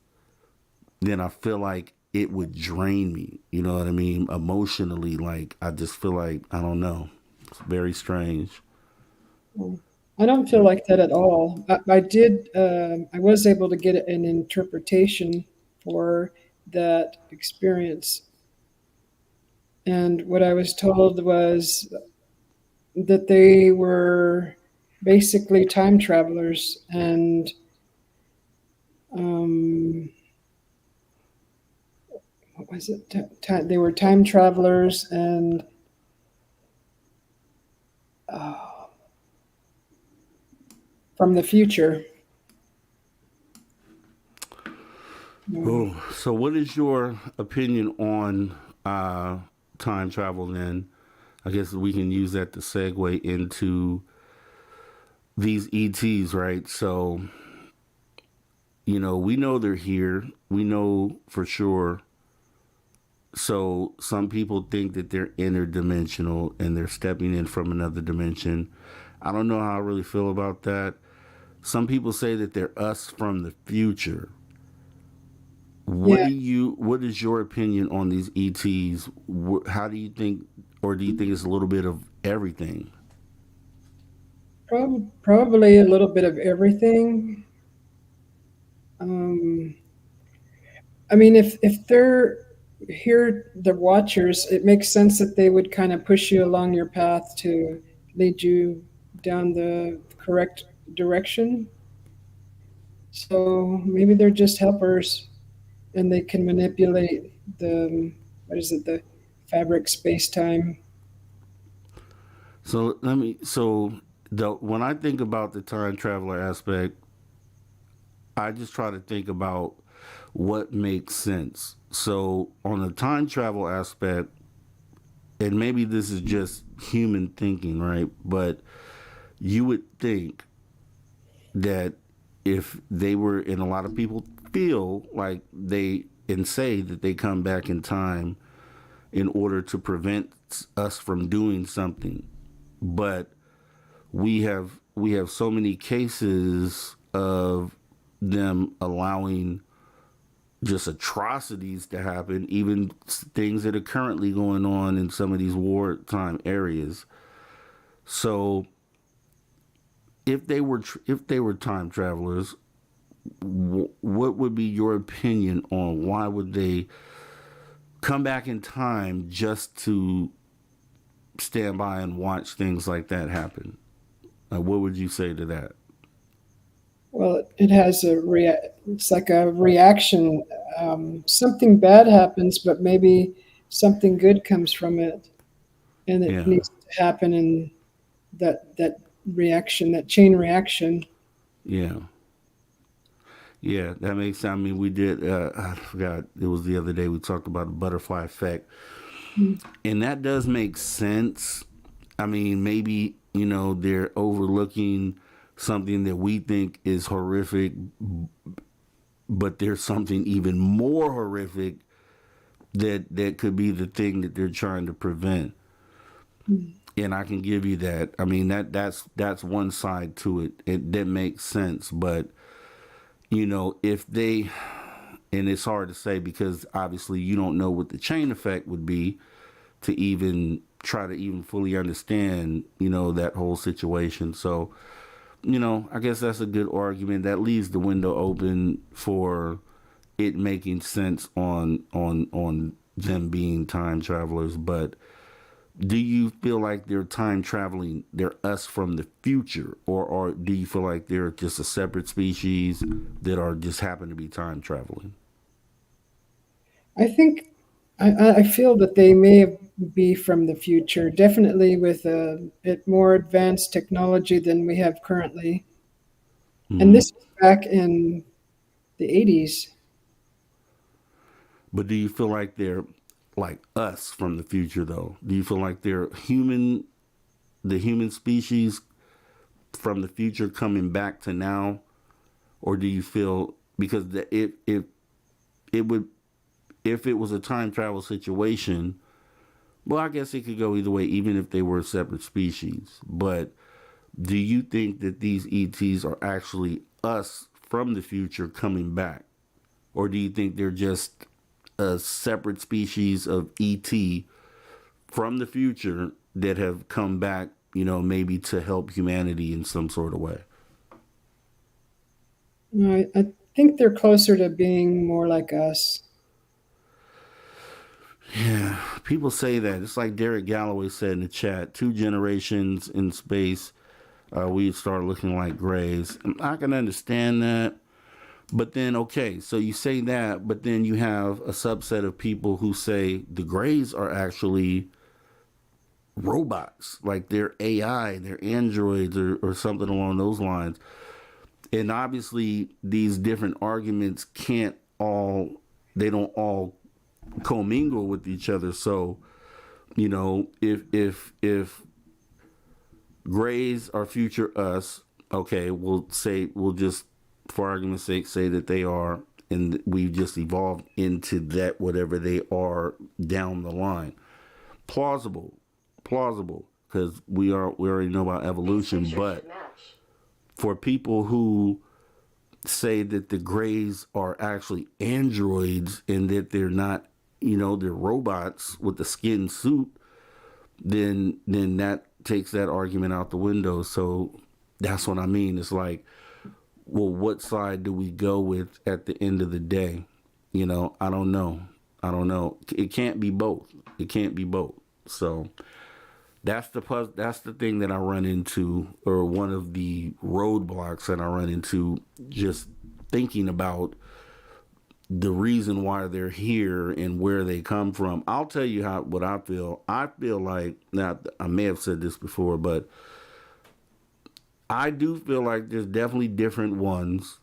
then I feel like it would drain me. You know what I mean? Emotionally, like I just feel like I don't know. It's very strange. I don't feel like that at all. I did. I was able to get an interpretation for that experience, and what I was told was that they were basically time travelers, and what was it? They were time travelers, and from the future. Oh, so what is your opinion on time travel then? I guess we can use that to segue into these ETs, right? So, we know they're here. We know for sure. So some people think that they're interdimensional and they're stepping in from another dimension. I don't know how I really feel about that. Some people say that they're us from the future. Yeah, What is your opinion on these ETs? How do you think, or do you think it's a little bit of everything? probably a little bit of everything. Um, I mean, if they're here, the watchers, it makes sense that they would kind of push you along your path to lead you down the correct direction. So maybe they're just helpers, and they can manipulate the what is it, the fabric space time. When I think about the time traveler aspect, I just try to think about what makes sense. So on the time travel aspect, and maybe this is just human thinking, right? But you would think that if they were, and a lot of people feel like they and say that they come back in time in order to prevent us from doing something, but we have so many cases of them allowing just atrocities to happen, even things that are currently going on in some of these wartime areas. So if they were time travelers, what would be your opinion on why would they come back in time just to stand by and watch things like that happen? What would you say to that? Well, it has it's like a reaction. Something bad happens, but maybe something good comes from it, and it needs to happen in that reaction, that chain reaction. Yeah. Yeah, that makes sense. I mean, we did, I forgot, it was the other day we talked about the butterfly effect. And that does make sense. I mean, maybe, they're overlooking something that we think is horrific, but there's something even more horrific that could be the thing that they're trying to prevent. And I can give you that. I mean, that's one side to it. That makes sense. But, if they, and it's hard to say because obviously you don't know what the chain effect would be to even try to even fully understand, that whole situation. So, I guess that's a good argument. That leaves the window open for it making sense on them being time travelers. But do you feel like they're time traveling, they're us from the future, or do you feel like they're just a separate species that are just happen to be time traveling? I think I feel that they may be from the future, definitely with a bit more advanced technology than we have currently. And this was back in the 80s. But do you feel like they're like us from the future, though? Do you feel like they're the human species from the future coming back to now? Or do you feel, because if it was a time travel situation, well, I guess it could go either way, even if they were a separate species. But do you think that these ETs are actually us from the future coming back? Or do you think they're just a separate species of ET from the future that have come back, maybe to help humanity in some sort of way? I think they're closer to being more like us. Yeah, people say that. It's like Derek Galloway said in the chat, 2 generations in space, we start looking like grays. I can understand that. But then, okay, so you say that, but then you have a subset of people who say the grays are actually robots, like they're AI, they're androids or something along those lines. And obviously these different arguments they don't all commingle with each other. So, if grays are future us, okay, we'll just, for argument's sake, say that they are, and we've just evolved into that, whatever they are down the line. Plausible, because we already know about evolution. But for people who say that the grays are actually androids and that they're not, they're robots with the skin suit, then that takes that argument out the window. So that's what I mean. It's like, well, what side do we go with at the end of the day? I don't know. It can't be both. So that's the thing that I run into, or one of the roadblocks that I run into, just thinking about the reason why they're here and where they come from. I'll tell you what I feel. I feel like, now I may have said this before, but I do feel like there's definitely different ones.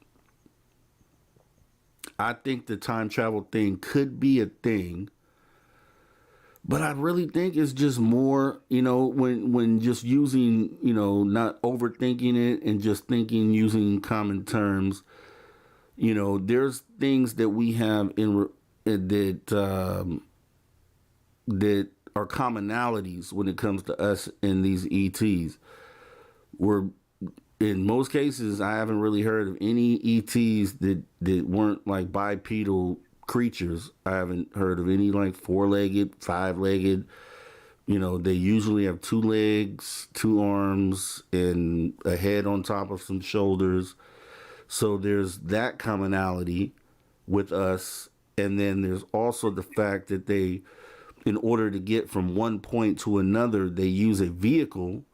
I think the time travel thing could be a thing, but I really think it's just more, when just using, not overthinking it and just thinking using common terms. There's things that we have that are commonalities when it comes to us and these ETs. in most cases, I haven't really heard of any ETs that weren't like bipedal creatures. I haven't heard of any like four-legged, five-legged. They usually have two legs, two arms, and a head on top of some shoulders. So there's that commonality with us. And then there's also the fact that they, in order to get from one point to another, they use a vehicle,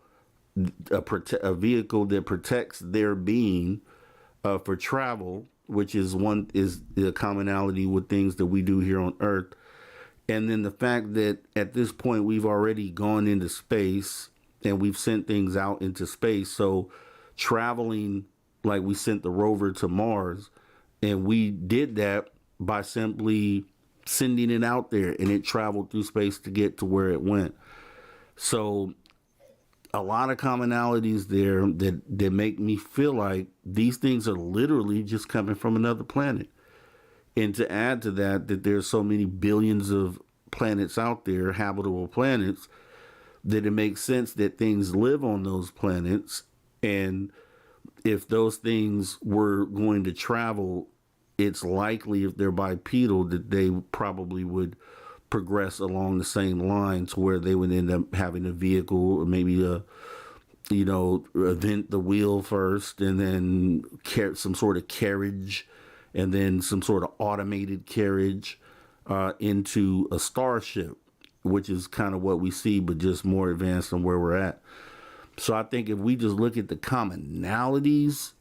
a vehicle that protects their being for travel, which is the commonality with things that we do here on Earth. And then the fact that at this point we've already gone into space and we've sent things out into space. So traveling, like we sent the rover to Mars, and we did that by simply sending it out there, and it traveled through space to get to where it went. So a lot of commonalities there that make me feel like these things are literally just coming from another planet. And to add to that there's so many billions of planets out there, habitable planets, that it makes sense that things live on those planets. And if those things were going to travel, it's likely, if they're bipedal, that they probably would progress along the same lines where they would end up having a vehicle, or maybe invent the wheel first, and then some sort of carriage, and then some sort of automated carriage into a starship, which is kind of what we see, but just more advanced than where we're at. So I think if we just look at the commonalities,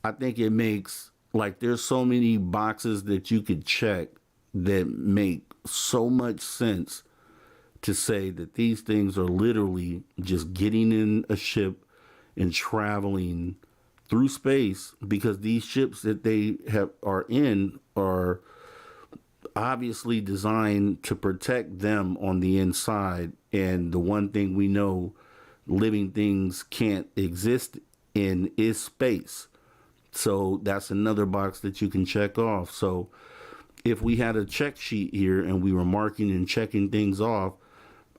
I think it makes, like, there's so many boxes that you could check that make so much sense to say that these things are literally just getting in a ship and traveling through space, because these ships that they are in are obviously designed to protect them on the inside. And the one thing we know living things can't exist in is space. So that's another box that you can check off. So if we had a check sheet here and we were marking and checking things off,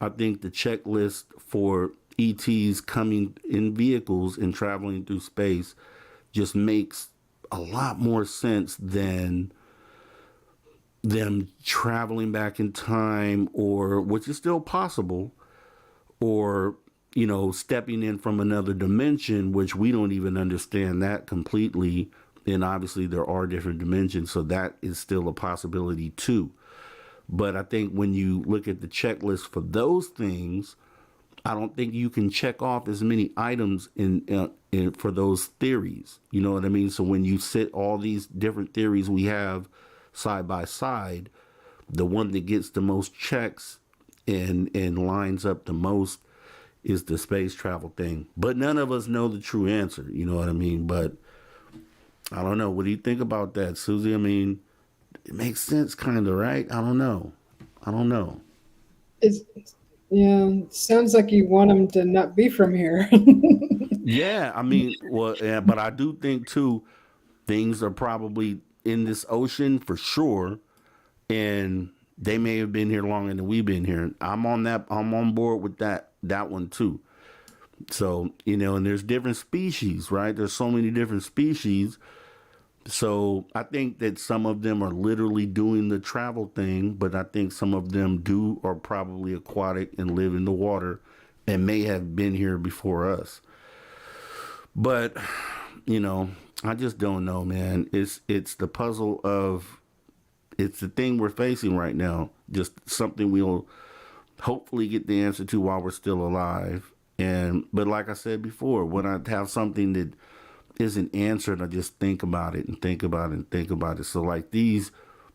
I think the checklist for ETs coming in vehicles and traveling through space just makes a lot more sense than them traveling back in time, or, which is still possible, or stepping in from another dimension, which we don't even understand that completely. And obviously there are different dimensions, so that is still a possibility too. But I think when you look at the checklist for those things, I don't think you can check off as many items in for those theories. You know what I mean? So when you sit all these different theories we have side by side, the one that gets the most checks and lines up the most is the space travel thing. But none of us know the true answer. You know what I mean? But I don't know. What do you think about that, Susie? I mean, it makes sense, kind of, right? I don't know. Sounds like you want them to not be from here. Yeah, I mean, well, yeah, but I do think too, things are probably in this ocean for sure, and they may have been here longer than we've been here. I'm on board with that one too. So, and there's different species, right? There's so many different species. So I think that some of them are literally doing the travel thing, but I think some of them are probably aquatic and live in the water and may have been here before us. But, I just don't know, man. It's the puzzle of, it's the thing we're facing right now. Just something we'll hopefully get the answer to while we're still alive. But like I said before, when I have something that isn't answered, I just think about it and think about it and think about it. So like these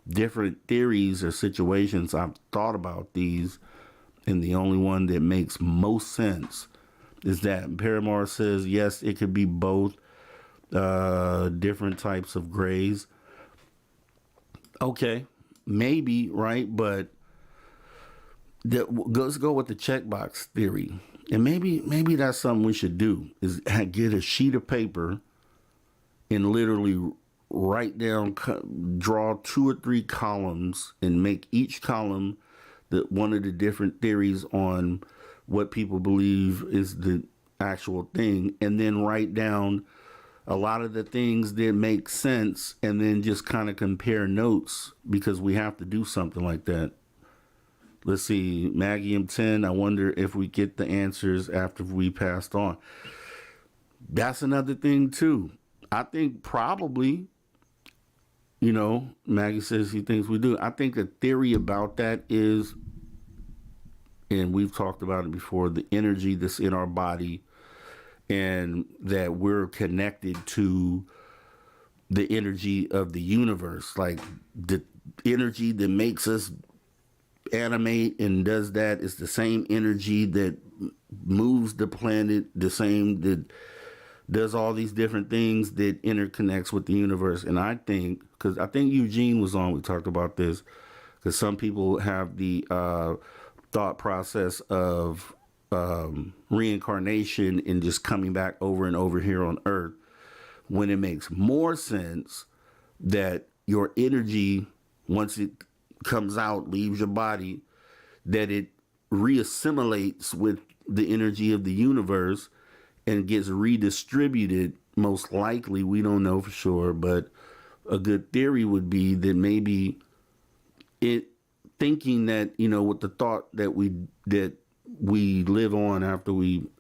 different theories or situations, I've thought about these, and the only one that makes most sense is that Paramore says, yes, it could be both different types of grays. Okay, maybe, right? But let's go with the checkbox theory. And maybe that's something we should do, is get a sheet of paper and literally write down, draw 2 or 3 columns, and make each column one of the different theories on what people believe is the actual thing, and then write down a lot of the things that make sense, and then just kind of compare notes, because we have to do something like that. Let's see, Maggie M10, I wonder if we get the answers after we passed on. That's another thing too. I think probably, Maggie says he thinks we do. I think a theory about that is, and we've talked about it before, the energy that's in our body, and that we're connected to the energy of the universe. Like the energy that makes us animate and does that is the same energy that moves the planet, the same that does all these different things that interconnects with the universe. And I think, because I think Eugene was on, we talked about this, because some people have the thought process of reincarnation and just coming back over and over here on Earth, when it makes more sense that your energy, once it comes out, leaves your body, that it reassimilates with the energy of the universe and gets redistributed. Most likely, we don't know for sure, but a good theory would be that maybe it, thinking that, with the thought that we live on after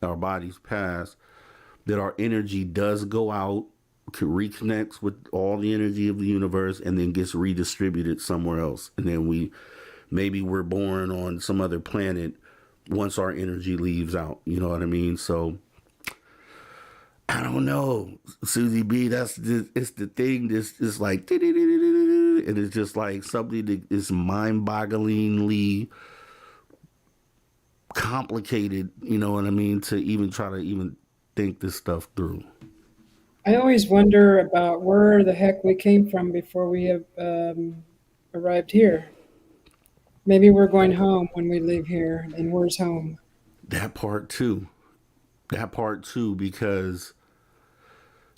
our bodies pass, that our energy does go out, reconnects with all the energy of the universe, and then gets redistributed somewhere else. And then we're born on some other planet once our energy leaves out. You know what I mean? So I don't know, Susie B. It's the thing that's just like, and it's just like something that is mind-bogglingly complicated. You know what I mean? To even try to even think this stuff through. I always wonder about where the heck we came from before we have arrived here. Maybe we're going home when we leave here, and where's home? That part too, because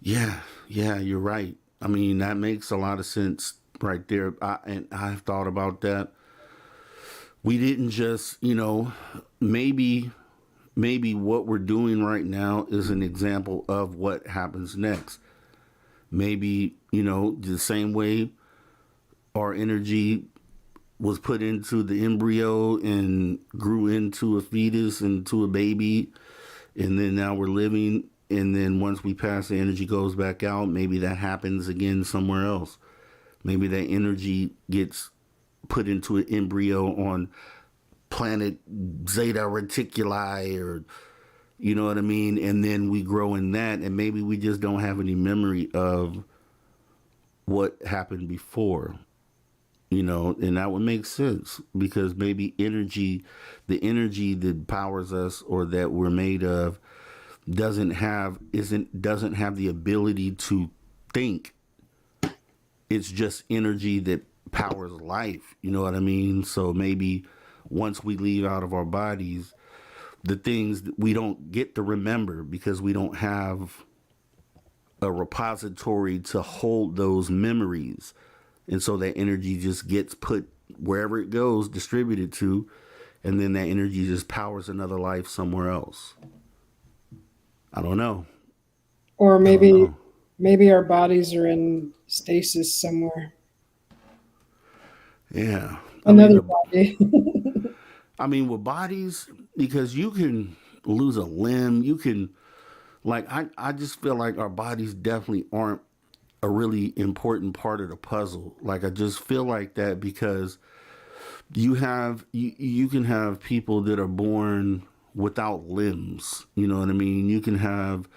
yeah, you're right. I mean, that makes a lot of sense right there. And I've thought about that. We didn't just, maybe what we're doing right now is an example of what happens next. Maybe, the same way our energy was put into the embryo and grew into a fetus, into a baby, and then now we're living. And then once we pass, the energy goes back out. Maybe that happens again somewhere else. Maybe that energy gets put into an embryo on planet Zeta Reticuli, or you know what I mean? And then we grow in that, and maybe we just don't have any memory of what happened before, and that would make sense, because maybe the energy that powers us or that we're made of doesn't have the ability to think. It's just energy that powers life. You know what I mean? So maybe once we leave out of our bodies, the things that we don't get to remember, because we don't have a repository to hold those memories. And so that energy just gets put wherever it goes, distributed to, and then that energy just powers another life somewhere else. I don't know. Or maybe our bodies are in stasis somewhere. Yeah. Another body. I mean, with bodies, because you can lose a limb, you can, like, I just feel like our bodies definitely aren't a really important part of the puzzle. Like, I just feel like that, because you can have people that are born without limbs. You know what I mean? You can have,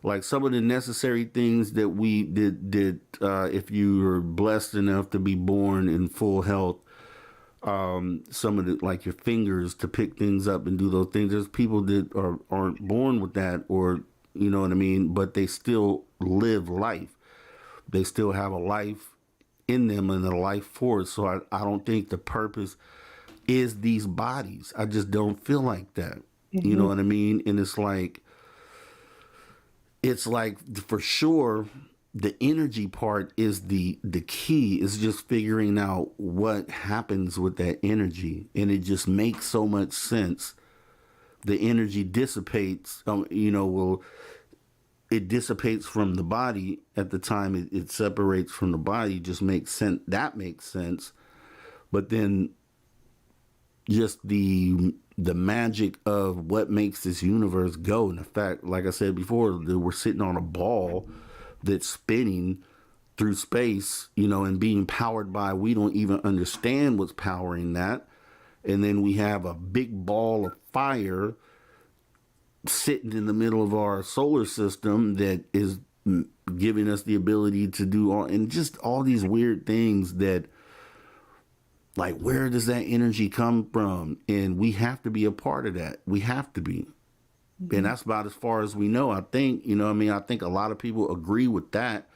like, some of the necessary things that we did if you were blessed enough to be born in full health, some of the, like, your fingers to pick things up and do those things. There's people that aren't born with that, or you know what I mean, but they still live life. They still have a life in them and a life force. So I don't think the purpose is these bodies. I just don't feel like that. Mm-hmm. You know what I mean? And it's like for sure the energy part is the key. Is just figuring out what happens with that energy. And it just makes so much sense the energy dissipates, it dissipates from the body at the time it separates from the body. Just makes sense. That makes sense. But then just the magic of what makes this universe go. In fact, like I said before, we're sitting on a ball that's spinning through space, and being powered by, we don't even understand what's powering that. And then we have a big ball of fire sitting in the middle of our solar system that is giving us the ability to do all these weird things that, like, where does that energy come from? And we have to be a part of that. We have to be. Mm-hmm. And that's about as far as we know, I think. I think a lot of people agree with that.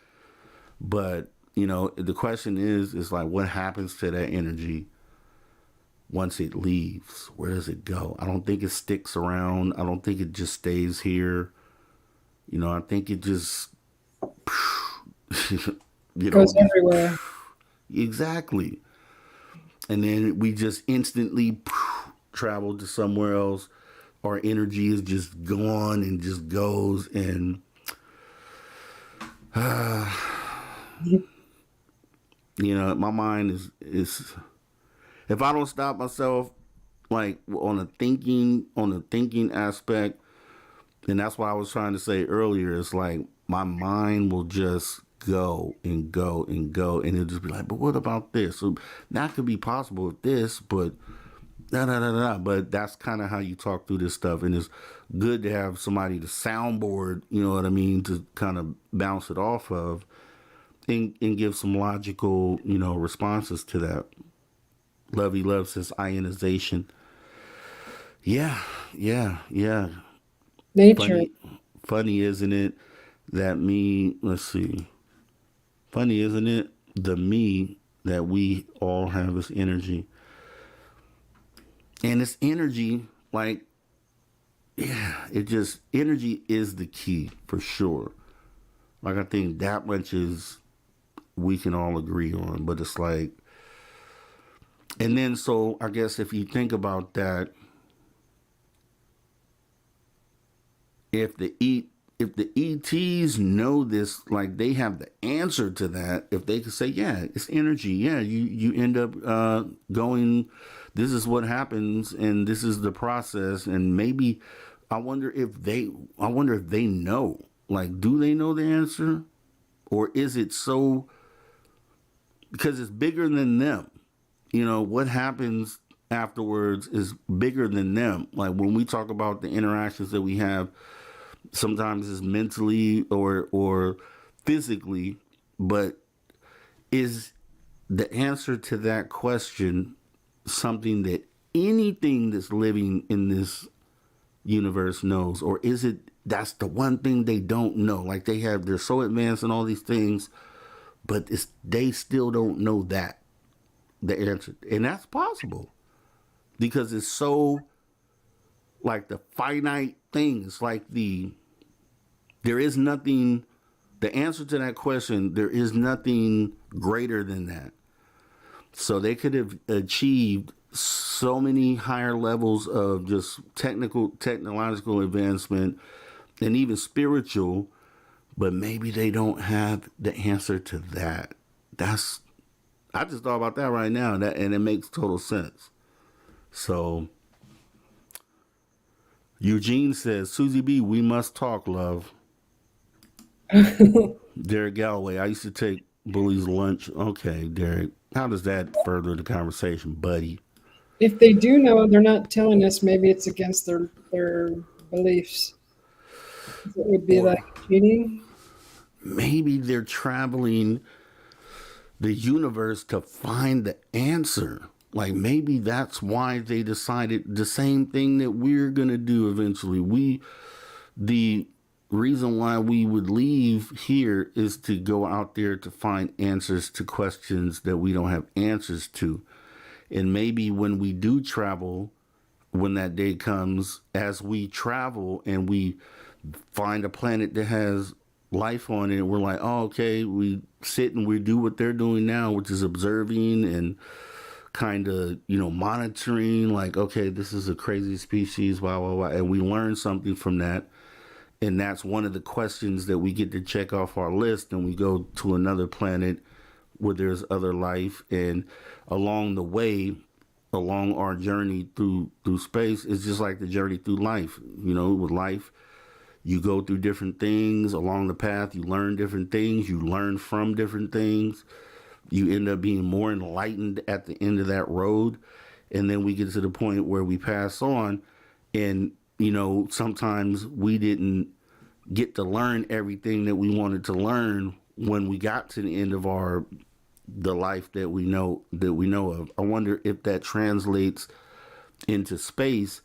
But, the question is like, what happens to that energy once it leaves? Where does it go? I don't think it sticks around. I don't think it just stays here. I think it just goes everywhere. Exactly. And then we just instantly travel to somewhere else. Our energy is just gone and just goes. And my mind is if I don't stop myself, like on the thinking aspect, and that's what I was trying to say earlier, it's like my mind will just go and go and go, and it'll just be like, but what about this? So that could be possible with this, but but that's kind of how you talk through this stuff. And it's good to have somebody to soundboard, you know what I mean, to kind of bounce it off of and give some logical, responses to that. Lovey Love says ionization. Yeah. Nature. Funny, isn't it? That me, let's see. Funny, isn't it? The me that we all have is energy. And it's energy, like, energy is the key for sure. Like, I think that much we can all agree on, but it's like, and then, so I guess if you think about that, if the ETs know this, like they have the answer to that, if they could say, yeah, it's energy. Yeah, you end up going, this is what happens and this is the process. And maybe I wonder if they know, like, do they know the answer? Or is it so, because it's bigger than them? What happens afterwards is bigger than them. Like when we talk about the interactions that we have, sometimes it's mentally or physically, but is the answer to that question something that anything that's living in this universe knows? Or is it that's the one thing they don't know? Like they're so advanced in all these things, but they still don't know the answer. And that's possible because it's so, like, the finite thing. It's like there is nothing, the answer to that question, there is nothing greater than that. So they could have achieved so many higher levels of just technological advancement and even spiritual, but maybe they don't have the answer to that. I just thought about that right now, and it makes total sense. So Eugene says, Susie B, we must talk, love. Derek Galloway, I used to take Bully's lunch. Okay, Derek, how does that further the conversation, buddy? If they do know, they're not telling us. Maybe it's against their beliefs. It would be like cheating. Maybe they're traveling the universe to find the answer. Like maybe that's why they decided the same thing that we're going to do eventually. The reason why we would leave here is to go out there to find answers to questions that we don't have answers to. And maybe when we do travel, when that day comes, as we travel and we find a planet that has life on it, we're like, oh, okay, we sit and we do what they're doing now, which is observing and kind of, monitoring, like, okay, this is a crazy species, blah, blah, blah. And we learn something from that. And that's one of the questions that we get to check off our list. And we go to another planet where there's other life. And along the way, along our journey through space, it's just like the journey through life. With life, you go through different things along the path. You learn different things. You learn from different things. You end up being more enlightened at the end of that road. And then we get to the point where we pass on. And, sometimes we didn't get to learn everything that we wanted to learn when we got to the end of the life that we know of. I wonder if that translates into space,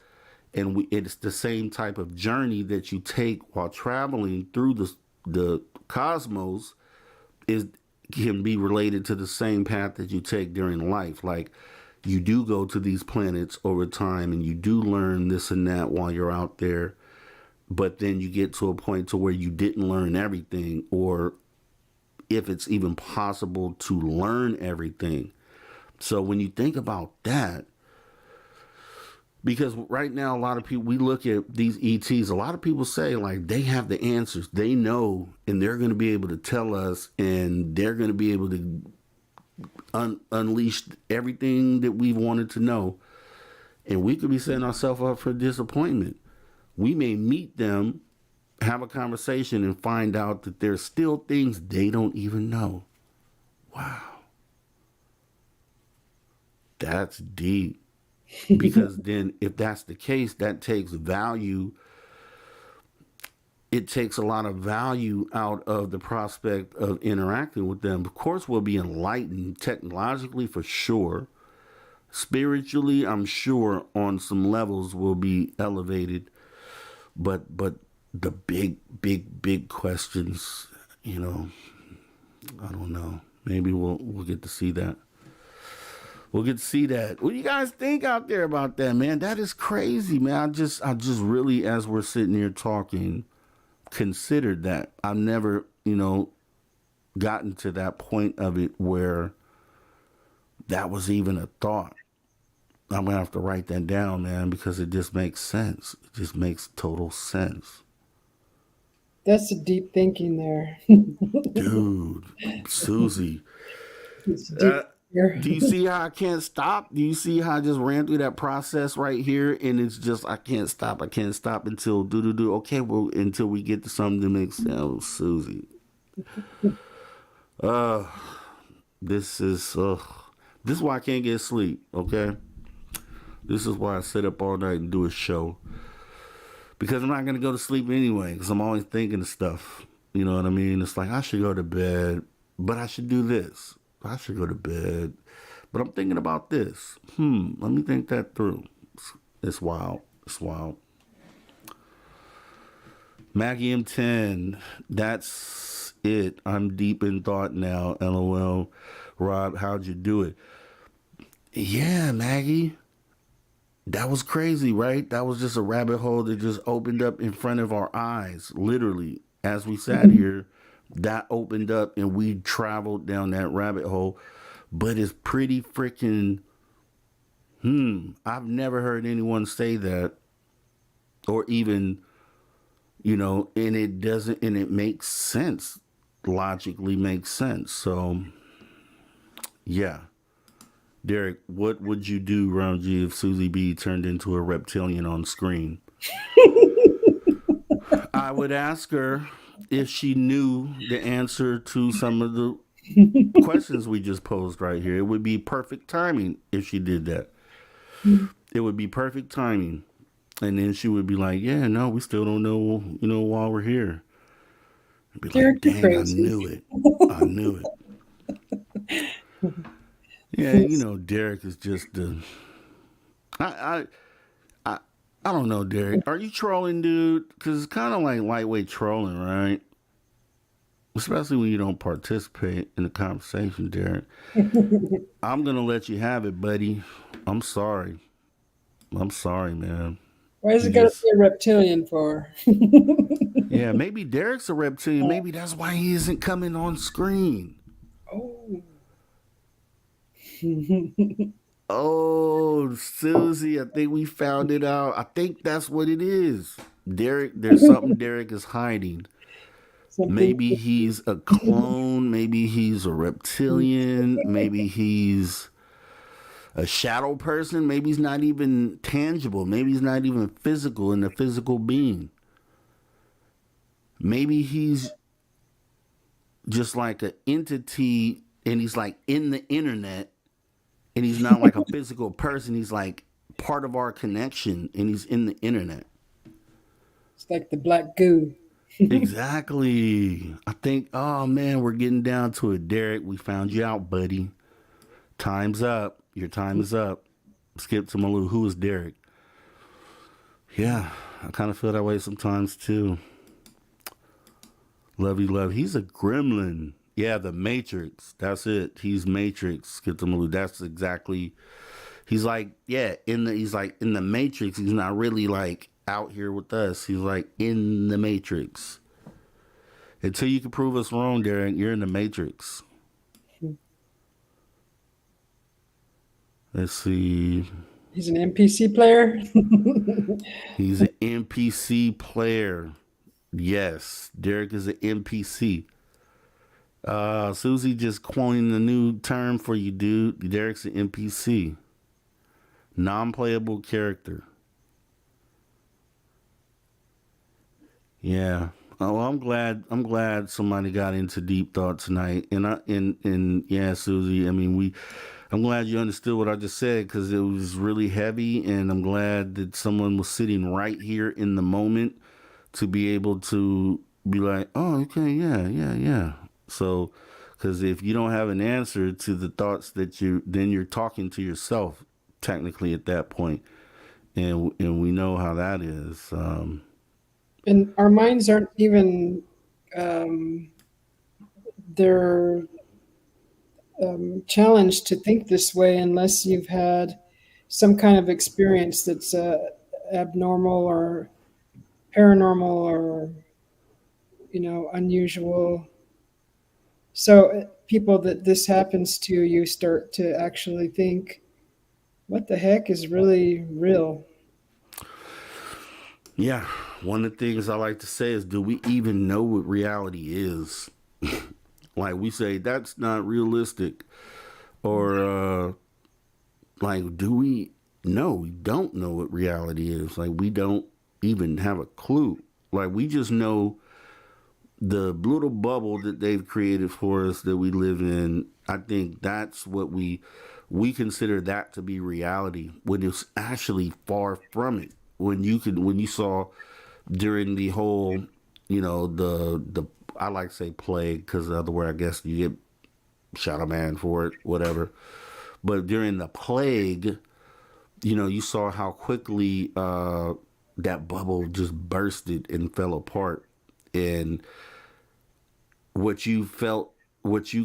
and it's the same type of journey that you take while traveling through the cosmos can be related to the same path that you take during life. Like, you do go to these planets over time and you do learn this and that while you're out there, but then you get to a point to where you didn't learn everything, or if it's even possible to learn everything. So when you think about that, because right now a lot of people, we look at these ETs, a lot of people say like they have the answers, they know, and they're going to be able to tell us, and they're going to be able to unleash everything that we've wanted to know. And we could be setting ourselves up for disappointment. We may meet them, have a conversation, and find out that there's still things they don't even know. Wow. That's deep. Because then if that's the case, that takes value. It takes a lot of value out of the prospect of interacting with them. Of course, we'll be enlightened technologically for sure. Spiritually, I'm sure on some levels we'll be elevated. But the big questions, I don't know. Maybe we'll get to see that. We'll get to see that. What do you guys think out there about that, man? That is crazy, man. I just really, as we're sitting here talking, considered that. I've never, gotten to that point of it where that was even a thought. I'm going to have to write that down, man, because it just makes sense. It just makes total sense. That's a deep thinking there. Dude, Susie. It's deep here. Do you see how I can't stop? Do you see how I just ran through that process right here? And it's just, I can't stop until okay, well, until we get to something that makes sense. Oh, Susie. This is why I can't get sleep, okay? This is why I sit up all night and do a show. Because I'm not going to go to sleep anyway, because I'm always thinking of stuff. You know what I mean? It's like, I should go to bed, but I should do this. I should go to bed, but I'm thinking about this. Let me think that through. It's wild. It's wild. Maggie M10, that's it. I'm deep in thought now. LOL. Rob, how'd you do it? Yeah, Maggie. That was crazy, right? That was just a rabbit hole that just opened up in front of our eyes. Literally, as we sat here, that opened up and we traveled down that rabbit hole. But it's pretty freaking, I've never heard anyone say that, or even, and it makes sense, logically makes sense. So, yeah. Derek, what would you do, Round G, if Susie B turned into a reptilian on screen? I would ask her if she knew the answer to some of the questions we just posed right here. It would be perfect timing if she did that. It would be perfect timing. And then she would be like, yeah, no, we still don't know, why we're here. I'd be like, dang, I knew it. I knew it. Yeah, Derek is just I don't know, Derek. Are you trolling, dude? Because it's kind of like lightweight trolling, right? Especially when you don't participate in the conversation, Derek. I'm going to let you have it, buddy. I'm sorry. I'm sorry, man. Why is it got to be a reptilian for? Yeah, maybe Derek's a reptilian. Maybe that's why he isn't coming on screen. Oh. Oh, Susie, I think we found it out. I think that's what it is. Derek, there's something Derek is hiding. Something. Maybe he's a clone. Maybe he's a reptilian. Maybe he's a shadow person. Maybe he's not even tangible. Maybe he's not even physical in the physical being. Maybe he's just like an entity and he's like in the internet and he's not like a physical person. He's like part of our connection and he's in the internet. It's like the black goo. Exactly. I think, oh man, we're getting down to it, Derek. We found you out, buddy. Time's up. Your time is up. Skip to Malou. Who is Derek? Yeah, I kind of feel that way sometimes too. Lovey love. He's a gremlin. Yeah, the Matrix. That's it. He's Matrix. Skip to Malou. That's exactly. He's like, yeah, he's like in the Matrix. He's not really like out here with us. He's like in the Matrix. Until you can prove us wrong, Derek, you're in the Matrix. Let's see. He's an NPC player. He's an NPC player. Yes, Derek is an NPC. Susie just coined a new term for you, dude. Derek's an NPC. Non-playable character. Yeah. Oh, I'm glad somebody got into deep thought tonight. And yeah, Susie, I mean, I'm glad you understood what I just said because it was really heavy, and I'm glad that someone was sitting right here in the moment to be able to be like, oh, okay, yeah. So, because if you don't have an answer to the thoughts then you're talking to yourself technically at that point, and we know how that is. And our minds aren't even, they're challenged to think this way unless you've had some kind of experience that's abnormal or paranormal or, unusual. So people that this happens to, you start to actually think, what the heck is really real? Yeah. One of the things I like to say is, do we even know what reality is? Like we say, that's not realistic. Or like, do we? No, we don't know what reality is. Like, we don't even have a clue. Like, we just know the little bubble that they've created for us that we live in. I think that's what we consider that to be reality, when it's actually far from it. When you saw during the whole, the I like to say plague, because the other word, I guess you get shadow man for it, whatever. But during the plague, you saw how quickly that bubble just bursted and fell apart, and what you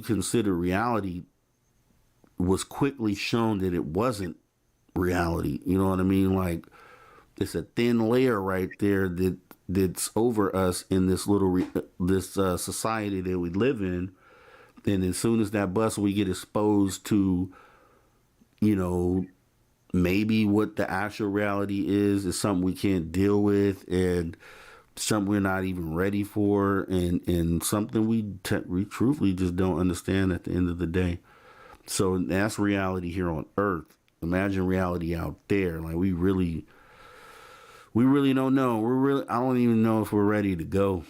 consider reality was quickly shown that it wasn't reality. You know what I mean? Like, it's a thin layer right there that's over us in this society that we live in. And as soon as that bust, we get exposed to, maybe what the actual reality is something we can't deal with, and something we're not even ready for, and something we truthfully just don't understand at the end of the day. So that's reality here on Earth. Imagine reality out there. Like, we really don't know. I don't even know if we're ready to go.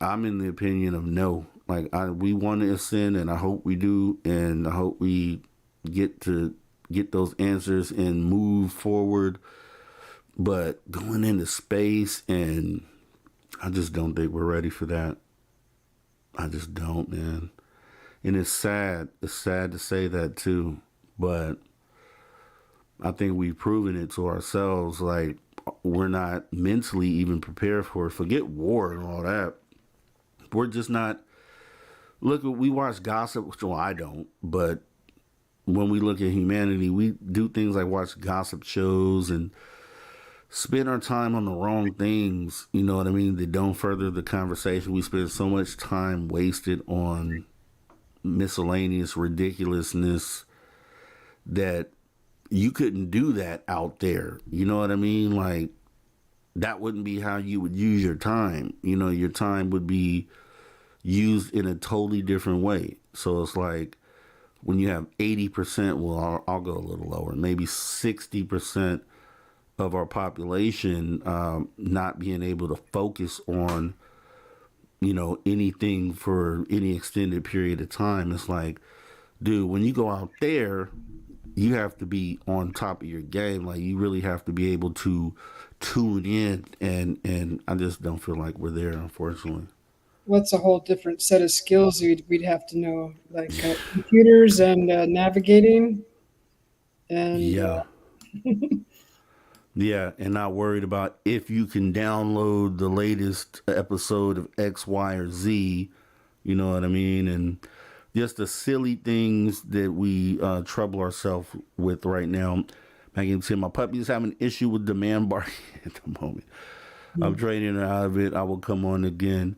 I'm in the opinion of no. Like, we want to ascend, and I hope we do, and I hope we get those answers and move forward. But going into space, and I just don't think we're ready for that. I just don't, man. And it's sad. It's sad to say that too, but I think we've proven it to ourselves. Like, we're not mentally even prepared for it. Forget war and all that. We're just not. Look, we watch gossip, which, well, I don't, but when we look at humanity, we do things like watch gossip shows and spend our time on the wrong things, you know what I mean, that don't further the conversation. We spend so much time wasted on miscellaneous ridiculousness that you couldn't do that out there. You know what I mean? Like, that wouldn't be how you would use your time. You know, your time would be used in a totally different way. So it's like when you have 80%, well, I'll go a little lower, maybe 60% of our population not being able to focus on, you know, anything for any extended period of time. It's like, dude, when you go out there, you have to be on top of your game. Like, you really have to be able to tune in, and I just don't feel like we're there, unfortunately. What's a whole different set of skills we'd have to know, like computers and navigating, and Yeah. Yeah, and not worried about if you can download the latest episode of X, Y, or Z. You know what I mean? And just the silly things that we trouble ourselves with right now. Maggie said, my puppy is having an issue with demand barking at the moment. I'm training her out of it. I will come on again.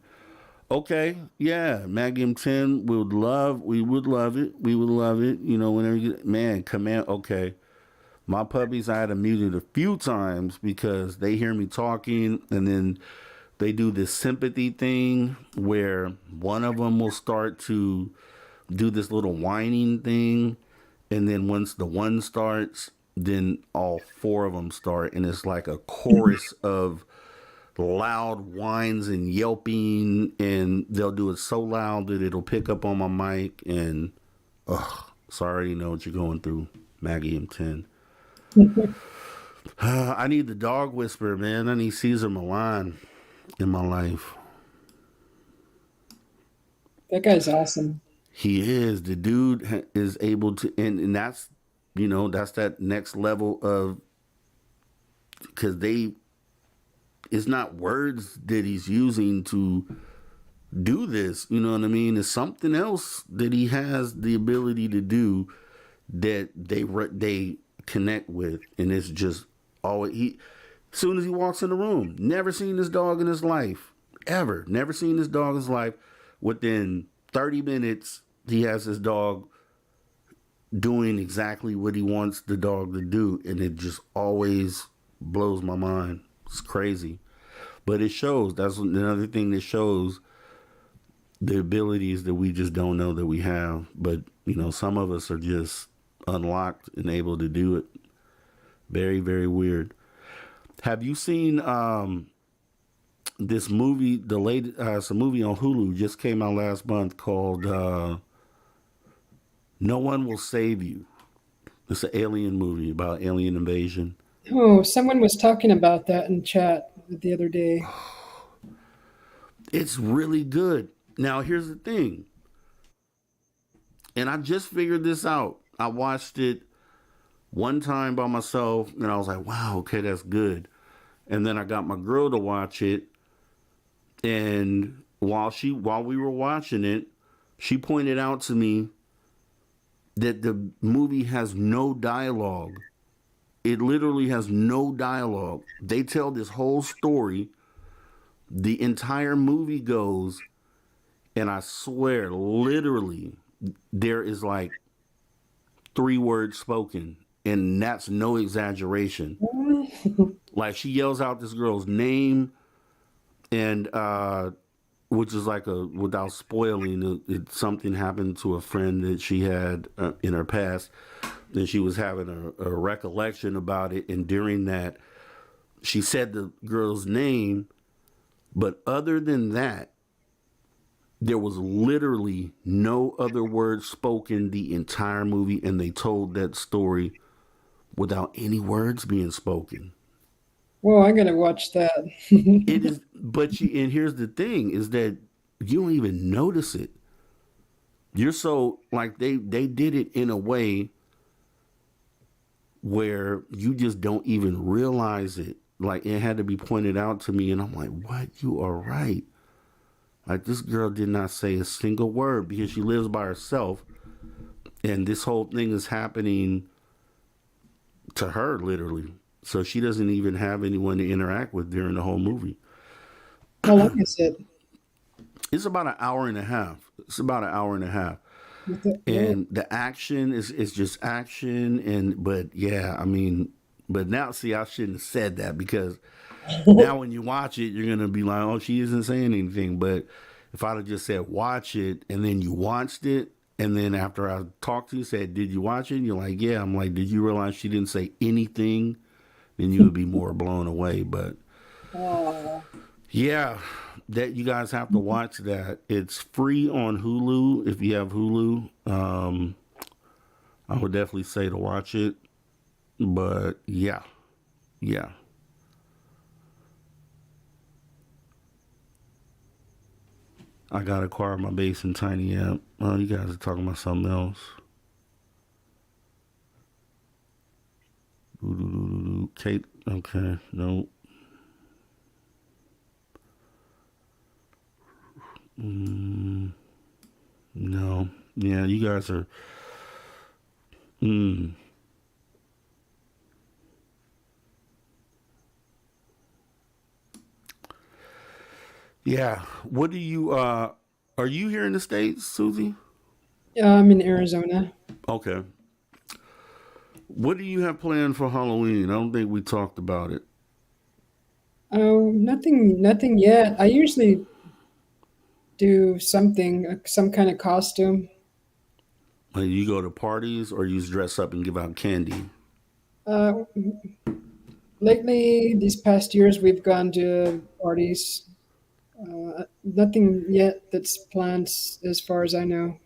Okay, yeah, Maggie M10, we would love it. We would love it. You know, whenever you, man, command, okay. My puppies, I had to mute it a few times because they hear me talking, and then they do this sympathy thing where one of them will start to do this little whining thing, and then once the one starts, then all four of them start, and it's like a chorus of loud whines and yelping, and they'll do it so loud that it'll pick up on my mic. And so I already know what you're going through, Maggie M10. I need the dog whisperer, man. I need Caesar Milan in my life. that guy's awesome. He is. The dude is able to, and that's, you know, that's that next level of, because it's not words that he's using to do this. You know what I mean? It's something else that he has the ability to do that they connect with, and it's just always as soon as he walks in the room, never seen this dog in his life, ever, never seen this dog in his life. Within 30 minutes, he has his dog doing exactly what he wants the dog to do, and it just always blows my mind. It's crazy, but it shows. That's another thing that shows the abilities that we just don't know that we have. But you know, some of us are just unlocked and able to do it. Very, very weird. Have you seen this movie? The latest, it's a movie on Hulu, just came out last month, called No One Will Save You. It's an alien movie about alien invasion. Oh, someone was talking about that in chat the other day. It's really good. Now, here's the thing, and I just figured this out. I watched it one time by myself, and I was like, wow, okay, that's good. And then I got my girl to watch it, and while we were watching it, she pointed out to me that the movie has no dialogue. It literally has no dialogue. They tell this whole story. The entire movie goes, and I swear, literally, there is like 3 words spoken, and that's no exaggeration. Like, she yells out this girl's name, and which is like without spoiling, something happened to a friend that she had in her past, and she was having a recollection about it, and during that, she said the girl's name, but other than that, there was literally no other words spoken the entire movie, and they told that story without any words being spoken. Whoa, I gotta watch that. It is, and here's the thing, is that you don't even notice it. You're so, like, they did it in a way where you just don't even realize it. Like, it had to be pointed out to me, and I'm like, what? You are right. Like, this girl did not say a single word because she lives by herself, and this whole thing is happening to her, literally. So she doesn't even have anyone to interact with during the whole movie. How long is it? It's about an hour and a half. and the action is just action. And but yeah, I mean, but now see, I shouldn't have said that because now when you watch it, you're gonna be like, oh, she isn't saying anything. But if I'd have just said watch it, and then you watched it, and then after I talked to you, said, did you watch it? And you're like, yeah. I'm like, did you realize she didn't say anything? Then you would be more blown away. But yeah, that you guys have to watch that. It's free on Hulu if you have Hulu. I would definitely say to watch it. But yeah, yeah. I gotta acquire my base in Tiny App. Oh, you guys are talking about something else. Kate, okay, no. No. Yeah, you guys are. Yeah. What do you? Are you here in the States, Susie? I'm in Arizona. Okay. What do you have planned for Halloween? I don't think we talked about it. Oh, nothing yet. I usually do something, some kind of costume. Like you go to parties or you just dress up and give out candy? Uh, Lately, these past years, we've gone to parties. Nothing yet that's planned as far as I know.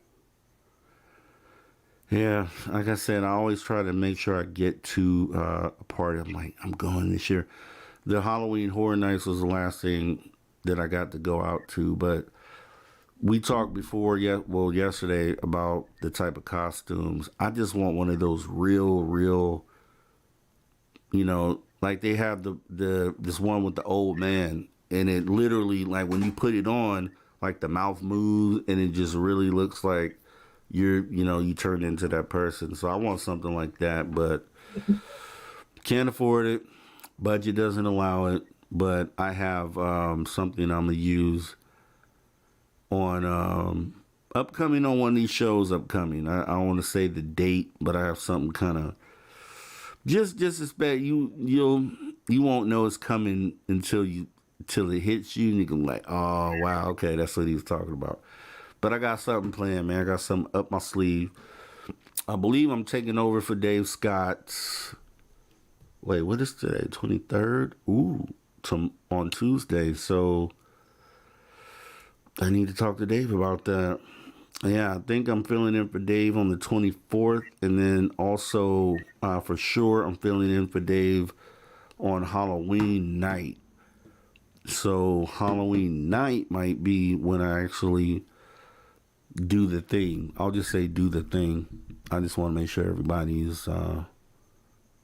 Yeah, like I said, I always try to make sure I get to a party. I'm like, I'm going this year. The Halloween Horror Nights was the last thing that I got to go out to, but we talked before, yesterday about the type of costumes. I just want one of those real, like they have the this one with the old man, and it literally like when you put it on, like the mouth moves, and it just really looks like you turn into that person. So I want something like that, but can't afford it. Budget doesn't allow it. But I have something I'm gonna use on upcoming on one of these shows upcoming. I don't want to say the date, but I have something kind of just expect you won't know it's coming until it hits you and you can be like, oh wow, okay, that's what he was talking about. But I got something planned, man. I got something up my sleeve. I believe I'm taking over for Dave Scott's. Wait, what is today? 23rd? Ooh, on Tuesday. So I need to talk to Dave about that. Yeah, I think I'm filling in for Dave on the 24th. And then also, for sure, I'm filling in for Dave on Halloween night. So Halloween night might be when I actually do the thing. I'll just say do the thing. I just want to make sure everybody's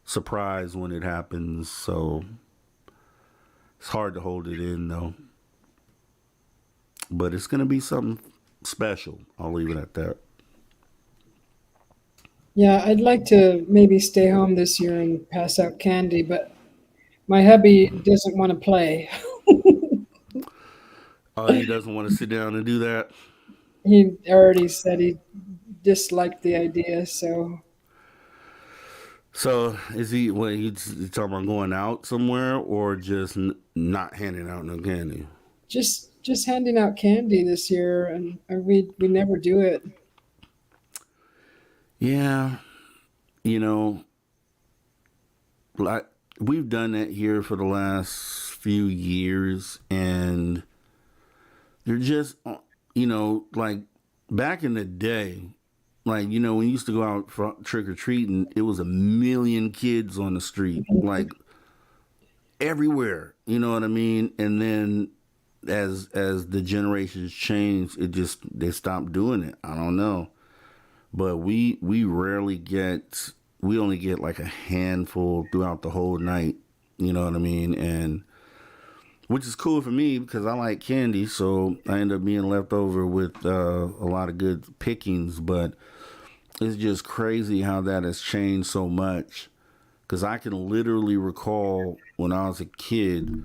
surprised when it happens. So it's hard to hold it in though. But it's going to be something special. I'll leave it at that. Yeah, I'd like to maybe stay home this year and pass out candy, but my hubby doesn't want to play. Oh, he doesn't want to sit down and do that? He already said he disliked the idea, so So is he, he talking about going out somewhere or just not handing out no candy? just handing out candy this year, and we never do it. Yeah, like we've done that here for the last few years, and they're just, like back in the day, like when you used to go out for trick or treating, it was a million kids on the street, like everywhere. You know what I mean? And then as the generations changed, they stopped doing it. I don't know, but we only get like a handful throughout the whole night. You know what I mean? And which is cool for me because I like candy, so I end up being left over with a lot of good pickings. But it's just crazy how that has changed so much. Because I can literally recall when I was a kid,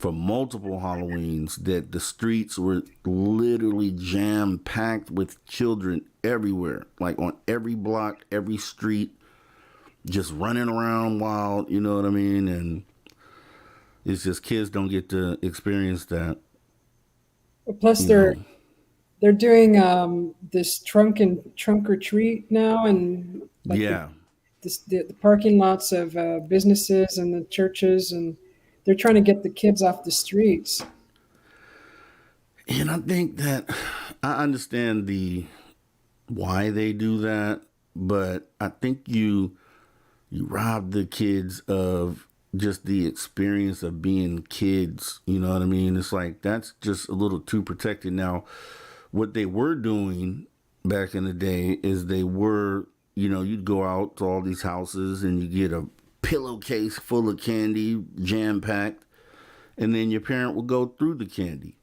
for multiple Halloweens that the streets were literally jam packed with children everywhere, like on every block, every street, just running around wild, you know what I mean? And it's just kids don't get to experience that. Plus, You they're know. they're doing this trunk or treat now, and like Yeah. the parking lots of businesses and the churches, and they're trying to get the kids off the streets. And I think that I understand the why they do that, but I think you rob the kids of just the experience of being kids. You know what I mean? It's like that's just a little too protected. Now, what they were doing back in the day is they were, you'd go out to all these houses and you get a pillowcase full of candy, jam packed, and then your parent would go through the candy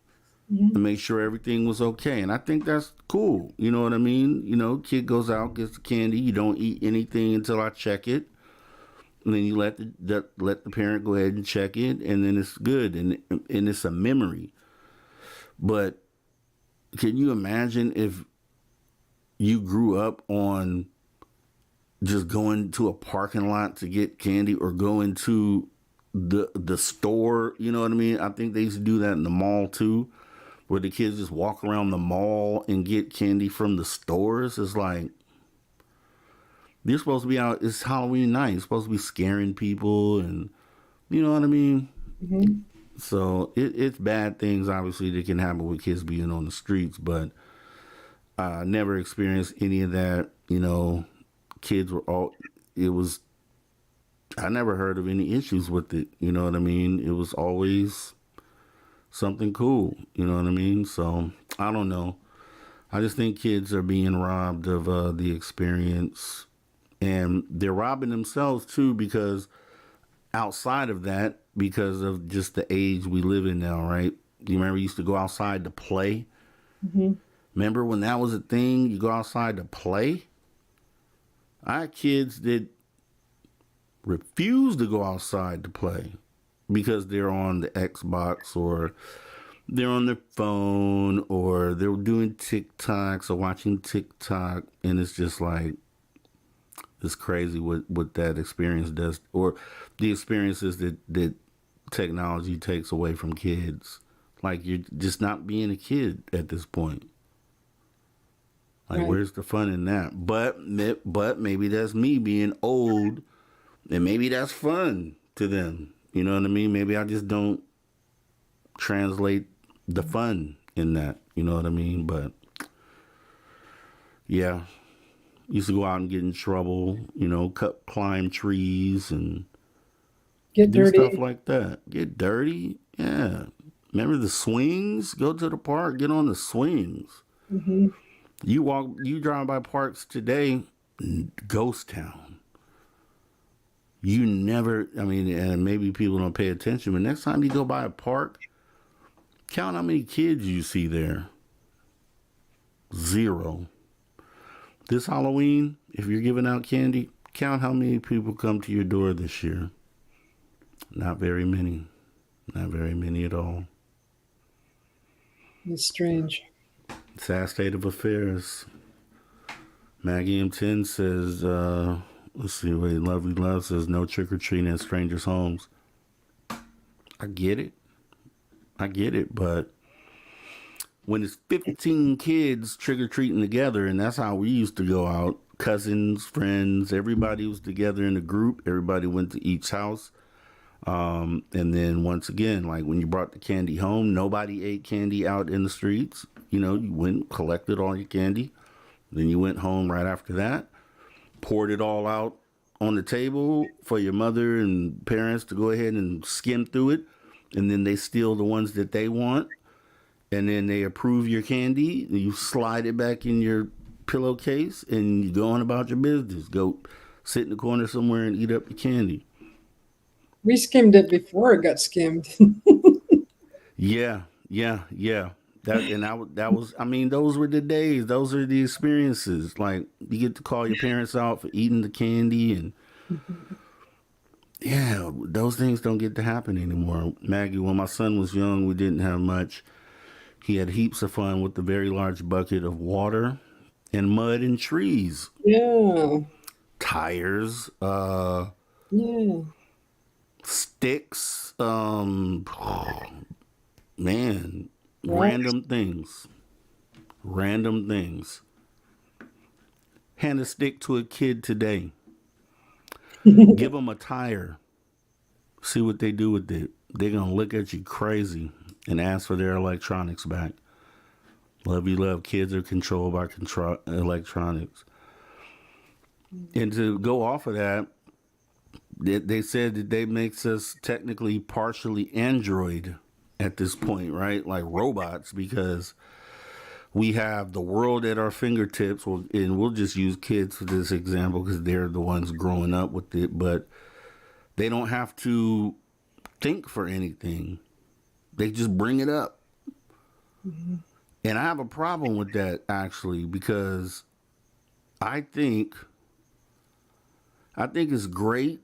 and make sure everything was okay. And I think that's cool. You know what I mean? Kid goes out, gets the candy. You don't eat anything until I check it. And then you let the parent go ahead and check it, and then it's good, and it's a memory. But can you imagine if you grew up on just going to a parking lot to get candy or going to the store? You know what I mean? I think they used to do that in the mall too, where the kids just walk around the mall and get candy from the stores. It's like, you're supposed to be out. It's Halloween night. You're supposed to be scaring people, and you know what I mean. Mm-hmm. So it's bad things, obviously, that can happen with kids being on the streets. But I never experienced any of that. Kids were all. It was. I never heard of any issues with it. You know what I mean. It was always something cool. You know what I mean. So I don't know. I just think kids are being robbed of the experience. And they're robbing themselves too, because outside of that, because of just the age we live in now, right? You remember you used to go outside to play? Mm-hmm. Remember when that was a thing? You go outside to play? I had kids that refuse to go outside to play because they're on the Xbox, or they're on their phone, or they're doing TikToks or watching TikTok. And it's just like, it's crazy what that experience does, or the experiences that technology takes away from kids. Like, you're just not being a kid at this point. Like, Right. Where's the fun in that? But maybe that's me being old, and maybe that's fun to them. You know what I mean? Maybe I just don't translate the fun in that. You know what I mean? But yeah. Used to go out and get in trouble, climb trees and Get do stuff dirty. like that. Get dirty. Yeah. Remember the swings? Go to the park, get on the swings. Mm-hmm. You drive by parks today, ghost town. You never, and maybe people don't pay attention, but next time you go by a park, count how many kids you see there. 0. This Halloween, if you're giving out candy, count how many people come to your door this year. Not very many. Not very many at all. It's strange. Sad state of affairs. Maggie M10 says, let's see, wait, Lovely Love says, no trick-or-treating at strangers' homes. I get it, but when it's 15 kids trick-or-treating together, and that's how we used to go out, cousins, friends, everybody was together in a group, everybody went to each house. And then once again, like when you brought the candy home, nobody ate candy out in the streets. You went, collected all your candy. Then you went home right after that, poured it all out on the table for your mother and parents to go ahead and skim through it. And then they steal the ones that they want. And then they approve your candy. You slide it back in your pillowcase and you go on about your business. Go sit in the corner somewhere and eat up your candy. We skimmed it before it got skimmed. Yeah. That was, those were the days. Those are the experiences. Like, you get to call your parents out for eating the candy, and yeah, those things don't get to happen anymore. Maggie, when my son was young, we didn't have much. He had heaps of fun with the very large bucket of water and mud and trees, Yeah. tires, Yeah. sticks, man, Right. random things. Random things. Hand a stick to a kid today. Give them a tire. See what they do with it. They're going to look at you crazy and ask for their electronics back. Love you, love. Kids are controlled by electronics. And to go off of that, they said that they makes us technically partially android at this point, right? Like robots, because we have the world at our fingertips. And we'll just use kids for this example because they're the ones growing up with it. But they don't have to think for anything. They just bring it up. Mm-hmm. And I have a problem with that, actually, because I think it's great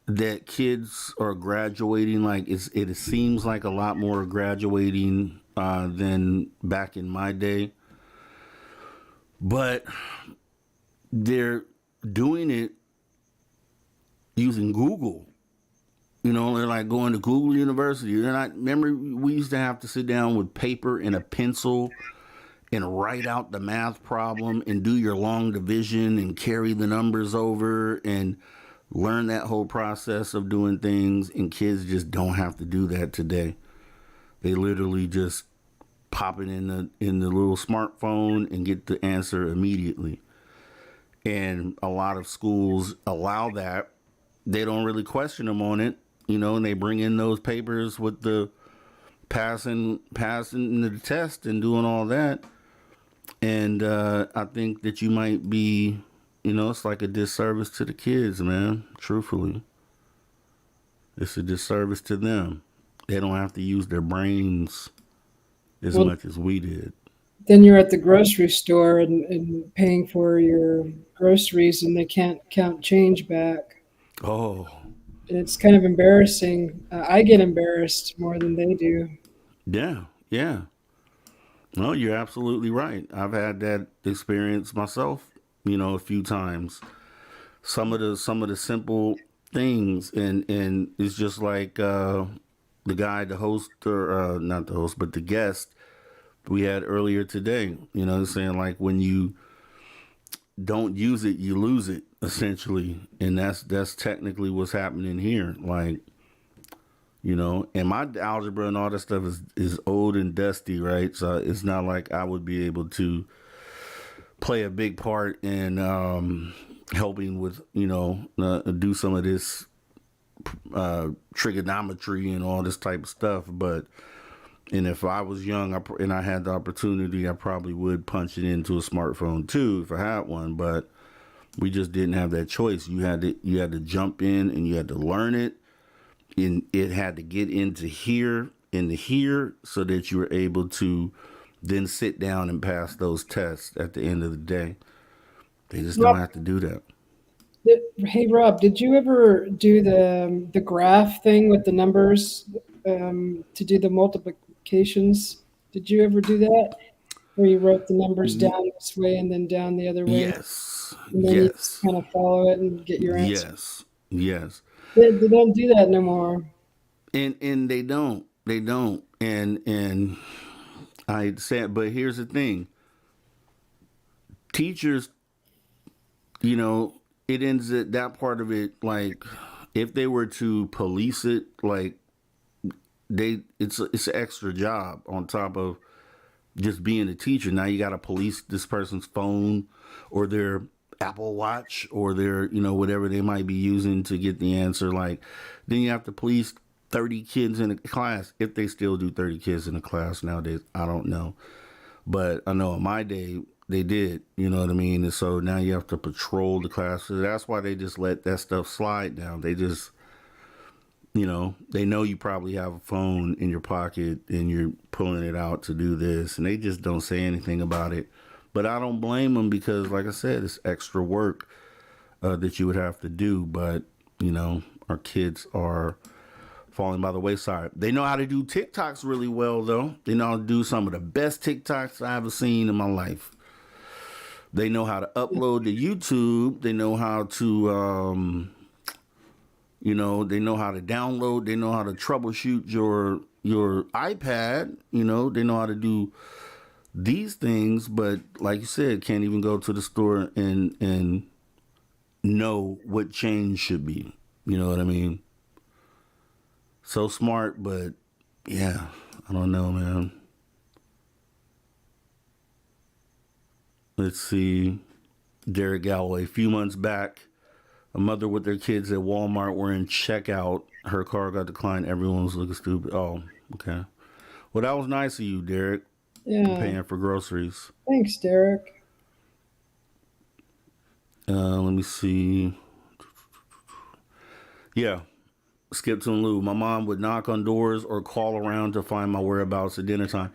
that kids are graduating. Like it seems like a lot more graduating than back in my day. But they're doing it using Google. You know, they're like going to Google University. They're not. Remember, we used to have to sit down with paper and a pencil and write out the math problem and do your long division and carry the numbers over and learn that whole process of doing things. And kids just don't have to do that today. They literally just pop it in the little smartphone and get the answer immediately. And a lot of schools allow that. They don't really question them on it, you know, and they bring in those papers with the passing the test and doing all that. And I think that you might be, you know, it's like a disservice to the kids, man. Truthfully, it's a disservice to them. They don't have to use their brains as much as we did. Then you're at the grocery store and paying for your groceries, and they can't count change back. Oh, And it's kind of embarrassing. I get embarrassed more than they do. yeah, yeah. No, you're absolutely right. I've had that experience myself, you know, a few times. Some of the simple things, and it's just like the guy, the host, or not the host, but the guest we had earlier today. You know, saying like when you don't use it, you lose it, essentially, and that's technically what's happening here. Like, you know, and my algebra and all that stuff is old and dusty, right? So it's not like I would be able to play a big part in helping with, you know, do some of this trigonometry and all this type of stuff. But and if I was young and I had the opportunity, I probably would punch it into a smartphone too if I had one. But we just didn't have that choice. You had to jump in and you had to learn it, and it had to get into here so that you were able to then sit down and pass those tests at the end of the day. They just don't have to do that. Hey Rob, did you ever do the graph thing with the numbers to do the multiplications? Did you ever do that? Where you wrote the numbers down this way and then down the other way? Yes. And then you just kind of follow it and get your answer. Yes. They don't do that no more. And they don't. And I said, but here's the thing. Teachers, you know, it ends at that part of it, like if they were to police it, like it's an extra job on top of just being a teacher. Now you got to police this person's phone or their Apple Watch or their, you know, whatever they might be using to get the answer. Like then you have to police 30 kids in a class, if they still do 30 kids in a class nowadays. I don't know, but I know in my day they did, you know what I mean? And so now you have to patrol the classes. That's why they just let that stuff slide down. They just, you know, they know you probably have a phone in your pocket and you're pulling it out to do this, and they just don't say anything about it. But I don't blame them because, like I said, it's extra work that you would have to do. But You know, our kids are falling by the wayside. They know how to do TikToks really well, though. They know how to do some of the best TikToks I've ever seen in my life. They know how to upload to YouTube. They know how to, you know, they know how to download. They know how to troubleshoot your iPad. You know, they know how to do these things. But like you said, can't even go to the store and know what change should be. You know what I mean? So smart, but yeah, I don't know, man. Let's see. Derek Galloway. A few months back, a mother with their kids at Walmart were in checkout. Her car got declined. Everyone was looking stupid. Oh, okay. Well, that was nice of you, Derek. Yeah. Paying for groceries. Thanks, Derek. Let me see. Yeah. Skip to Lou. My mom would knock on doors or call around to find my whereabouts at dinner time.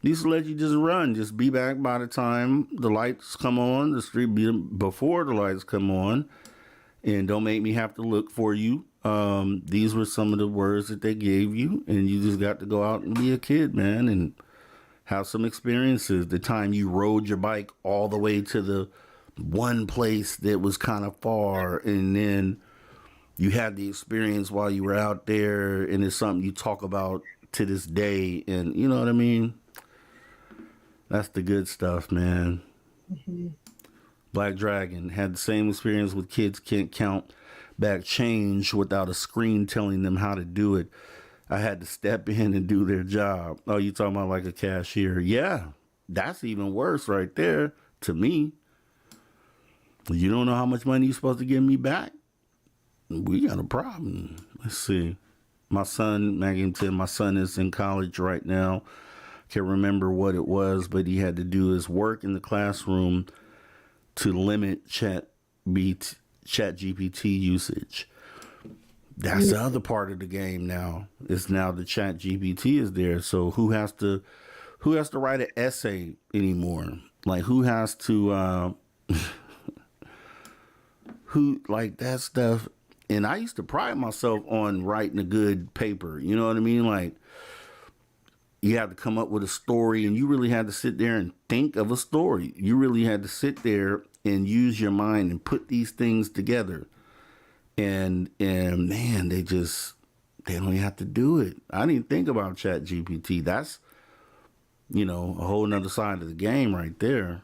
Used to let you just run. Just be back by the time the lights come on. The street be before the lights come on. And don't make me have to look for you. These were some of the words that they gave you. And you just got to go out and be a kid, man. And have some experiences. The time you rode your bike all the way to the one place that was kind of far. And then you had the experience while you were out there, and it's something you talk about to this day. And you know what I mean? That's the good stuff, man. Mm-hmm. Black Dragon had the same experience with kids can't count back change without a screen telling them how to do it. I had to step in and do their job. Oh, you talking about like a cashier? Yeah, that's even worse right there to me. You don't know how much money you're supposed to give me back? We got a problem. Let's see. My son, Maggie said, my son is in college right now. Can't remember what it was, but he had to do his work in the classroom to limit chat GPT usage. That's the other part of the game now. It's now the chat GPT is there. So who has to write an essay anymore? Like who has to who like that stuff? And I used to pride myself on writing a good paper. You know what I mean? Like, you had to come up with a story, and you really had to sit there and think of a story. You really had to sit there and use your mind and put these things together. And man, they don't have to do it. I didn't think about Chat GPT. That's, you know, a whole nother side of the game right there.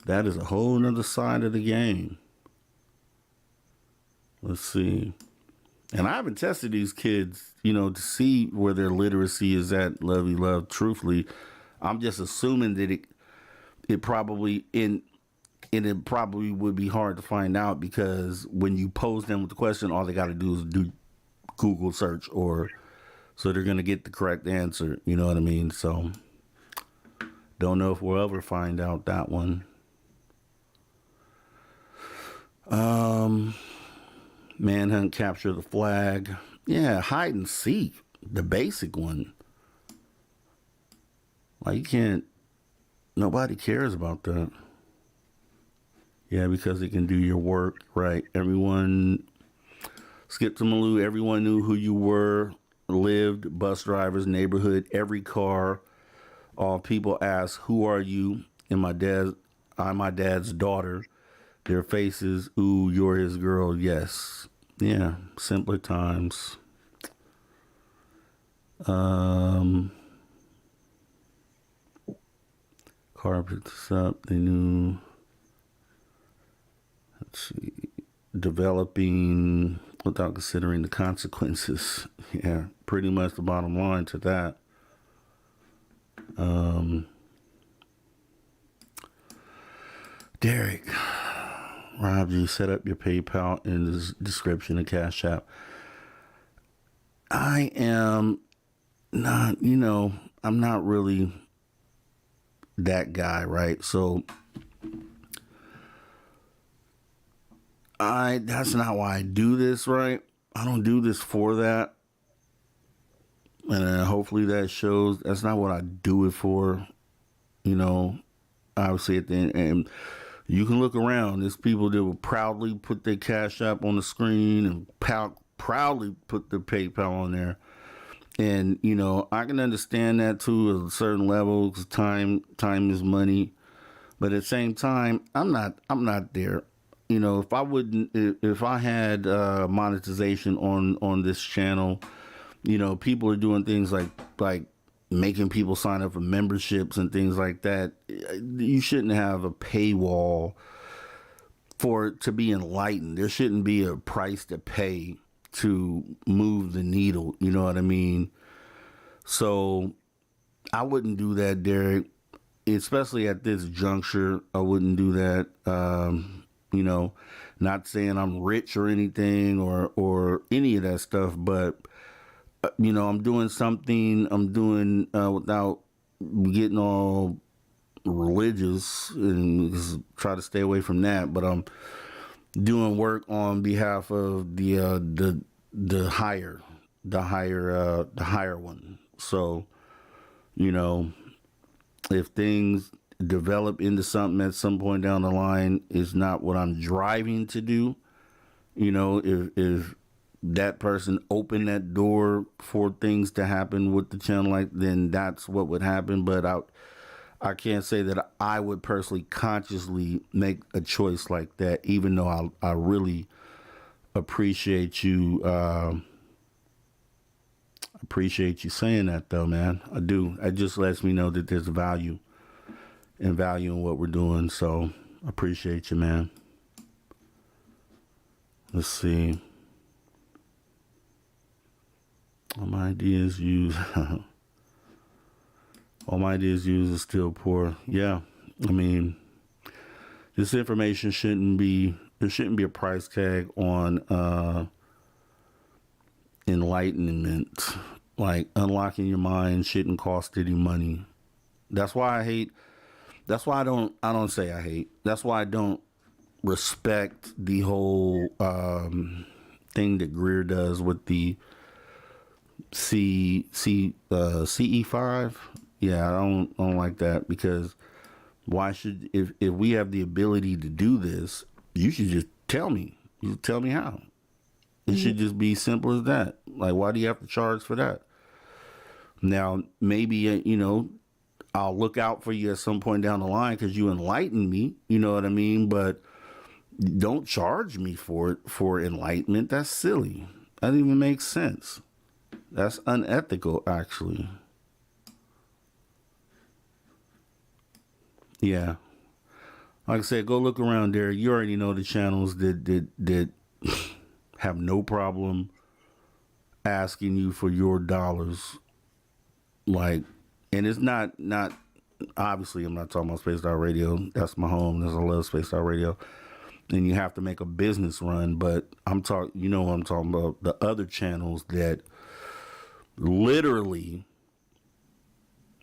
That is a whole nother side of the game. Let's see. And I haven't tested these kids, you know, to see where their literacy is at. Lovey love, truthfully, I'm just assuming that it probably it probably would be hard to find out, because when you pose them with the question, all they got to do is do Google search, or so they're gonna get the correct answer. You know what I mean? So don't know if we'll ever find out that one. Manhunt, capture the flag. Yeah, hide and seek. The basic one. Like, you can't, nobody cares about that. Yeah, because it can do your work, right? Everyone, Skip to Malou, everyone knew who you were, lived, bus drivers, neighborhood, every car. All people ask, who are you? And I'm my dad's daughter. Their faces, ooh, you're his girl, yes. Yeah, simpler times. Car picked this up, they knew. Let's see. Developing without considering the consequences. Yeah, pretty much the bottom line to that. Derek. Rob, you set up your PayPal in the description of Cash App. I am not, you know, I'm not really that guy, right? So that's not why I do this, right? I don't do this for that. And hopefully that shows that's not what I do it for. You know, obviously at the end, and You can look around. There's people that will proudly put their Cash App on the screen and proudly put their PayPal on there. And you know, I can understand that to a certain level because time is money. But at the same time, I'm not there. You know, if I had monetization on this channel, you know, people are doing things like making people sign up for memberships and things like that. You shouldn't have a paywall for it to be enlightened. There shouldn't be a price to pay to move the needle. You know what I mean? So I wouldn't do that, Derek. Especially at this juncture, I wouldn't do that. You know, not saying I'm rich or anything or any of that stuff, but you know, I'm doing something. I'm doing without getting all religious and try to stay away from that. But I'm doing work on behalf of the higher one. So, you know, if things develop into something at some point down the line, is not what I'm driving to do. You know, if that person opened that door for things to happen with the channel, like, then that's what would happen. But I can't say that I would personally consciously make a choice like that, even though I really appreciate you saying that, though, man. I do. It just lets me know that there's value in what we're doing. So I appreciate you, man. Let's see. All my ideas used is still poor. Yeah. I mean, this information there shouldn't be a price tag on enlightenment. Like, unlocking your mind shouldn't cost any money. That's why I don't say I hate. That's why I don't respect the whole thing that Greer does with the CE5. Yeah, I don't like that, because why should, if we have the ability to do this, you should just tell me. You tell me how. It should just be simple as that. Like, why do you have to charge for that? Now, maybe, you know, I'll look out for you at some point down the line because you enlighten me. You know what I mean? But don't charge me for it, for enlightenment. That's silly. That doesn't even make sense. That's unethical, actually. Yeah. Like I said, go look around there. You already know the channels that have no problem asking you for your dollars. Like, and it's not obviously, I'm not talking about Spaced Out Radio. That's my home. That's, I love Spaced Out Radio. And you have to make a business run, but I'm talking, you know what I'm talking about, the other channels that literally,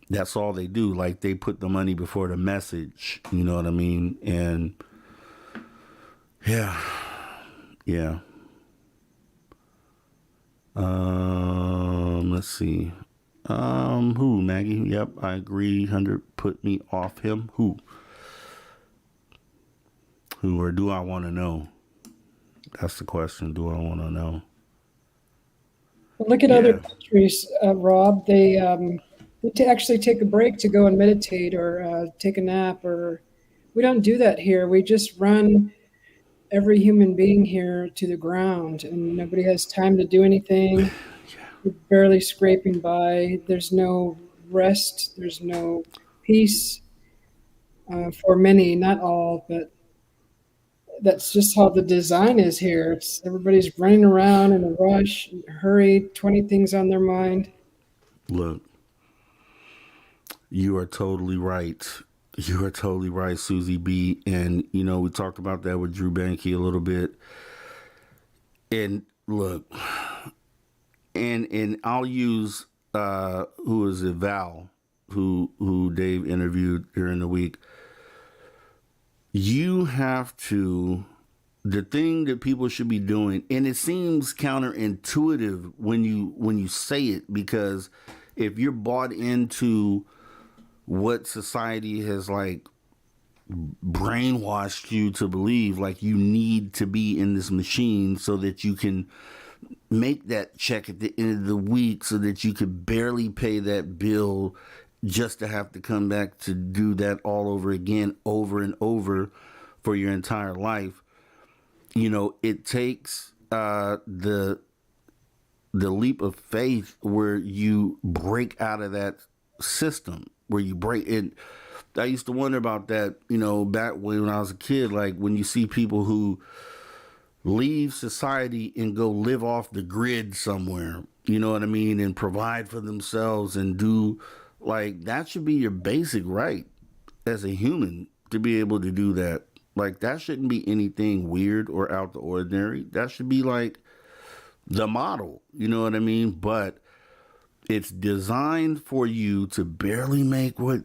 that's all they do. Like, they put the money before the message. You know what I mean? And yeah. Let's see. Who, Maggie? Yep, I agree. 100 put me off him. Who, or do I want to know? That's the question. Do I want to know? Look at other countries, Rob. They actually take a break to go and meditate or take a nap. Or we don't do that here. We just run every human being here to the ground, and nobody has time to do anything. We're barely scraping by. There's no rest. There's no peace for many, not all, but that's just how the design is here. It's everybody's running around in a rush, in a hurry, 20 things on their mind. Look, you are totally right. You are totally right, Susie B. And, you know, we talked about that with Drew Banke a little bit. And look, and I'll use, who is it, Val, who Dave interviewed during the week. You have to, the thing that people should be doing, and it seems counterintuitive when you say it, because if you're bought into what society has like brainwashed you to believe like you need to be in this machine so that you can make that check at the end of the week, so that you could barely pay that bill just to have to come back to do that all over again, over and over for your entire life. You know, it takes the leap of faith where you break out of that system, where you break it. I used to wonder about that, you know, back when I was a kid, like when you see people who leave society and go live off the grid somewhere, you know what I mean, and provide for themselves and do, like, that should be your basic right as a human, to be able to do that. Like, that shouldn't be anything weird or out the ordinary. That should be like the model, you know what I mean? But it's designed for you to barely make what,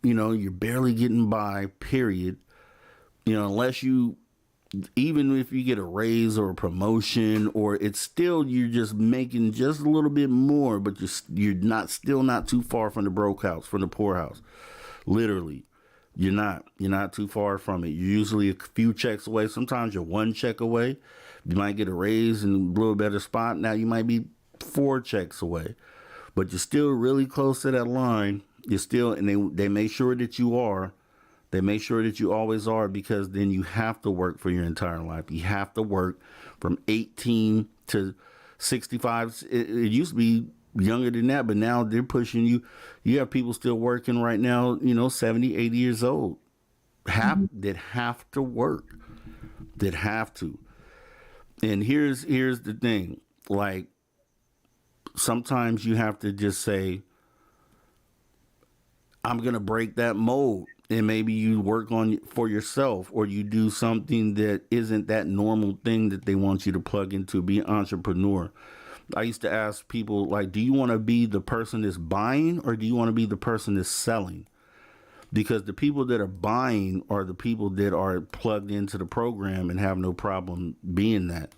you know, you're barely getting by, period. You know, unless you, even if you get a raise or a promotion, or it's still, you're just making just a little bit more, but you're not, still not too far from the broke house, from the poor house. Literally, you're not too far from it. You're usually a few checks away. Sometimes you're one check away. You might get a raise and a little better spot. Now you might be 4 checks away, but you're still really close to that line. You're still, and they make sure that you are. They make sure that you always are, because then you have to work for your entire life. You have to work from 18 to 65. It used to be younger than that, but now they're pushing you. You have people still working right now, you know, 70, 80 years old, that have to work, that have to. And here's the thing, like, sometimes you have to just say, I'm going to break that mold. And maybe you work on for yourself, or you do something that isn't that normal thing that they want you to plug into, be an entrepreneur. I used to ask people, like, do you want to be the person that's buying, or do you want to be the person that's selling? Because the people that are buying are the people that are plugged into the program and have no problem being that.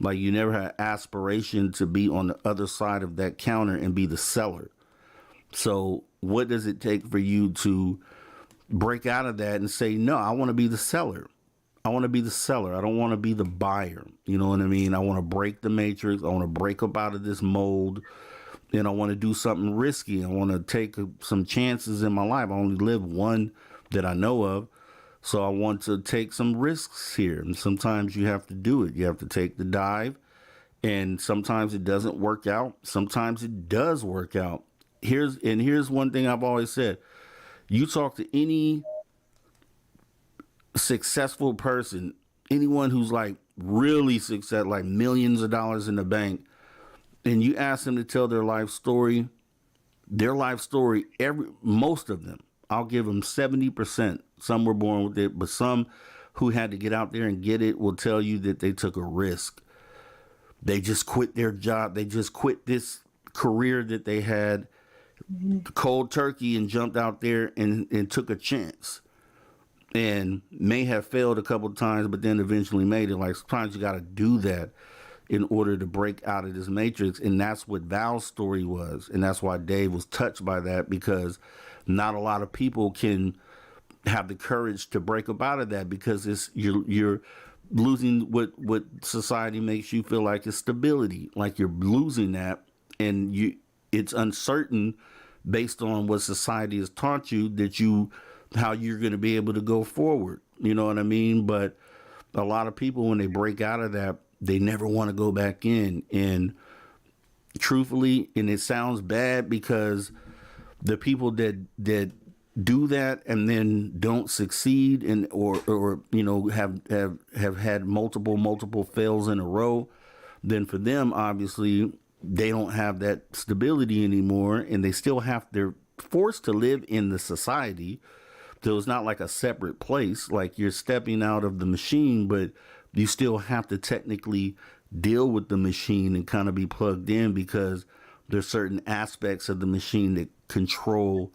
Like, you never had aspiration to be on the other side of that counter and be the seller. So what does it take for you to break out of that and say, no, I want to be the seller. I want to be the seller. I don't want to be the buyer. You know what I mean? I want to break the matrix. I want to break up out of this mold. And I want to do something risky. I want to take some chances in my life. I only live one that I know of. So I want to take some risks here. And sometimes you have to do it. You have to take the dive. And sometimes it doesn't work out. Sometimes it does work out. Here's one thing I've always said. You talk to any successful person, anyone who's like really successful, like millions of dollars in the bank, and you ask them to tell their life story, most of them, I'll give them 70%. Some were born with it, but some who had to get out there and get it will tell you that they took a risk. They just quit their job. They just quit this career that they had cold turkey and jumped out there and took a chance, and may have failed a couple of times, but then eventually made it. Like, sometimes you got to do that in order to break out of this matrix. And that's what Val's story was. And that's why Dave was touched by that, because not a lot of people can have the courage to break up out of that, because you're losing what society makes you feel like is stability. Like, you're losing that, and it's uncertain based on what society has taught you how you're going to be able to go forward. You know what I mean? But a lot of people, when they break out of that, they never want to go back in. And truthfully, and it sounds bad, because the people that do that and then don't succeed, and or you know, have had multiple fails in a row, then for them, obviously, they don't have that stability anymore, and they're forced to live in the society. So it's not like a separate place, like you're stepping out of the machine, but you still have to technically deal with the machine and kind of be plugged in, because there's certain aspects of the machine that control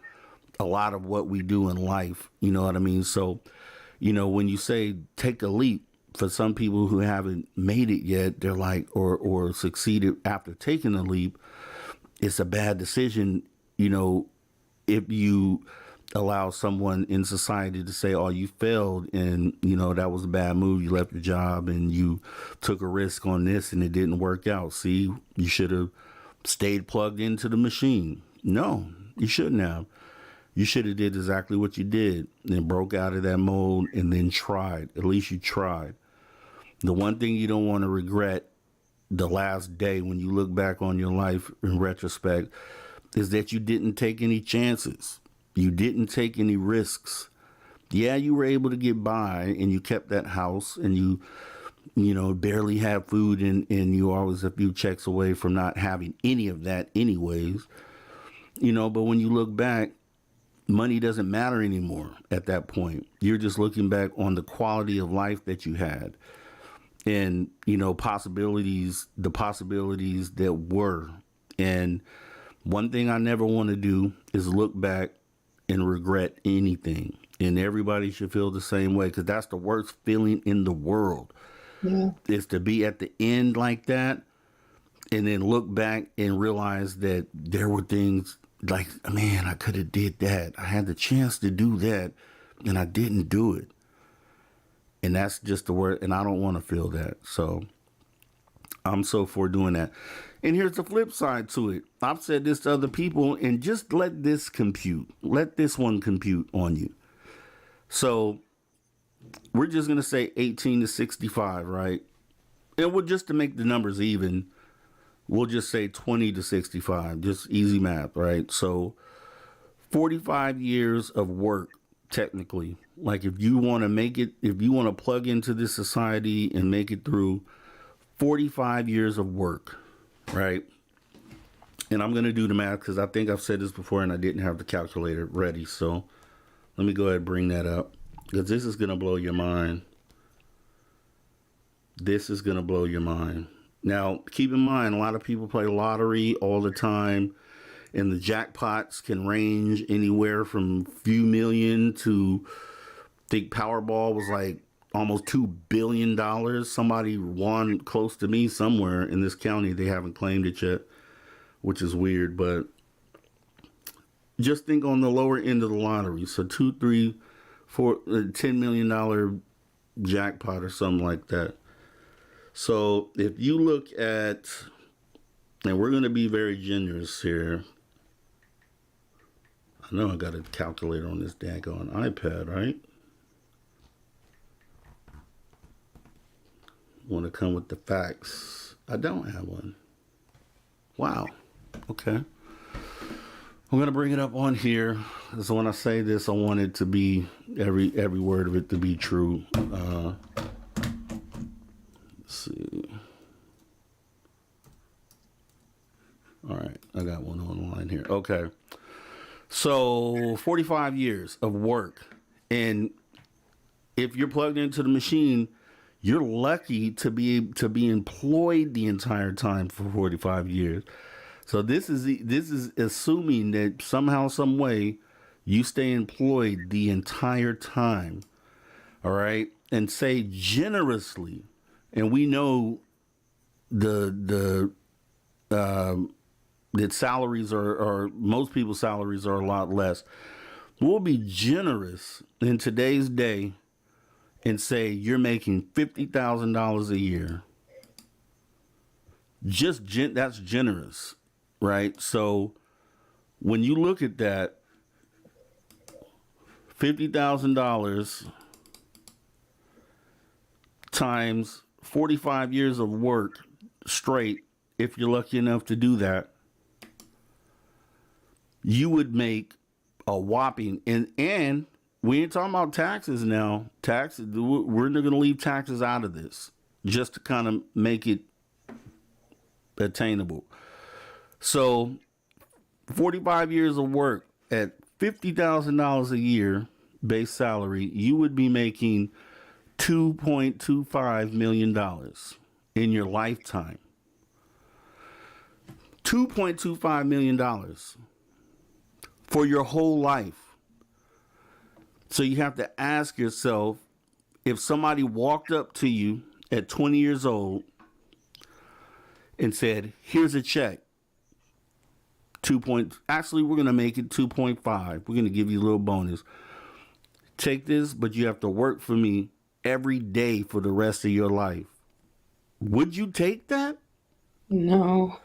a lot of what we do in life. You know what I mean? So, you know, when you say take a leap, for some people who haven't made it yet, they're like, or succeeded after taking a leap, it's a bad decision, you know, if you allow someone in society to say, oh, you failed and, that was a bad move. You left your job and you took a risk on this and it didn't work out. See, you should have stayed plugged into the machine. No, you shouldn't have. You should have did exactly what you did and broke out of that mold and then tried. At least you tried. The one thing you don't want to regret the last day when you look back on your life in retrospect is that you didn't take any chances. You didn't take any risks. Yeah, you were able to get by and you kept that house and you barely have food and you always a few checks away from not having any of that anyways. But when you look back, money doesn't matter anymore at that point. You're just looking back on the quality of life that you had and, the possibilities that were. And one thing I never want to do is look back and regret anything. And everybody should feel the same way, because that's the worst feeling in the world. Yeah. Is to be at the end like that and then look back and realize that there were things like, man, I could have did that. I had the chance to do that and I didn't do it. And that's just the word. And I don't want to feel that. So I'm so for doing that. And here's the flip side to it. I've said this to other people, and just let this compute. Let this one compute on you. So we're just going to say 18 to 65, right? And we'll just to make the numbers even, we'll just say 20 to 65. Just easy math, right? So 45 years of work, technically. Like if you want to make it, if you want to plug into this society and make it through 45 years of work, right? And I'm going to do the math because I think I've said this before and I didn't have the calculator ready. So let me go ahead and bring that up, because this is going to blow your mind. This is going to blow your mind. Now, keep in mind, a lot of people play lottery all the time, and the jackpots can range anywhere from a few million to, I think Powerball was like almost $2 billion. Somebody won close to me somewhere in this county. They haven't claimed it yet, which is weird, but just think on the lower end of the lottery. So $2, $3, $4, $10 million jackpot or something like that. So if you look at, and we're going to be very generous here. I know I got a calculator on this daggone iPad, right? Want to come with the facts. I don't have one. Wow. Okay. I'm gonna bring it up on here. So when I say this, I want it to be every word of it to be true. Let's see. All right, I got one online here. Okay. So 45 years of work, and if you're plugged into the machine, you're lucky to be employed the entire time for 45 years. So this is assuming that somehow, some way, you stay employed the entire time. All right, and say generously, and we know that salaries are most people's salaries are a lot less. We'll be generous in today's day and say you're making $50,000 a year. That's generous. Right? So when you look at that, $50,000 times 45 years of work straight, if you're lucky enough to do that, you would make a whopping, and we ain't talking about taxes now. Taxes, we're going to leave taxes out of this just to kind of make it attainable. So 45 years of work at $50,000 a year base salary, you would be making $2.25 million in your lifetime. $2.25 million for your whole life. So you have to ask yourself, if somebody walked up to you at 20 years old and said, here's a check, Actually, we're gonna make it 2.5. We're gonna give you a little bonus. Take this, but you have to work for me every day for the rest of your life. Would you take that? No.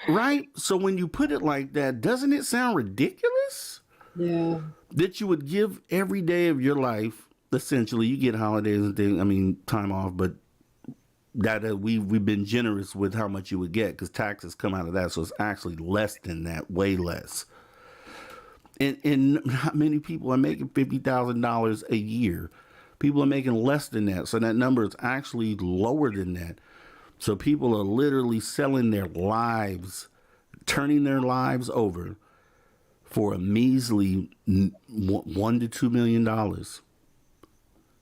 Right? So when you put it like that, doesn't it sound ridiculous? Yeah. That you would give every day of your life, essentially, you get holidays and things, I mean, time off, but that we've been generous with how much you would get because taxes come out of that. So it's actually less than that, way less. And not many people are making $50,000 a year. People are making less than that. So that number is actually lower than that. So people are literally selling their lives, turning their lives over for a measly $1 to $2 million.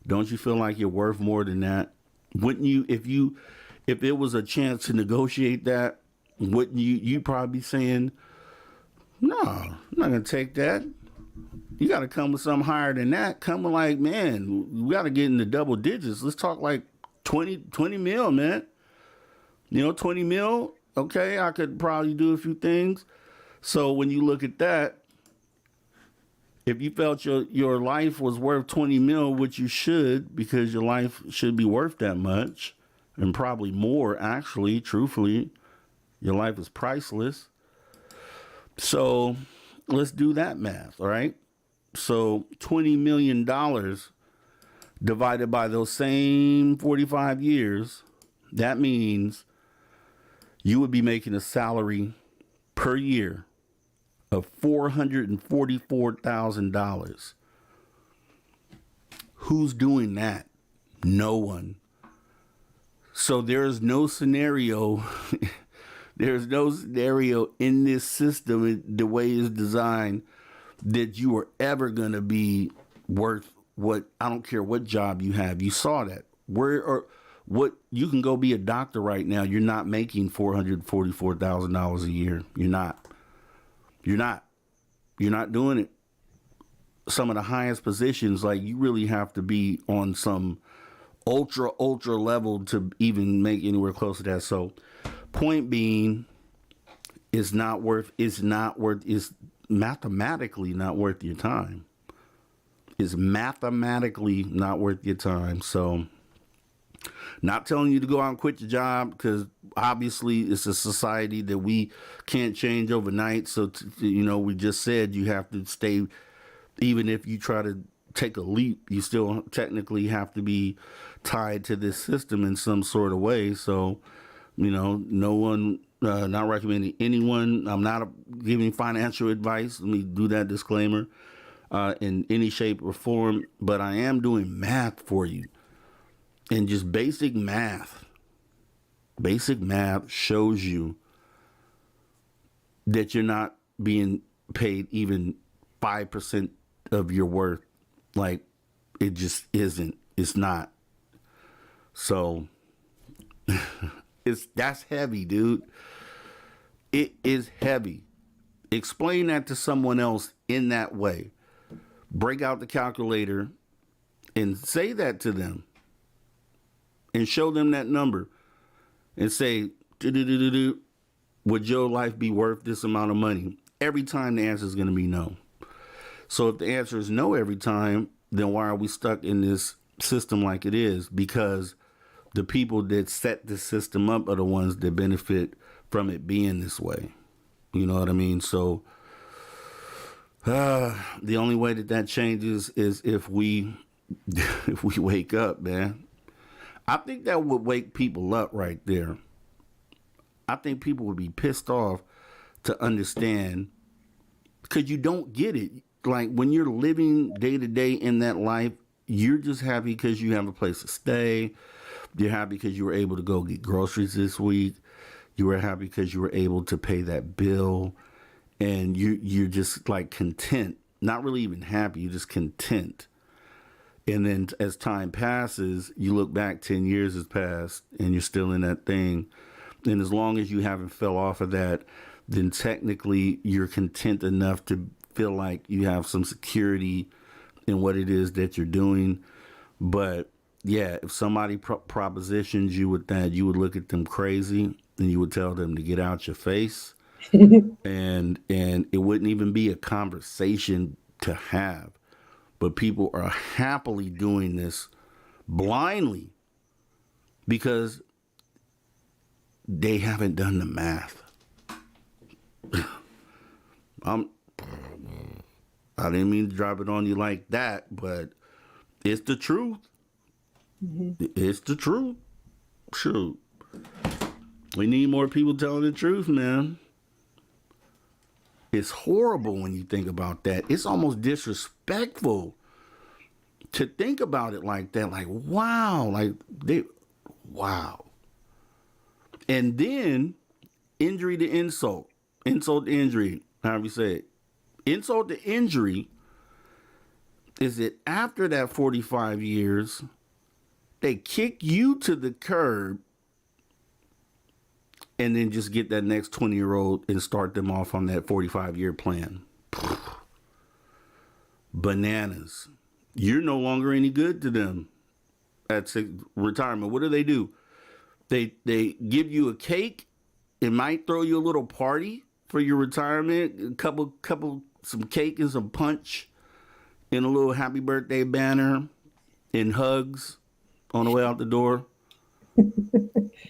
Don't you feel like you're worth more than that? Wouldn't you, if it was a chance to negotiate that, wouldn't you probably be saying, no, I'm not going to take that. You got to come with something higher than that. Come with like, man, we got to get in the double digits. Let's talk like 20 mil, man. 20 mil. Okay, I could probably do a few things. So when you look at that, if you felt your life was worth 20 mil, which you should, because your life should be worth that much, and probably more, actually, truthfully, your life is priceless. So let's do that math, all right? So $20 million divided by those same 45 years, that means you would be making a salary per year of $444,000. Who's doing that? No one. So there is no scenario there's no scenario in this system, the way it's designed, that you are ever going to be worth what, I don't care what job you have. You saw that. What you can go be a doctor right now. You're not making $444,000 a year. You're not doing it. Some of the highest positions, like, you really have to be on some ultra level to even make anywhere close to that. So point being, it's mathematically not worth your time. It's mathematically not worth your time. So not telling you to go out and quit your job, because obviously it's a society that we can't change overnight. So, we just said you have to stay, even if you try to take a leap, you still technically have to be tied to this system in some sort of way. So, no one, not recommending anyone. I'm not giving financial advice. Let me do that disclaimer in any shape or form, but I am doing math for you. And just basic math shows you that you're not being paid even 5% of your worth. Like, it just isn't. It's not. So that's heavy, dude. It is heavy. Explain that to someone else in that way. Break out the calculator and say that to them. And show them that number and say, would your life be worth this amount of money? Every time the answer is going to be no. So if the answer is no every time, then why are we stuck in this system like it is? Because the people that set the system up are the ones that benefit from it being this way. You know what I mean? So the only way that changes is if we wake up, man. I think that would wake people up right there. I think people would be pissed off to understand, because you don't get it. Like, when you're living day to day in that life, you're just happy because you have a place to stay. You're happy because you were able to go get groceries this week. You were happy because you were able to pay that bill. And you're just like content. Not really even happy. You're just content. And then as time passes, you look back, 10 years has passed and you're still in that thing. And as long as you haven't fell off of that, then technically you're content enough to feel like you have some security in what it is that you're doing. But yeah, if somebody propositions you with that, you would look at them crazy and you would tell them to get out your face. and it wouldn't even be a conversation to have. But people are happily doing this blindly because they haven't done the math. I didn't mean to drop it on you like that, but it's the truth. It's the truth. Shoot. We need more people telling the truth, man. It's horrible when you think about that. It's almost disrespectful to think about it like that. Like, wow. Wow. And then injury to insult. Insult to injury, however you say it. Insult to injury is that after that 45 years, they kick you to the curb and then just get that next 20-year-old and start them off on that 45-year plan. Bananas. You're no longer any good to them at retirement. What do? They give you a cake. It might throw you a little party for your retirement. Some cake and some punch and a little happy birthday banner and hugs on the way out the door.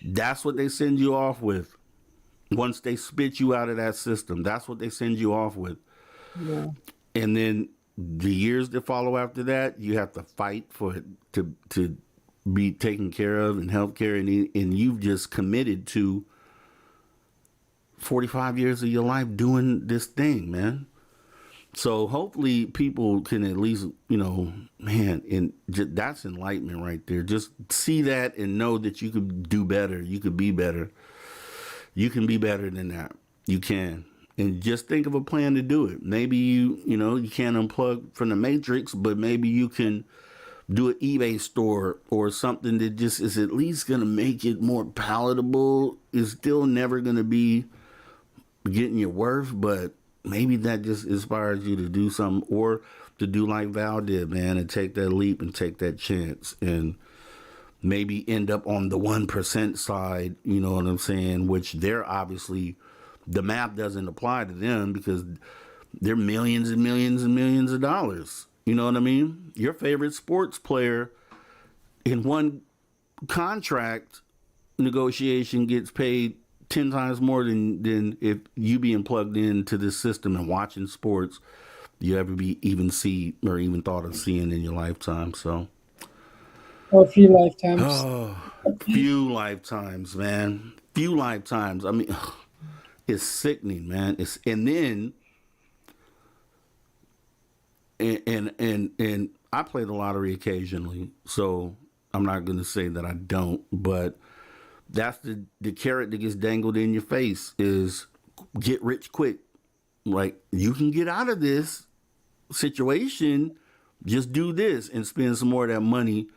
That's what they send you off with. Once they spit you out of that system, that's what they send you off with. Yeah. And then the years that follow after that, you have to fight for it to be taken care of and healthcare, and you've just committed to 45 years of your life doing this thing, man. So hopefully people can at least, man, and that's enlightenment right there. Just see that and know that you could do better. You could be better. You can be better than that. You can. And just think of a plan to do it. Maybe you can't unplug from the matrix, but maybe you can do an eBay store or something that just is at least going to make it more palatable. It's still never going to be getting your worth, but maybe that just inspires you to do something, or to do like Val did, man, and take that leap and take that chance and maybe end up on the 1% side, you know what I'm saying? Which they're obviously, the math doesn't apply to them because they're millions and millions and millions of dollars. You know what I mean? Your favorite sports player in one contract negotiation gets paid 10 times more than if you being plugged into this system and watching sports you ever even see or even thought of seeing in your lifetime. So, Or a few lifetimes. oh, few lifetimes, man. Few lifetimes. I mean, it's sickening, man. And I play the lottery occasionally, so I'm not going to say that I don't, but that's the carrot that gets dangled in your face is get rich quick. Like, you can get out of this situation, just do this and spend some more of that money,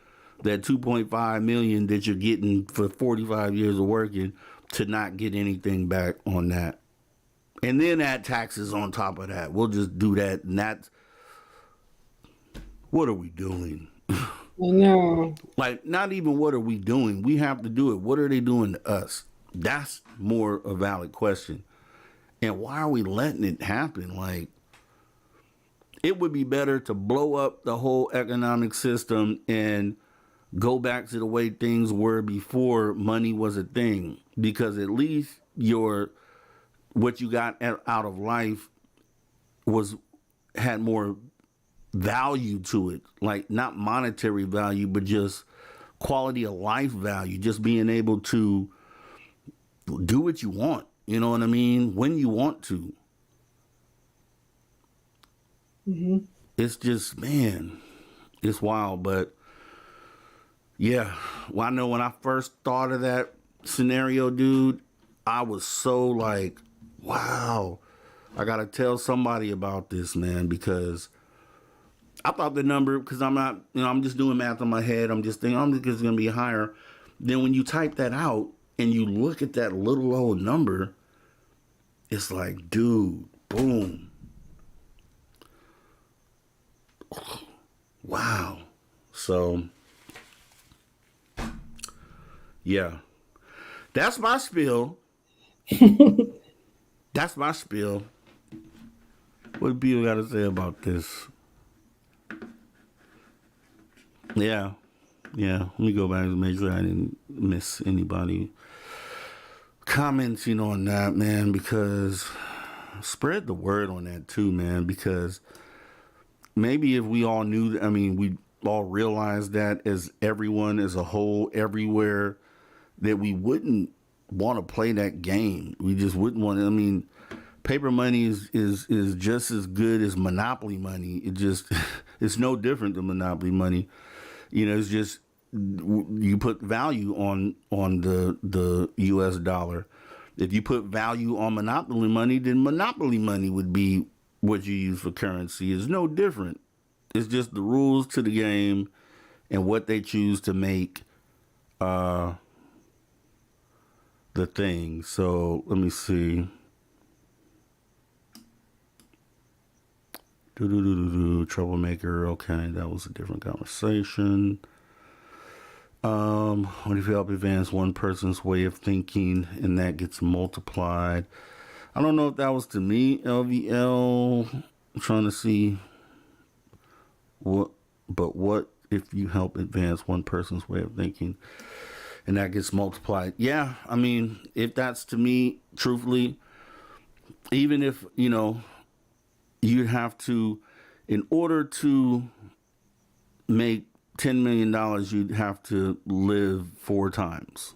that $2.5 million that you're getting for 45 years of working, to not get anything back on that. And then add taxes on top of that. We'll just do that. And that's, what are we doing? I know. Like, not even what are we doing? We have to do it. What are they doing to us? That's more a valid question. And why are we letting it happen? Like, it would be better to blow up the whole economic system and go back to the way things were before money was a thing. Because at least what you got out of life had more value to it, like not monetary value, but just quality of life value, just being able to do what you want, you know what I mean, when you want to. It's just, man, it's wild. But yeah, well, I know when I first thought of that scenario, dude, I was so like, wow, I gotta tell somebody about this, man, because I thought the number, because I'm not, I'm just doing math in my head. I'm just thinking, it's going to be higher. Then when you type that out and you look at that little old number, it's like, dude, boom. Wow. So, yeah. That's my spiel. That's my spiel. What do people got to say about this? Yeah. Let me go back and make sure I didn't miss anybody commenting on that, man, because spread the word on that too, man, because maybe if we all knew, we all realized that as everyone as a whole, everywhere, that we wouldn't want to play that game. We just wouldn't want to. Paper money is just as good as monopoly money. It's no different than monopoly money. It's just you put value on the U.S. dollar. If you put value on monopoly money, then monopoly money would be what you use for currency. It's no different. It's just the rules to the game and what they choose to make the thing. So let me see. Troublemaker. Okay, that was a different conversation. What if you help advance one person's way of thinking and that gets multiplied? I don't know if that was to me, LVL. I'm trying to see what if you help advance one person's way of thinking and that gets multiplied? Yeah, if that's to me, truthfully, even if, you have to, in order to make $10 million, you'd have to live 4 times.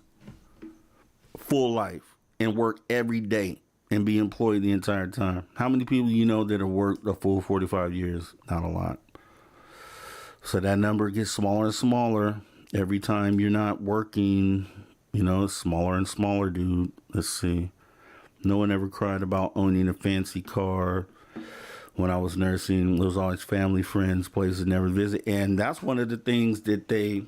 Full life. And work every day. And be employed the entire time. How many people you know that have worked a full 45 years? Not a lot. So that number gets smaller and smaller. Every time you're not working, it's smaller and smaller, dude. Let's see. No one ever cried about owning a fancy car. When I was nursing, there was always family, friends, places never visit. And that's one of the things that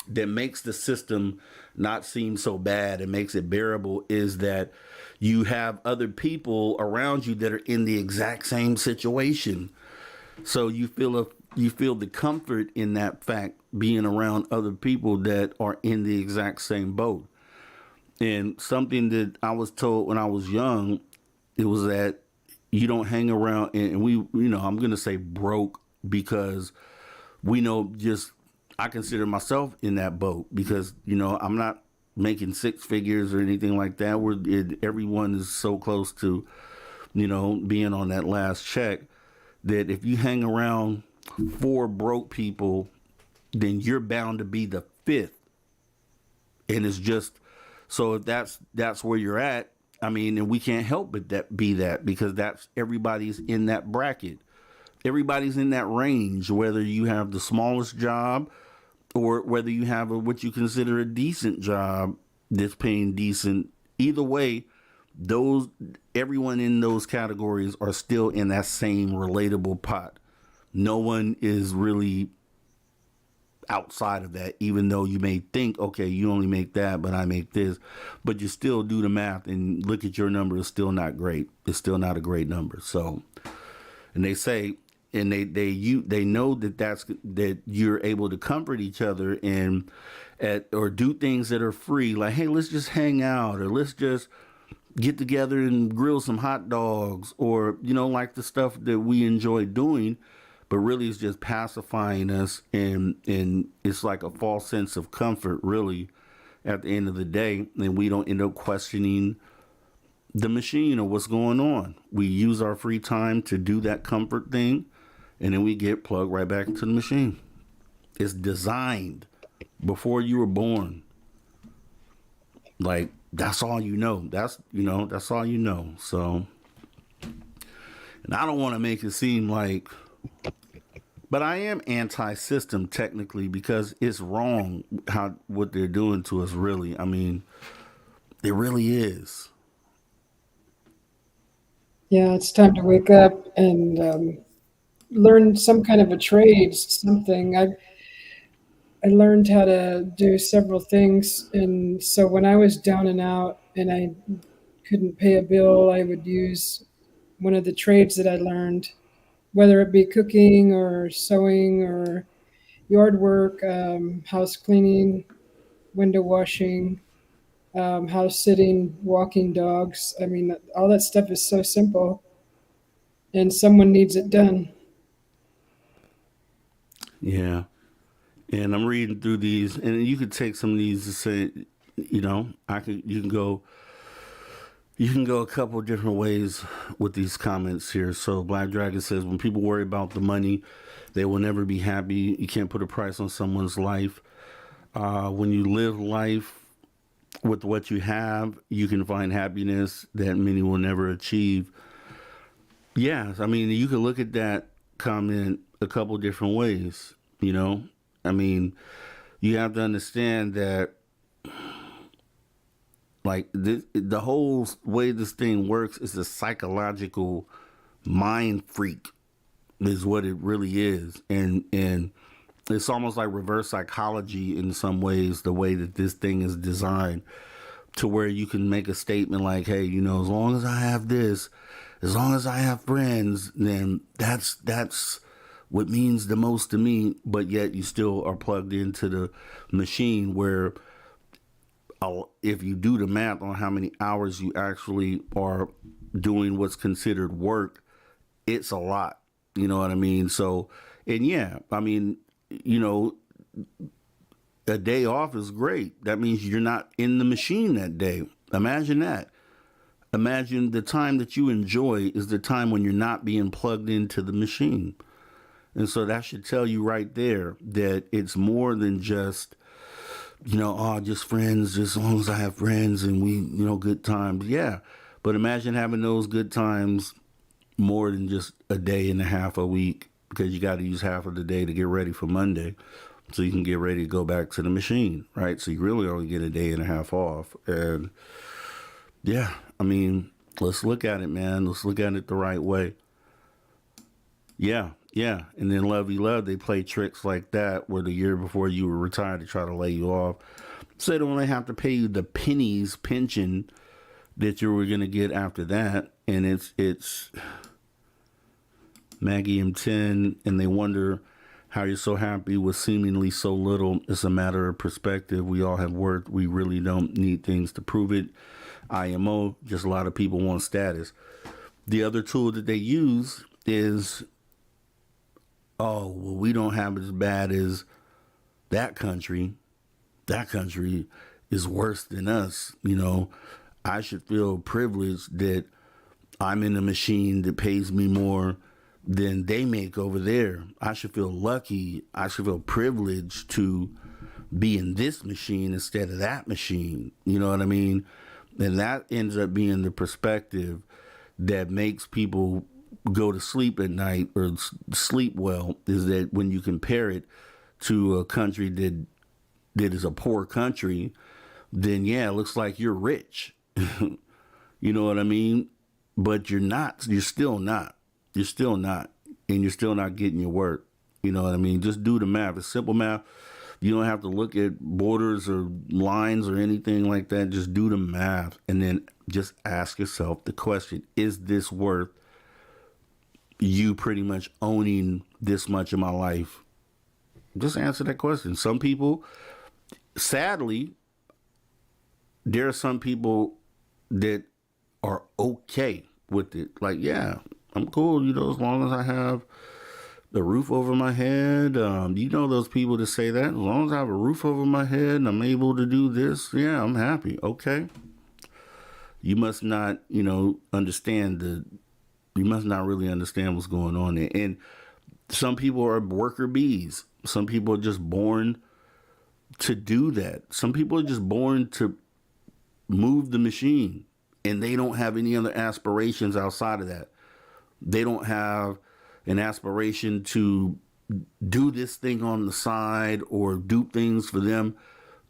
makes the system not seem so bad and makes it bearable, is that you have other people around you that are in the exact same situation. So you feel the comfort in that fact, being around other people that are in the exact same boat. And something that I was told when I was young, it was that you don't hang around, and we, I'm going to say broke, because we know, I consider myself in that boat, because, I'm not making 6 figures or anything like that. Everyone is so close to, being on that last check, that if you hang around 4 broke people, then you're bound to be the 5th. And it's just, so if that's where you're at, and we can't help but be that, because that's, everybody's in that bracket. Everybody's in that range, whether you have the smallest job or whether you have what you consider a decent job that's paying decent. Either way, everyone in those categories are still in that same relatable pot. No one is really outside of that, even though you may think, okay, you only make that, but I make this, but you still do the math and look at your number. It's still not great. It's still not a great number. So, and they say, and they know that you're able to comfort each other or do things that are free, like, hey, let's just hang out, or let's just get together and grill some hot dogs, or like the stuff that we enjoy doing. But really, it's just pacifying us, and it's like a false sense of comfort, really, at the end of the day. And we don't end up questioning the machine or what's going on. We use our free time to do that comfort thing, and then we get plugged right back into the machine. It's designed before you were born. Like, that's all you know. That's all you know. So, and I don't want to make it seem like, but I am anti-system technically, because it's wrong what they're doing to us, really. It really is. Yeah, it's time to wake up and learn some kind of a trade, something. I learned how to do several things, and so when I was down and out and I couldn't pay a bill, I would use one of the trades that I learned, whether it be cooking or sewing or yard work, house cleaning, window washing, house sitting, walking dogs. I mean, all that stuff is so simple, and someone needs it done. Yeah. And I'm reading through these, and you could take some of these to say, you can go a couple of different ways with these comments here. So Black Dragon says, when people worry about the money, they will never be happy. You can't put a price on someone's life. When you live life with what you have, you can find happiness that many will never achieve. Yeah, I mean, you can look at that comment a couple different ways, you know? I mean, you have to understand that, like, the whole way this thing works is a psychological mind freak, is what it really is. And it's almost like reverse psychology in some ways, the way that this thing is designed, to where you can make a statement like, hey, you know, as long as I have this, as long as I have friends, then that's what means the most to me. But yet you still are plugged into the machine where, if you do the math on how many hours you actually are doing what's considered work, it's a lot. You know what I mean? So, and yeah, I mean, you know, a day off is great. That means you're not in the machine that day. Imagine that. Imagine the time that you enjoy is the time when you're not being plugged into the machine. And so that should tell you right there that it's more than just, you know, just friends, just as long as I have friends and we, you know, good times. Yeah. But imagine having those good times more than just a day and a half a week, because you got to use half of the day to get ready for Monday so you can get ready to go back to the machine, right? So you really only get a day and a half off. And yeah, I mean, let's look at it, man. Let's look at it the right way. Yeah. And then Lovey Love, they play tricks like that where the year before you were retired to try to lay you off. So they don't only have to pay you the pennies pension that you were going to get after that. And it's Maggie M10, and they wonder how you're so happy with seemingly so little. It's a matter of perspective. We all have worth. We really don't need things to prove it. IMO, just a lot of people want status. The other tool that they use is, oh, well, we don't have it as bad as that country. That country is worse than us. You know, I should feel privileged that I'm in a machine that pays me more than they make over there. I should feel lucky. I should feel privileged to be in this machine instead of that machine. You know what I mean? And that ends up being the perspective that makes people go to sleep at night or sleep well, is that when you compare it to a country that is a poor country, then yeah, it looks like you're rich. You know what I mean? But you're not. You're still not. You're still not. And you're still not getting your work. You know what I mean? Just do the math. It's simple math. You don't have to look at borders or lines or anything like that. Just do the math. And then just ask yourself the question, is this worth you pretty much owning this much of my life? Just answer that question. Some people, sadly, there are some people that are okay with it. Like, yeah, I'm cool, you know, as long as I have the roof over my head. You know those people that say that, as long as I have a roof over my head and I'm able to do this, yeah, I'm happy. Okay. You must not, you know, you must not really understand what's going on there. And some people are worker bees. Some people are just born to do that. Some people are just born to move the machine, and they don't have any other aspirations outside of that. They don't have an aspiration to do this thing on the side or do things for them.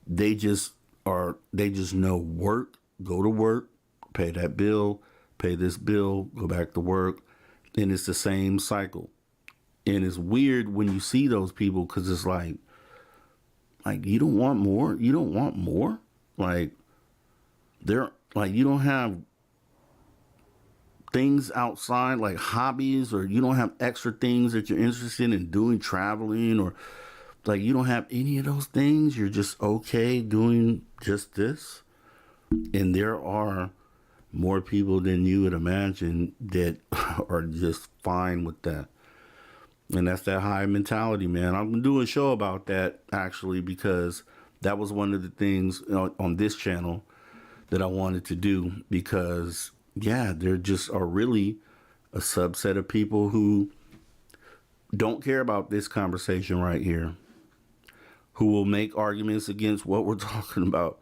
They just know work, go to work, pay that bill, pay this bill, go back to work. And it's the same cycle. And it's weird when you see those people, because it's like, you don't want more? You don't want more? Like, you don't have things outside, like hobbies, or you don't have extra things that you're interested in doing, traveling, or like you don't have any of those things. You're just okay doing just this. And there are more people than you would imagine that are just fine with that. And that's that high mentality, man. I'm gonna do a show about that actually, because that was one of the things on this channel that I wanted to do, because yeah, there just are really a subset of people who don't care about this conversation right here, who will make arguments against what we're talking about.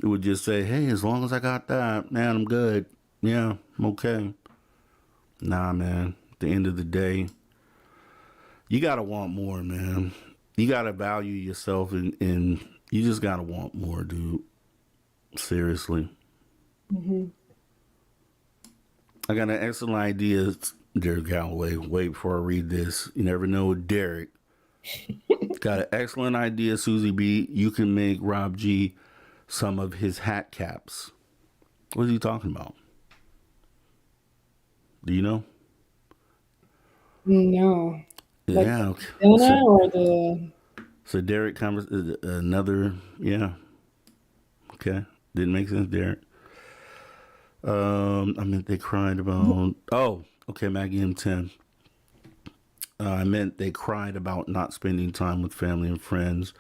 It would just say, hey, as long as I got that, man, I'm good. Yeah, I'm okay. Nah, man. At the end of the day, you gotta want more, man. You gotta value yourself, and you just gotta want more, dude. Seriously. Mm-hmm. I got an excellent idea, Derek Galloway. Wait before I read this. You never know with Derek. Got an excellent idea, Susie B. You can make Rob G some of his hat caps. What is he talking about? Do you know? No. Like Yeah. Okay. Dana or the... So Derek, another, yeah. Okay. Didn't make sense, Derek. I meant they cried about, oh, okay, Maggie M10. I meant they cried about not spending time with family and friends,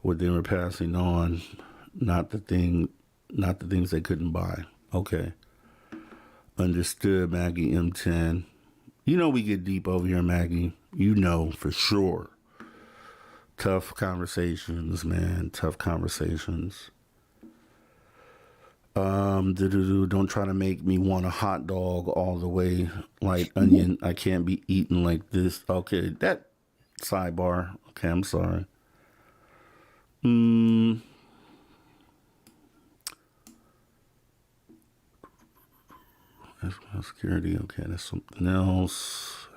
what they were passing on, not the things they couldn't buy. Okay. Understood, Maggie M10. You know we get deep over here, Maggie. You know for sure. Tough conversations, man. Tough conversations. Don't try to make me want a hot dog all the way, like onion. I can't be eating like this. Okay, that sidebar. Okay, I'm sorry. That's security. Okay, that's something else.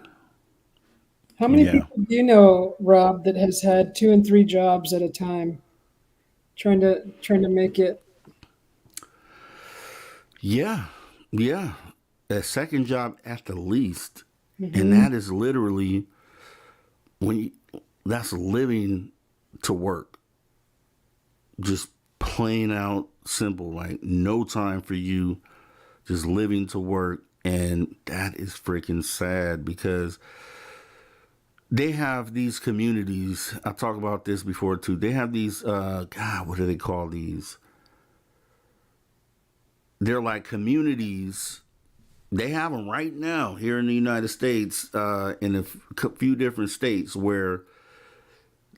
How many people do you know, Rob, that has had 2 and 3 jobs at a time, trying to make it? Yeah. A second job at the least, and that is literally that's living to work. Just plain out simple, like no time for you, just living to work. And that is freaking sad, because they have these communities. I talked about this before too. They have these, God, what do they call these? They're like communities. They have them right now here in the United States, in a few different states, where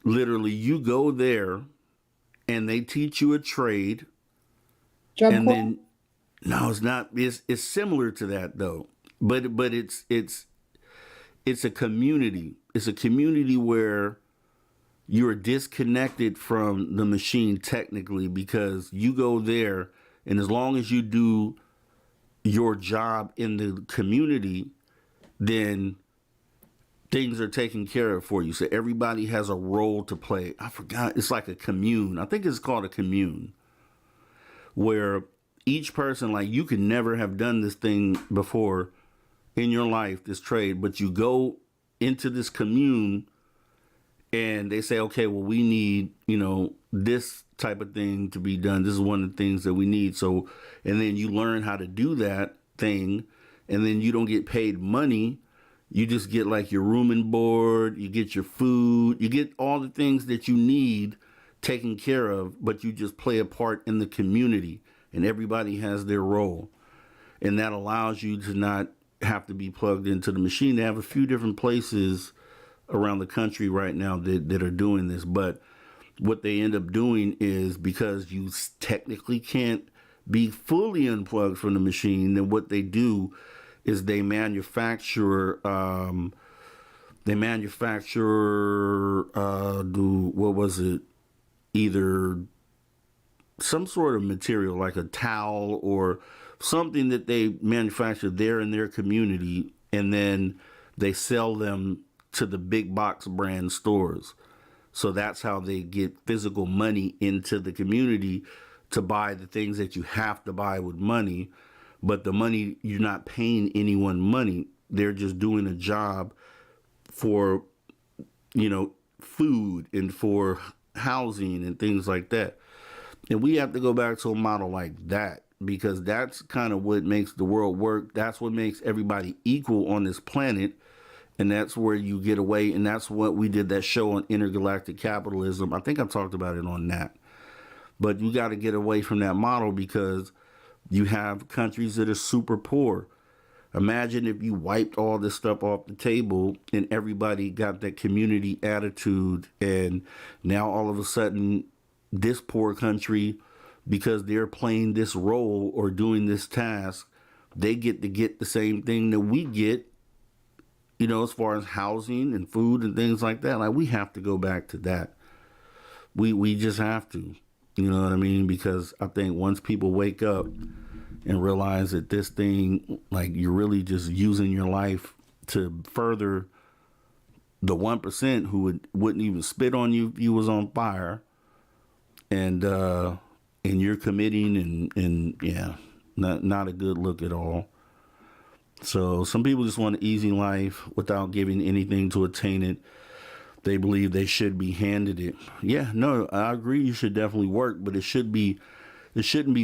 literally you go there and they teach you a trade. Job and corps? then no, it's not. It's similar to that though, but it's a community. It's a community where you're disconnected from the machine technically, because you go there, and as long as you do your job in the community, then things are taken care of for you. So everybody has a role to play. I forgot. It's like a commune. I think it's called a commune, where each person, like, you could never have done this thing before in your life, this trade, but you go into this commune and they say, okay, well, we need, this type of thing to be done. This is one of the things that we need. So, and then you learn how to do that thing, and then you don't get paid money. You just get like your room and board, you get your food, you get all the things that you need taken care of, but you just play a part in the community, and everybody has their role. And that allows you to not have to be plugged into the machine. They have a few different places around the country right now that are doing this, but what they end up doing is, because you technically can't be fully unplugged from the machine, then what they do is they manufacture either some sort of material like a towel or something that they manufacture there in their community, and then they sell them to the big box brand stores. So that's how they get physical money into the community to buy the things that you have to buy with money. But the money, you're not paying anyone money. They're just doing a job for, food and for housing and things like that. And we have to go back to a model like that, because that's kind of what makes the world work. That's what makes everybody equal on this planet. And that's where you get away. And that's what we did that show on intergalactic capitalism. I think I talked about it on that. But you got to get away from that model, because you have countries that are super poor. Imagine if you wiped all this stuff off the table and everybody got that community attitude, and now all of a sudden this poor country, because they're playing this role or doing this task, they get to get the same thing that we get, as far as housing and food and things like that. Like, we have to go back to that. We just have to, you know what I mean? Because I think once people wake up and realize that this thing, like, you're really just using your life to further the 1% who wouldn't even spit on you if you was on fire, and you're committing, and yeah, not a good look at all. So some people just want an easy life without giving anything to attain it. They believe they should be handed it. Yeah, no, I agree. You should definitely work, but it shouldn't be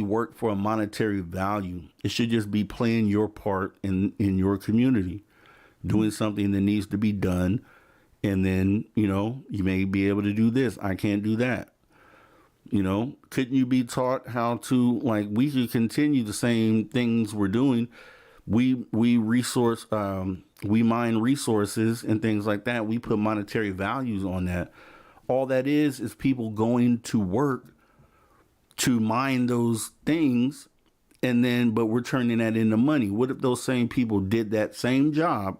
work for a monetary value. It should just be playing your part in your community, doing something that needs to be done. And then, you may be able to do this. I can't do that. Couldn't you be taught how to, like, we could continue the same things we're doing. We mine resources and things like that. We put monetary values on that. All that is people going to work to mine those things, but we're turning that into money. What if those same people did that same job,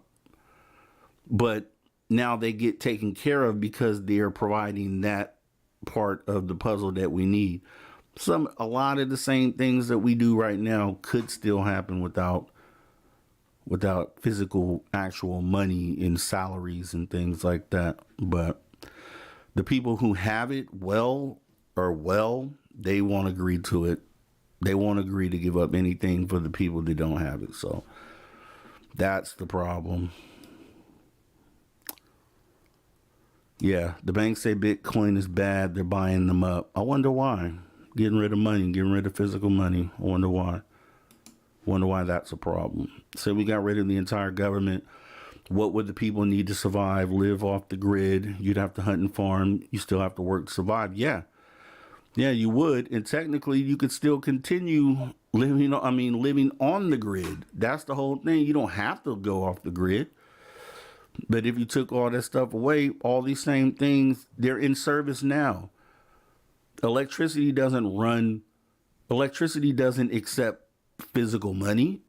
but now they get taken care of because they're providing that part of the puzzle that we need? A lot of the same things that we do right now could still happen without physical, actual money in salaries and things like that. But the people who have it they won't agree to it. They won't agree to give up anything for the people that don't have it. So that's the problem. Yeah, the banks say Bitcoin is bad. They're buying them up. I wonder why. Getting rid of money, getting rid of physical money. I wonder why. Wonder why that's a problem. So we got rid of the entire government. What would the people need to survive? Live off the grid. You'd have to hunt and farm. You still have to work to survive. Yeah, you would. And technically, you could still continue living on the grid. That's the whole thing. You don't have to go off the grid. But if you took all that stuff away, all these same things, they're in service now. Electricity doesn't accept physical money.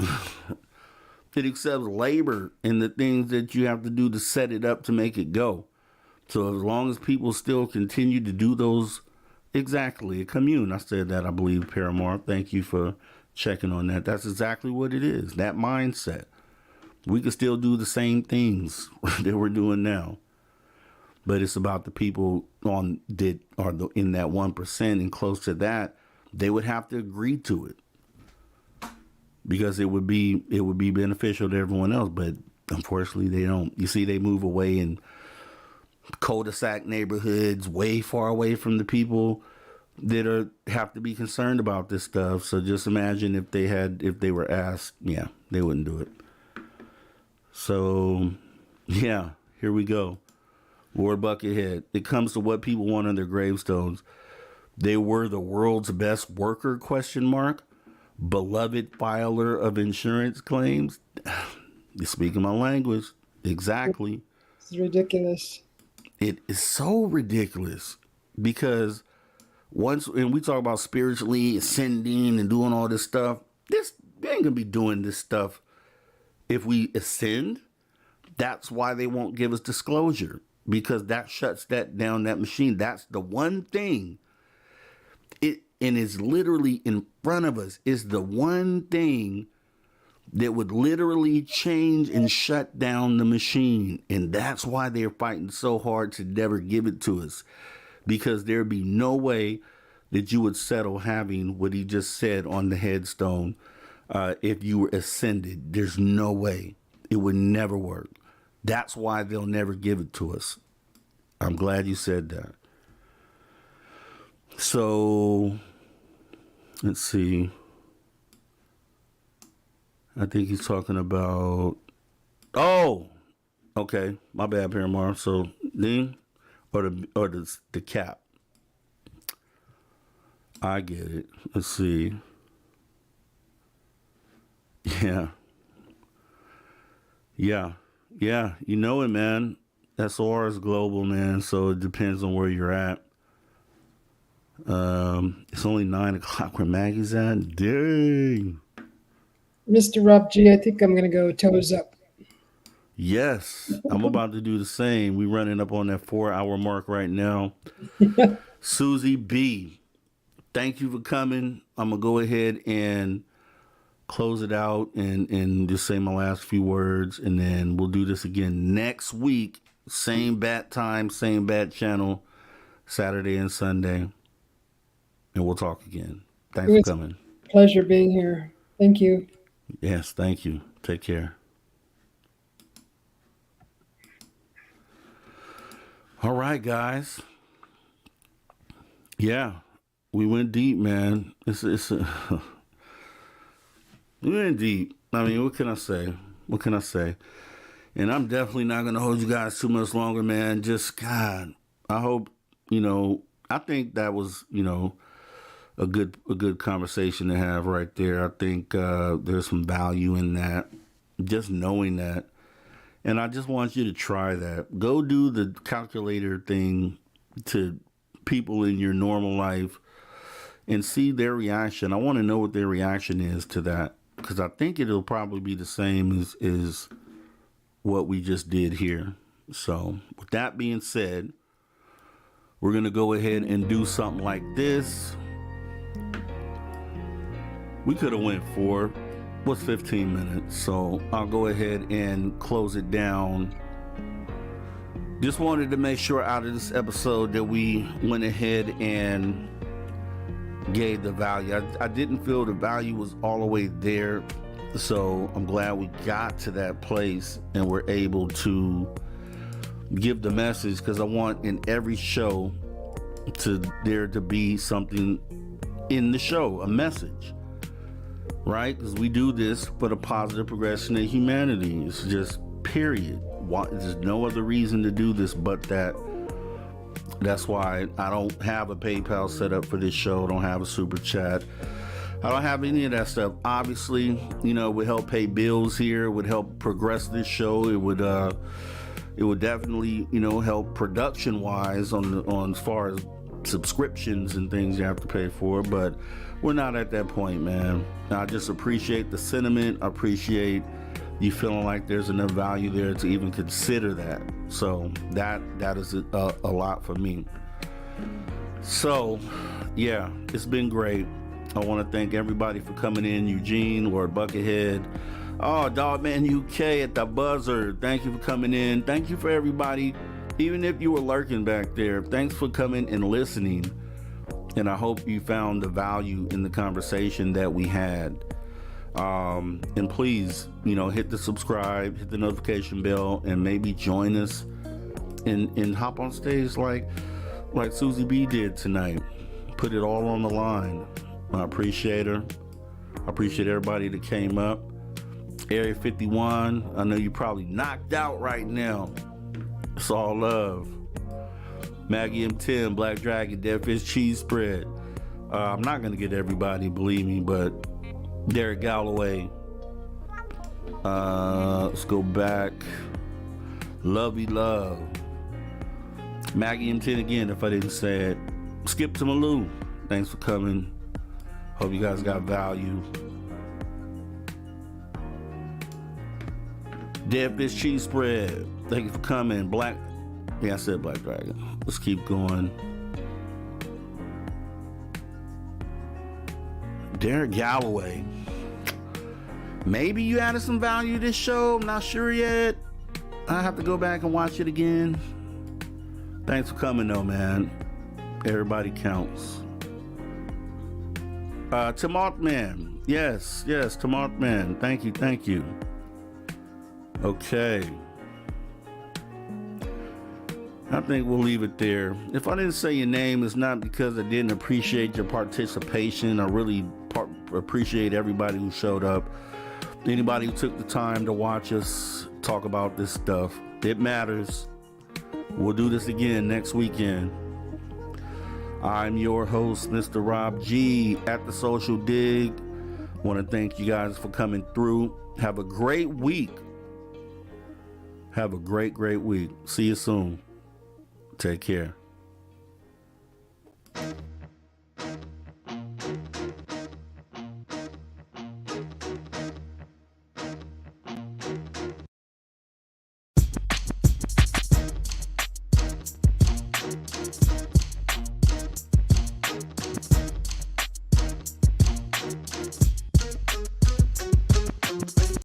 It accepts labor and the things that you have to do to set it up to make it go. So as long as people still continue to do those, exactly, a commune. I said that, I believe, Paramore. Thank you for checking on that. That's exactly what it is, that mindset. We can still do the same things that we're doing now. But it's about the people in that 1% and close to that. They would have to agree to it, because it would be beneficial to everyone else. But unfortunately, they don't. You see, they move away in cul-de-sac neighborhoods, way far away from the people that have to be concerned about this stuff. So just imagine if they were asked, yeah, they wouldn't do it. So, yeah, here we go. Lord Buckethead. It comes to what people want on their gravestones. They were the world's best worker, ? Beloved filer of insurance claims. You're speaking my language. Exactly. It's ridiculous. It is so ridiculous, because and we talk about spiritually ascending and doing all this stuff, they ain't gonna be doing this stuff if we ascend. That's why they won't give us disclosure, because that shuts that down, that machine. That's the one thing. And it's literally in front of us, is the one thing that would literally change and shut down the machine. And that's why they're fighting so hard to never give it to us, because there'd be no way that you would settle having what he just said on the headstone if you were ascended. There's no way. It would never work. That's why they'll never give it to us. I'm glad you said that. So, Let's see. I think he's talking about. Oh, okay. My bad, Paramore. So, Ding or the cap. I get it. Let's see. Yeah. You know it, man. SOR is global, man. So it depends on where you're at. It's only 9 o'clock where Maggie's at. Dang. Mr. Rob G, I think I'm going to go toes up. Yes, I'm about to do the same. We running up on that 4-hour mark right now. Susie B, thank you for coming. I'm going to go ahead and close it out and just say my last few words, and then we'll do this again next week. Same bat time, same bat channel, Saturday and Sunday. And we'll talk again. Thanks for coming. Pleasure being here. Thank you. Yes, thank you. Take care. All right, guys. Yeah, we went deep, man. We went deep. I mean, what can I say? And I'm definitely not going to hold you guys too much longer, man. Just, God, I hope, I think that was, a good conversation to have right there. I think there's some value in that, just knowing that. And I just want you to try that. Go do the calculator thing to people in your normal life and see their reaction. I want to know what their reaction is to that, because I think it'll probably be the same as what we just did here. So with that being said, we're going to go ahead and do something like this. We could have went for 15 minutes, so I'll go ahead and close it down. Just wanted to make sure out of this episode that we went ahead and gave the value. I didn't feel the value was all the way there, so I'm glad we got to that place and we're able to give the message, because I want in every show there to be something in the show, a message. Right? Because we do this for the positive progression of humanity. It's just period. There's no other reason to do this but that. That's why I don't have a PayPal set up for this show. I don't have a super chat. I don't have any of that stuff. Obviously, it would help pay bills here. It would help progress this show. It would definitely, help production wise on as far as subscriptions and things you have to pay for. But we're not at that point, man. I just appreciate the sentiment. I appreciate you feeling like there's enough value there to even consider that. So that is a lot for me. So yeah, it's been great. I want to thank everybody for coming in. Eugene, Lord Buckethead, Dogman UK at the buzzer, thank you for coming in. Thank you for everybody, even if you were lurking back there. Thanks for coming and listening. And I hope you found the value in the conversation that we had. And please, hit the subscribe, hit the notification bell, and maybe join us and hop on stage like Susie B did tonight. Put it all on the line. I appreciate her. I appreciate everybody that came up. Area 51, I know you're probably knocked out right now. It's all love. Maggie M10, Black Dragon, Dead Fish Cheese Spread. I'm not going to get everybody, believe me, but Derek Galloway. Let's go back. Lovey Love. Maggie M10 again, if I didn't say it. Skip to Malou. Thanks for coming. Hope you guys got value. Dead Fish Cheese Spread. Thank you for coming. I said Black Dragon. Let's keep going. Derek Galloway. Maybe you added some value to this show. I'm not sure yet. I have to go back and watch it again. Thanks for coming though, man. Everybody counts. Tim Altman. Yes, Tim Altman. Thank you. Okay. I think we'll leave it there. If I didn't say your name, it's not because I didn't appreciate your participation. I really appreciate everybody who showed up. Anybody who took the time to watch us talk about this stuff. It matters. We'll do this again next weekend. I'm your host, Mr. Rob G at The Social Dig. Want to thank you guys for coming through. Have a great week. Have a great week. See you soon. Take care.